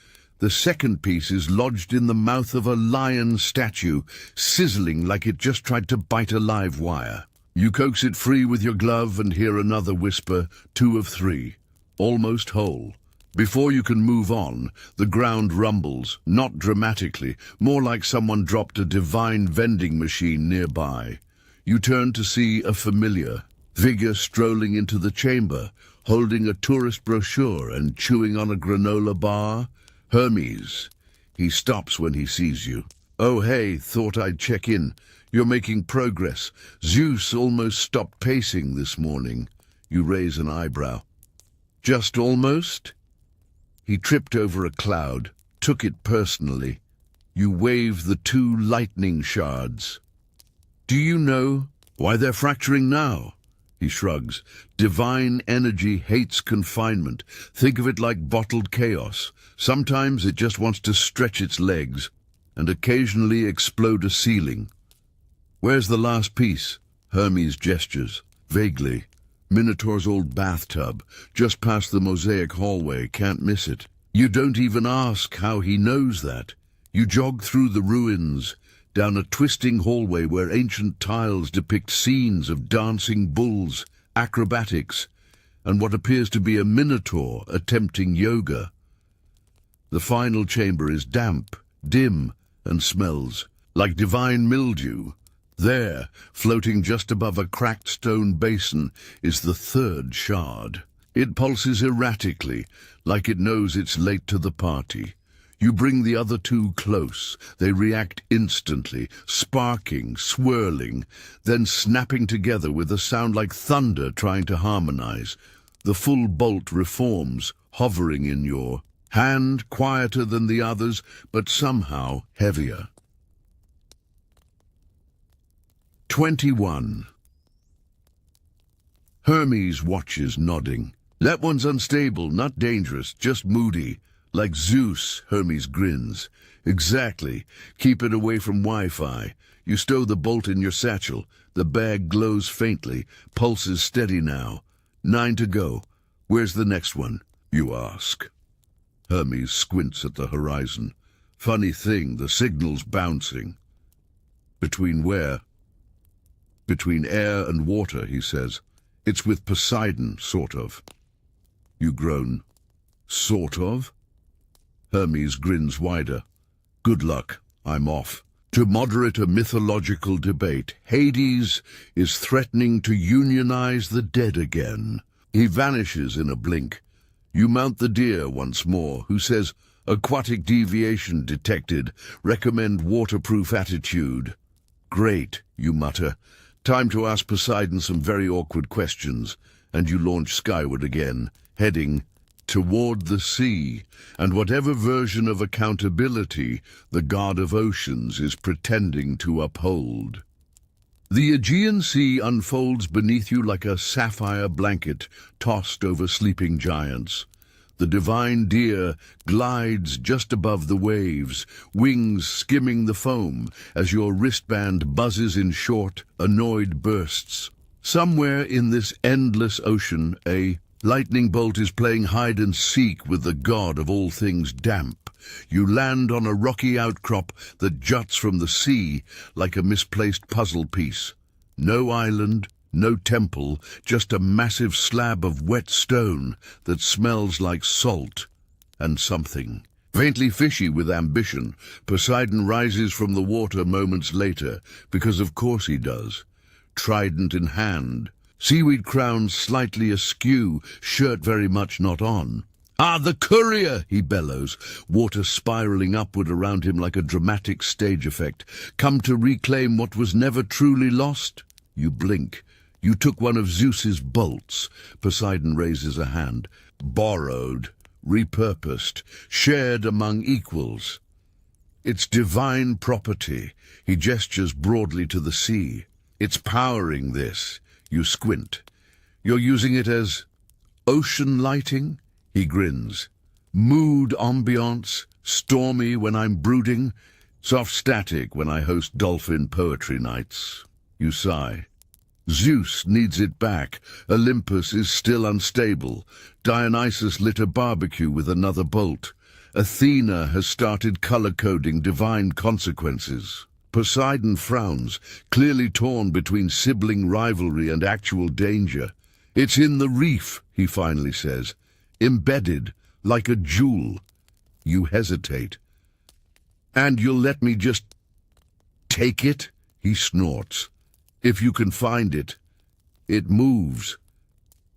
The second piece is lodged in the mouth of a lion statue, sizzling like it just tried to bite a live wire. You coax it free with your glove and hear another whisper, 2 of 3, almost whole. Before you can move on, the ground rumbles, not dramatically, more like someone dropped a divine vending machine nearby. You turn to see a familiar figure strolling into the chamber, holding a tourist brochure and chewing on a granola bar. Hermes. He stops when he sees you. "Oh hey, thought I'd check in. You're making progress. Zeus almost stopped pacing this morning." You raise an eyebrow. "Just almost?" He tripped over a cloud, took it personally. You wave the 2 lightning shards. "Do you know why they're fracturing now?" He shrugs. "Divine energy hates confinement. Think of it like bottled chaos. Sometimes it just wants to stretch its legs and occasionally explode a ceiling." "Where's the last piece?" Hermes gestures. "Vaguely. Minotaur's old bathtub, just past the mosaic hallway, can't miss it." You don't even ask how he knows that. You jog through the ruins, down a twisting hallway where ancient tiles depict scenes of dancing bulls, acrobatics, and what appears to be a minotaur attempting yoga. The final chamber is damp, dim, and smells like divine mildew. There, floating just above a cracked stone basin, is the 3rd shard. It pulses erratically, like it knows it's late to the party. You bring the other 2 close. They react instantly, sparking, swirling, then snapping together with a sound like thunder trying to harmonize. The full bolt reforms, hovering in your hand, quieter than the others, but somehow heavier. 21. Hermes watches, nodding. "That one's unstable, not dangerous, just moody. Like Zeus," Hermes grins. "Exactly. Keep it away from Wi-Fi." You stow the bolt in your satchel. The bag glows faintly. Pulse is steady now. 9 to go. "Where's the next one?" you ask. Hermes squints at the horizon. "Funny thing, the signal's bouncing." "Between where?" "Between air and water," he says. "It's with Poseidon, sort of." You groan. "Sort of?" Hermes grins wider. "Good luck. I'm off." To moderate a mythological debate, Hades is threatening to unionize the dead again. He vanishes in a blink. You mount the deer once more, who says, "Aquatic deviation detected. Recommend waterproof attitude." "Great," you mutter. "Time to ask Poseidon some very awkward questions." And you launch skyward again, heading toward the sea, and whatever version of accountability the god of oceans is pretending to uphold. The Aegean Sea unfolds beneath you like a sapphire blanket tossed over sleeping giants. The divine deer glides just above the waves, wings skimming the foam as your wristband buzzes in short, annoyed bursts. Somewhere in this endless ocean, a lightning bolt is playing hide-and-seek with the god of all things damp. You land on a rocky outcrop that juts from the sea like a misplaced puzzle piece. No island, no temple, just a massive slab of wet stone that smells like salt and something. Faintly fishy with ambition, Poseidon rises from the water moments later, because of course he does. Trident in hand, seaweed crown slightly askew, shirt very much not on. "Ah, the courier!" he bellows, water spiraling upward around him like a dramatic stage effect. "Come to reclaim what was never truly lost?" You blink. "You took one of Zeus's bolts." Poseidon raises a hand. "Borrowed, repurposed, shared among equals. It's divine property." He gestures broadly to the sea. "It's powering this." You squint. "You're using it as ocean lighting?" He grins. "Mood ambiance, stormy when I'm brooding, soft static when I host dolphin poetry nights." You sigh. "Zeus needs it back. Olympus is still unstable. Dionysus lit a barbecue with another bolt. Athena has started color-coding divine consequences. Poseidon frowns, clearly torn between sibling rivalry and actual danger. "It's in the reef," he finally says, "embedded, like a jewel." You hesitate. "And you'll let me just take it?" he snorts. "If you can find it." It moves.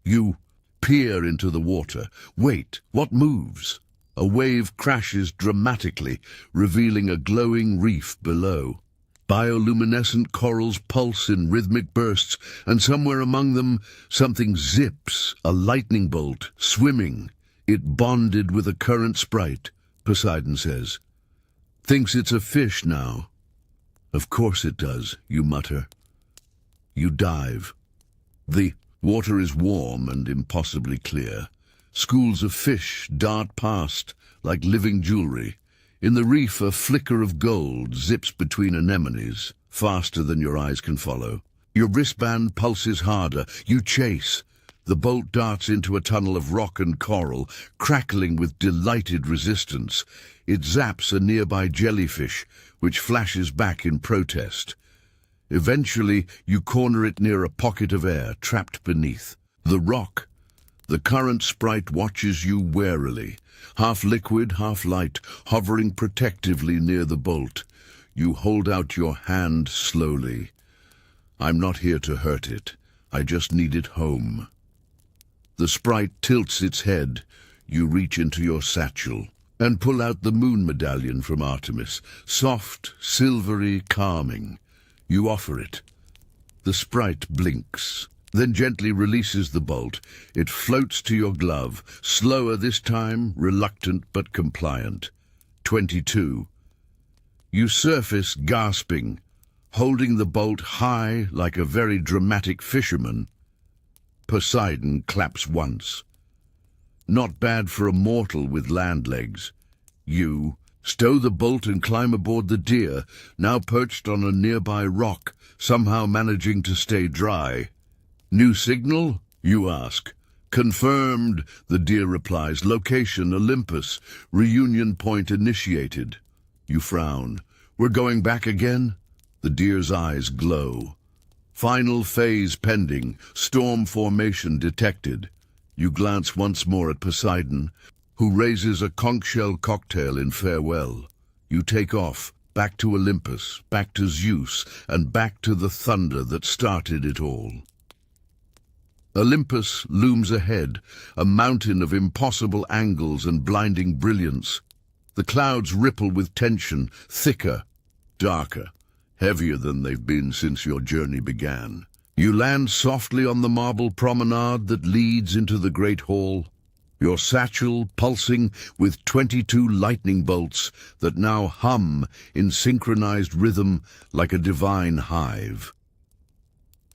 You peer into the water. Wait, what moves? A wave crashes dramatically, revealing a glowing reef below. Bioluminescent corals pulse in rhythmic bursts, and somewhere among them, something zips, a lightning bolt, swimming. "It bonded with a current sprite," Poseidon says. "Thinks it's a fish now." "Of course it does," you mutter. You dive. The water is warm and impossibly clear. Schools of fish dart past like living jewelry. In the reef, a flicker of gold zips between anemones, faster than your eyes can follow. Your wristband pulses harder. You chase. The bolt darts into a tunnel of rock and coral, crackling with delighted resistance. It zaps a nearby jellyfish, which flashes back in protest. Eventually, you corner it near a pocket of air, trapped beneath. The rock. The current sprite watches you warily, half liquid, half light, hovering protectively near the bolt. You hold out your hand slowly. "I'm not here to hurt it. I just need it home." The sprite tilts its head. You reach into your satchel and pull out the moon medallion from Artemis, soft, silvery, calming. You offer it. The sprite blinks, then gently releases the bolt. It floats to your glove, slower this time, reluctant but compliant. 22. You surface gasping, holding the bolt high like a very dramatic fisherman. Poseidon claps once. Not bad for a mortal with land legs. You stow the bolt and climb aboard the deer, now perched on a nearby rock, somehow managing to stay dry. "New signal?" you ask. "Confirmed," the deer replies. "Location, Olympus. Reunion point initiated." You frown. "We're going back again?" The deer's eyes glow. "Final phase pending. Storm formation detected." You glance once more at Poseidon, who raises a conch shell cocktail in farewell. You take off, back to Olympus, back to Zeus, and back to the thunder that started it all. Olympus looms ahead, a mountain of impossible angles and blinding brilliance. The clouds ripple with tension, thicker, darker, heavier than they've been since your journey began. You land softly on the marble promenade that leads into the great hall, your satchel pulsing with 22 lightning bolts that now hum in synchronized rhythm like a divine hive.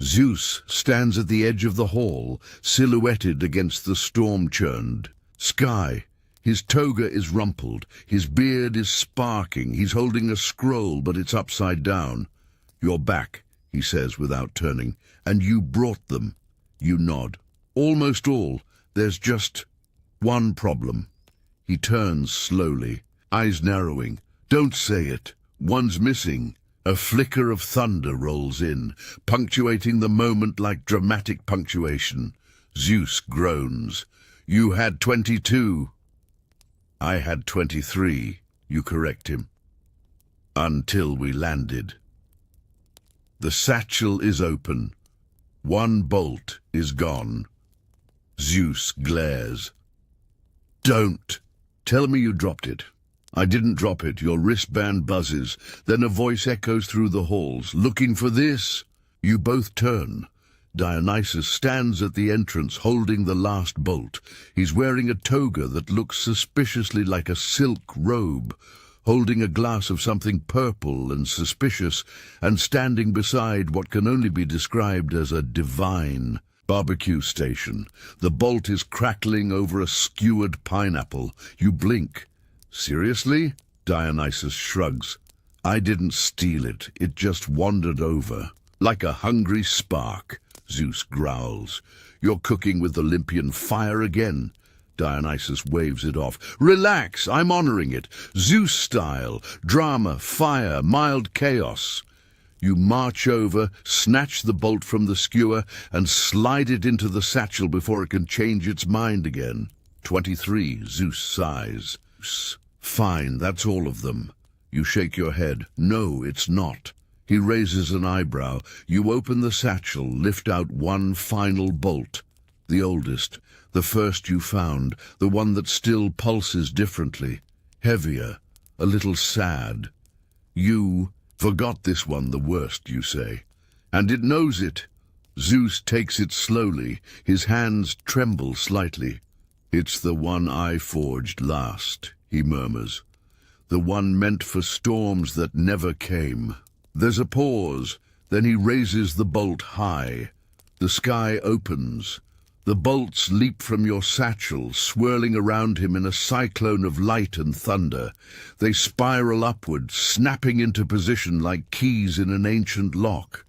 Zeus stands at the edge of the hall, silhouetted against the storm-churned sky. His toga is rumpled, his beard is sparking, he's holding a scroll, but it's upside down. "You're back," he says without turning, "and you brought them." You nod. "Almost all. There's just one problem." He turns slowly, eyes narrowing. "Don't say it. One's missing." A flicker of thunder rolls in, punctuating the moment like dramatic punctuation. Zeus groans. "You had 22. "I had 23, you correct him. "Until we landed." The satchel is open. One bolt is gone. Zeus glares. "Don't. Tell me you dropped it." "I didn't drop it." Your wristband buzzes. Then a voice echoes through the halls. "Looking for this?" You both turn. Dionysus stands at the entrance, holding the last bolt. He's wearing a toga that looks suspiciously like a silk robe, holding a glass of something purple and suspicious, and standing beside what can only be described as a divine barbecue station. The bolt is crackling over a skewered pineapple. You blink. "Seriously?" Dionysus shrugs. "I didn't steal it. It just wandered over." "Like a hungry spark," Zeus growls. "You're cooking with Olympian fire again." Dionysus waves it off. Relax, I'm honoring it. Zeus style, drama, fire, mild chaos. You march over, snatch the bolt from the skewer, and slide it into the satchel before it can change its mind again. 23, Zeus sighs. Fine, that's all of them. You shake your head. No, it's not. He raises an eyebrow. You open the satchel, lift out one final bolt. The oldest, the first you found, the one that still pulses differently. Heavier, a little sad. You forgot this one the worst, you say. And it knows it. Zeus takes it slowly. His hands tremble slightly. It's the one I forged last, he murmurs. The one meant for storms that never came. There's a pause, then he raises the bolt high. The sky opens. The bolts leap from your satchel, swirling around him in a cyclone of light and thunder. They spiral upward, snapping into position like keys in an ancient lock.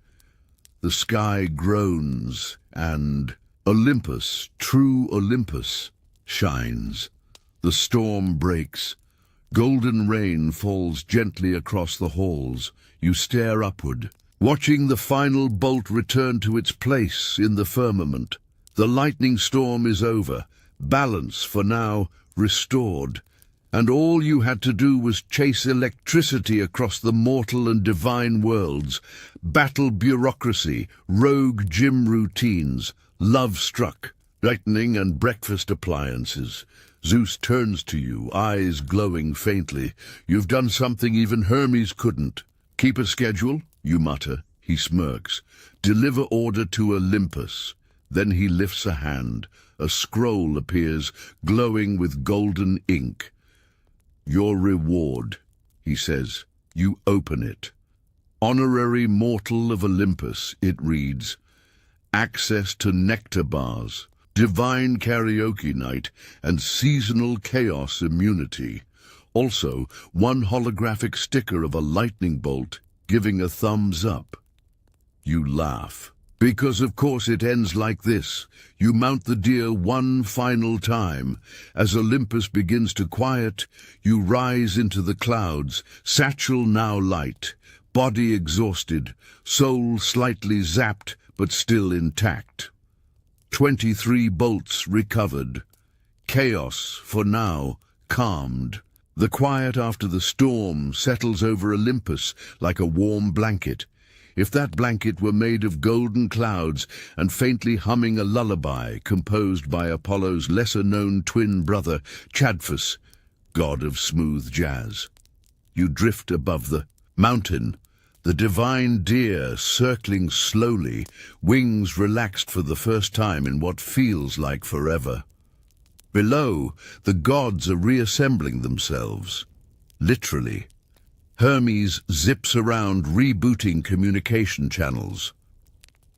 The sky groans, and Olympus, true Olympus, shines. The storm breaks. Golden rain falls gently across the halls. You stare upward, watching the final bolt return to its place in the firmament. The lightning storm is over, balance for now restored, and all you had to do was chase electricity across the mortal and divine worlds, battle bureaucracy, rogue gym routines, love struck, lightning and breakfast appliances. Zeus turns to you, eyes glowing faintly. You've done something even Hermes couldn't. Keep a schedule, you mutter. He smirks. Deliver order to Olympus. Then he lifts a hand. A scroll appears, glowing with golden ink. Your reward, he says. You open it. Honorary mortal of Olympus, it reads. Access to nectar bars, divine karaoke night, and seasonal chaos immunity. Also, one holographic sticker of a lightning bolt giving a thumbs up. You laugh. Because of course it ends like this. You mount the deer one final time. As Olympus begins to quiet, you rise into the clouds, satchel now light, body exhausted, soul slightly zapped but still intact. 23 bolts recovered. Chaos, for now, calmed. The quiet after the storm settles over Olympus like a warm blanket. If that blanket were made of golden clouds and faintly humming a lullaby composed by Apollo's lesser-known twin brother, Chadphus, god of smooth jazz. You drift above the mountain, the divine deer circling slowly, wings relaxed for the first time in what feels like forever. Below, the gods are reassembling themselves, literally. Hermes zips around rebooting communication channels.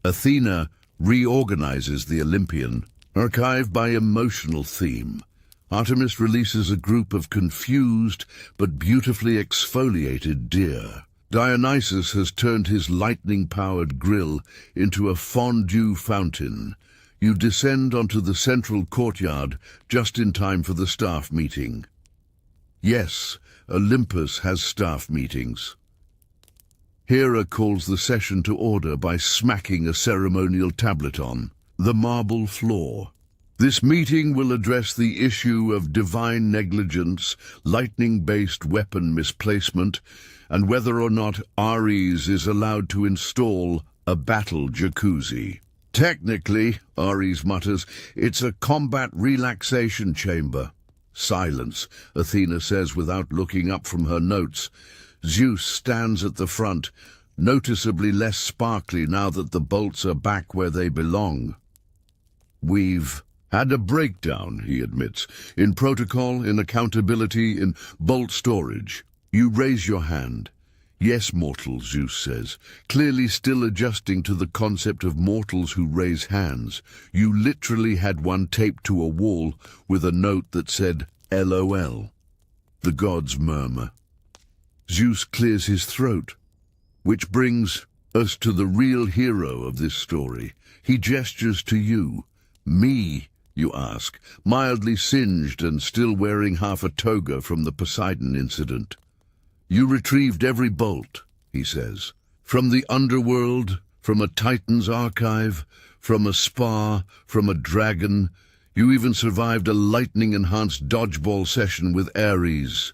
Athena reorganizes the Olympian, archived by emotional theme. Artemis releases a group of confused but beautifully exfoliated deer. Dionysus has turned his lightning-powered grill into a fondue fountain. You descend onto the central courtyard just in time for the staff meeting. Yes, Olympus has staff meetings. Hera calls the session to order by smacking a ceremonial tablet on the marble floor. This meeting will address the issue of divine negligence, lightning-based weapon misplacement, and whether or not Ares is allowed to install a battle jacuzzi. Technically, Ares mutters, it's a combat relaxation chamber. Silence, Athena says without looking up from her notes. Zeus stands at the front, noticeably less sparkly now that the bolts are back where they belong. We've had a breakdown, he admits, in protocol, in accountability, in bolt storage. You raise your hand. Yes, mortal, Zeus says, clearly still adjusting to the concept of mortals who raise hands. You literally had one taped to a wall with a note that said, LOL. The gods murmur. Zeus clears his throat, which brings us to the real hero of this story. He gestures to you. Me, you ask, mildly singed and still wearing half a toga from the Poseidon incident. You retrieved every bolt, he says, from the underworld, from a Titan's archive, from a spa, from a dragon. You even survived a lightning-enhanced dodgeball session with Ares.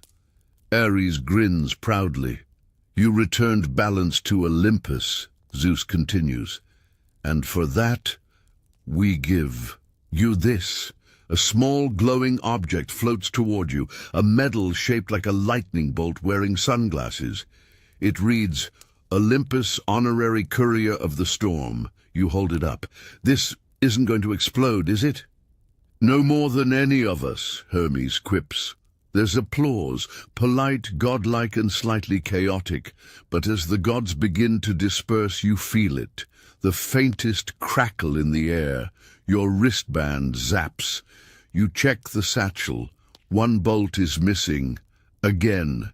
Ares grins proudly. You returned balance to Olympus, Zeus continues, and for that we give you this. A small glowing object floats toward you, a medal shaped like a lightning bolt wearing sunglasses. It reads, Olympus Honorary Courier of the Storm. You hold it up. This isn't going to explode, is it? No more than any of us, Hermes quips. There's applause, polite, godlike, and slightly chaotic, but as the gods begin to disperse, you feel it. The faintest crackle in the air. Your wristband zaps. You check the satchel. One bolt is missing. Again.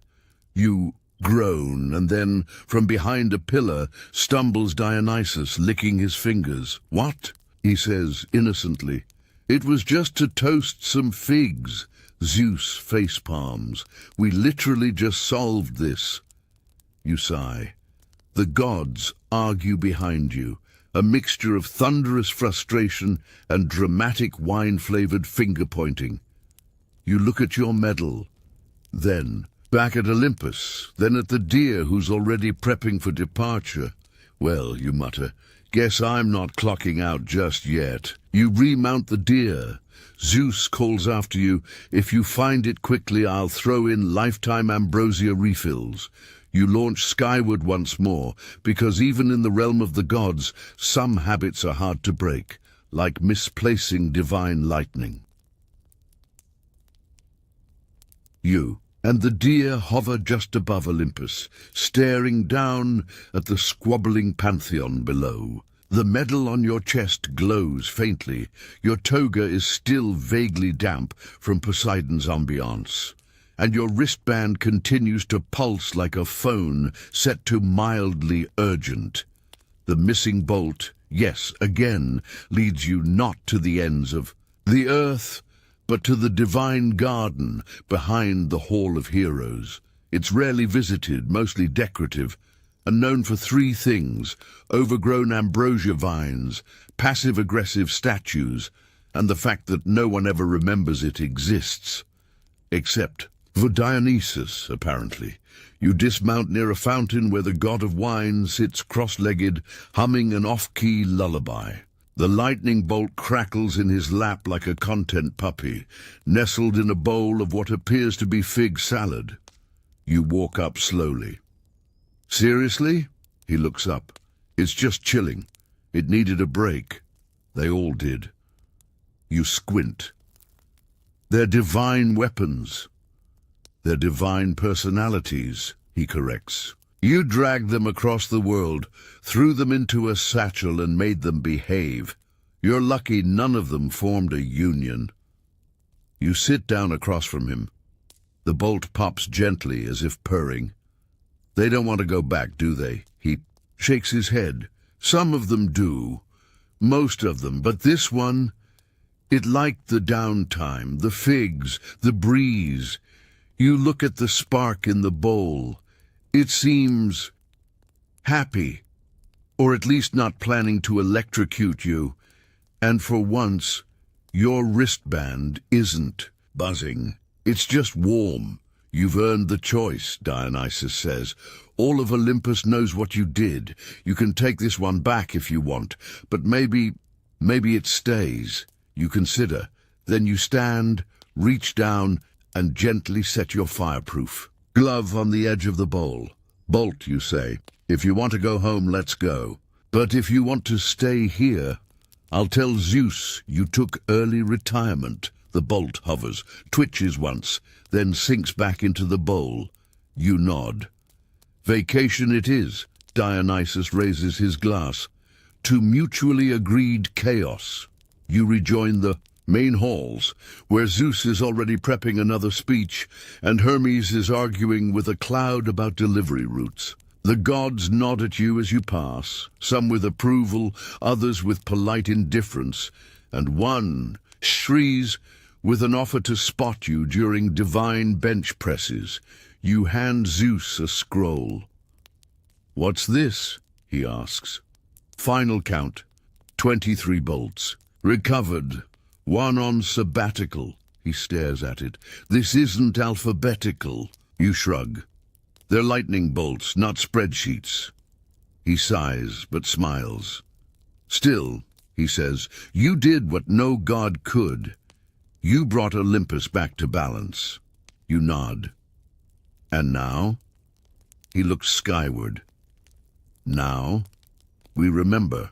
You groan, and then, from behind a pillar, stumbles Dionysus, licking his fingers. What? He says, innocently. It was just to toast some figs. Zeus face palms. We literally just solved this. You sigh. The gods argue behind you, a mixture of thunderous frustration and dramatic wine-flavored finger-pointing. You look at your medal, then back at Olympus, then at the deer who's already prepping for departure. Well, you mutter, guess I'm not clocking out just yet. You remount the deer. Zeus calls after you, if you find it quickly, I'll throw in lifetime ambrosia refills. You launch skyward once more, because even in the realm of the gods, some habits are hard to break, like misplacing divine lightning. You and the deer hover just above Olympus, staring down at the squabbling pantheon below. The medal on your chest glows faintly. Your toga is still vaguely damp from Poseidon's ambiance. And your wristband continues to pulse like a phone set to mildly urgent. The missing bolt, yes, again, leads you not to the ends of the earth, but to the divine garden behind the Hall of Heroes. It's rarely visited, mostly decorative, and known for three things: overgrown ambrosia vines, passive-aggressive statues, and the fact that no one ever remembers it exists. Except for Dionysus, apparently. You dismount near a fountain where the god of wine sits cross-legged, humming an off-key lullaby. The lightning bolt crackles in his lap like a content puppy, nestled in a bowl of what appears to be fig salad. You walk up slowly. Seriously? He looks up. It's just chilling. It needed a break. They all did. You squint. They're divine weapons. They're divine personalities, he corrects. You dragged them across the world, threw them into a satchel and made them behave. You're lucky none of them formed a union. You sit down across from him. The bolt pops gently as if purring. They don't want to go back, do they? He shakes his head. Some of them do. Most of them. But this one, it liked the downtime, the figs, the breeze. You look at the spark in the bowl. It seems happy, or at least not planning to electrocute you. And for once, your wristband isn't buzzing. It's just warm. You've earned the choice, Dionysus says. All of Olympus knows what you did. You can take this one back if you want, but maybe it stays. You consider. Then you stand, reach down, and gently set your fireproof. Glove on the edge of the bowl. Bolt, you say. If you want to go home, let's go. But if you want to stay here, I'll tell Zeus you took early retirement. The bolt hovers, twitches once, then sinks back into the bowl. You nod. Vacation it is. Dionysus raises his glass. To mutually agreed chaos. You rejoin the main halls, where Zeus is already prepping another speech, and Hermes is arguing with a cloud about delivery routes. The gods nod at you as you pass, some with approval, others with polite indifference, and one Shrees, with an offer to spot you during divine bench presses, you hand Zeus a scroll. "What's this?" he asks. "Final count, 23 bolts. Recovered, one on sabbatical." He stares at it. "This isn't alphabetical." You shrug. "They're lightning bolts, not spreadsheets." He sighs, but smiles. "Still," he says, "you did what no god could. You brought Olympus back to balance." You nod. "And now?" He looks skyward. "Now, we remember.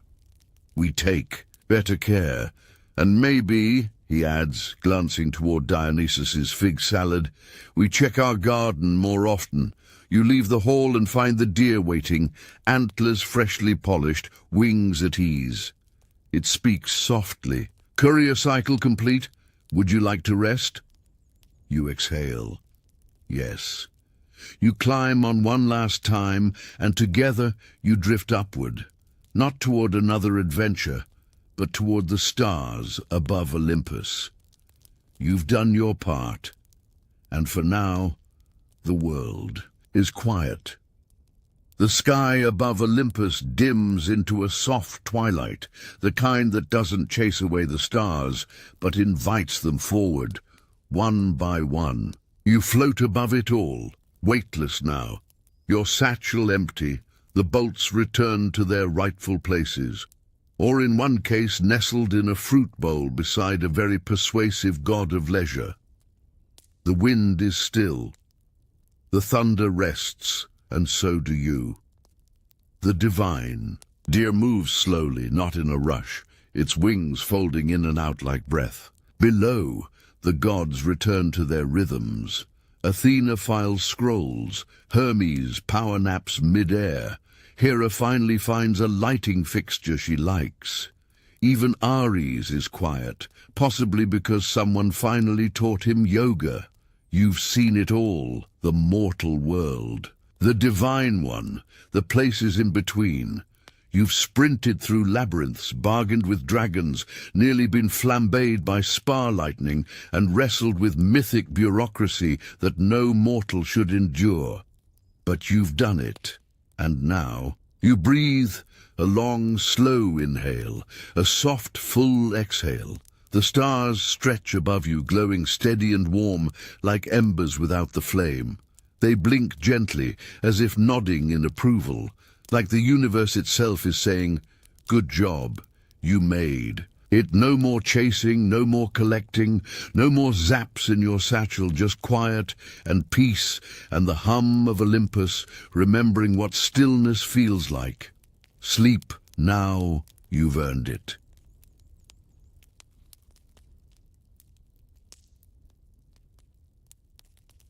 We take better care. And maybe," he adds, glancing toward Dionysus's fig salad, "we check our garden more often. You leave the hall and find the deer waiting, antlers freshly polished, wings at ease." It speaks softly. "Courier cycle complete? Would you like to rest?" You exhale. Yes. You climb on one last time, and together you drift upward, not toward another adventure, but toward the stars above Olympus. You've done your part, and for now, the world is quiet. The sky above Olympus dims into a soft twilight, the kind that doesn't chase away the stars, but invites them forward, one by one. You float above it all, weightless now, your satchel empty, the bolts returned to their rightful places, or in one case nestled in a fruit bowl beside a very persuasive god of leisure. The wind is still. The thunder rests, and so do you. The divine. Deer moves slowly, not in a rush, its wings folding in and out like breath. Below, the gods return to their rhythms. Athena files scrolls, Hermes power naps mid-air, Hera finally finds a lighting fixture she likes. Even Ares is quiet, possibly because someone finally taught him yoga. You've seen it all, the mortal world. The divine one, the places in between. You've sprinted through labyrinths, bargained with dragons, nearly been flambéed by spar lightning, and wrestled with mythic bureaucracy that no mortal should endure. But you've done it, and now you breathe a long, slow inhale, a soft, full exhale. The stars stretch above you, glowing steady and warm, like embers without the flame. They blink gently, as if nodding in approval, like the universe itself is saying, "Good job, you made it." No more chasing, no more collecting, no more zaps in your satchel, just quiet and peace and the hum of Olympus, remembering what stillness feels like. Sleep now, you've earned it.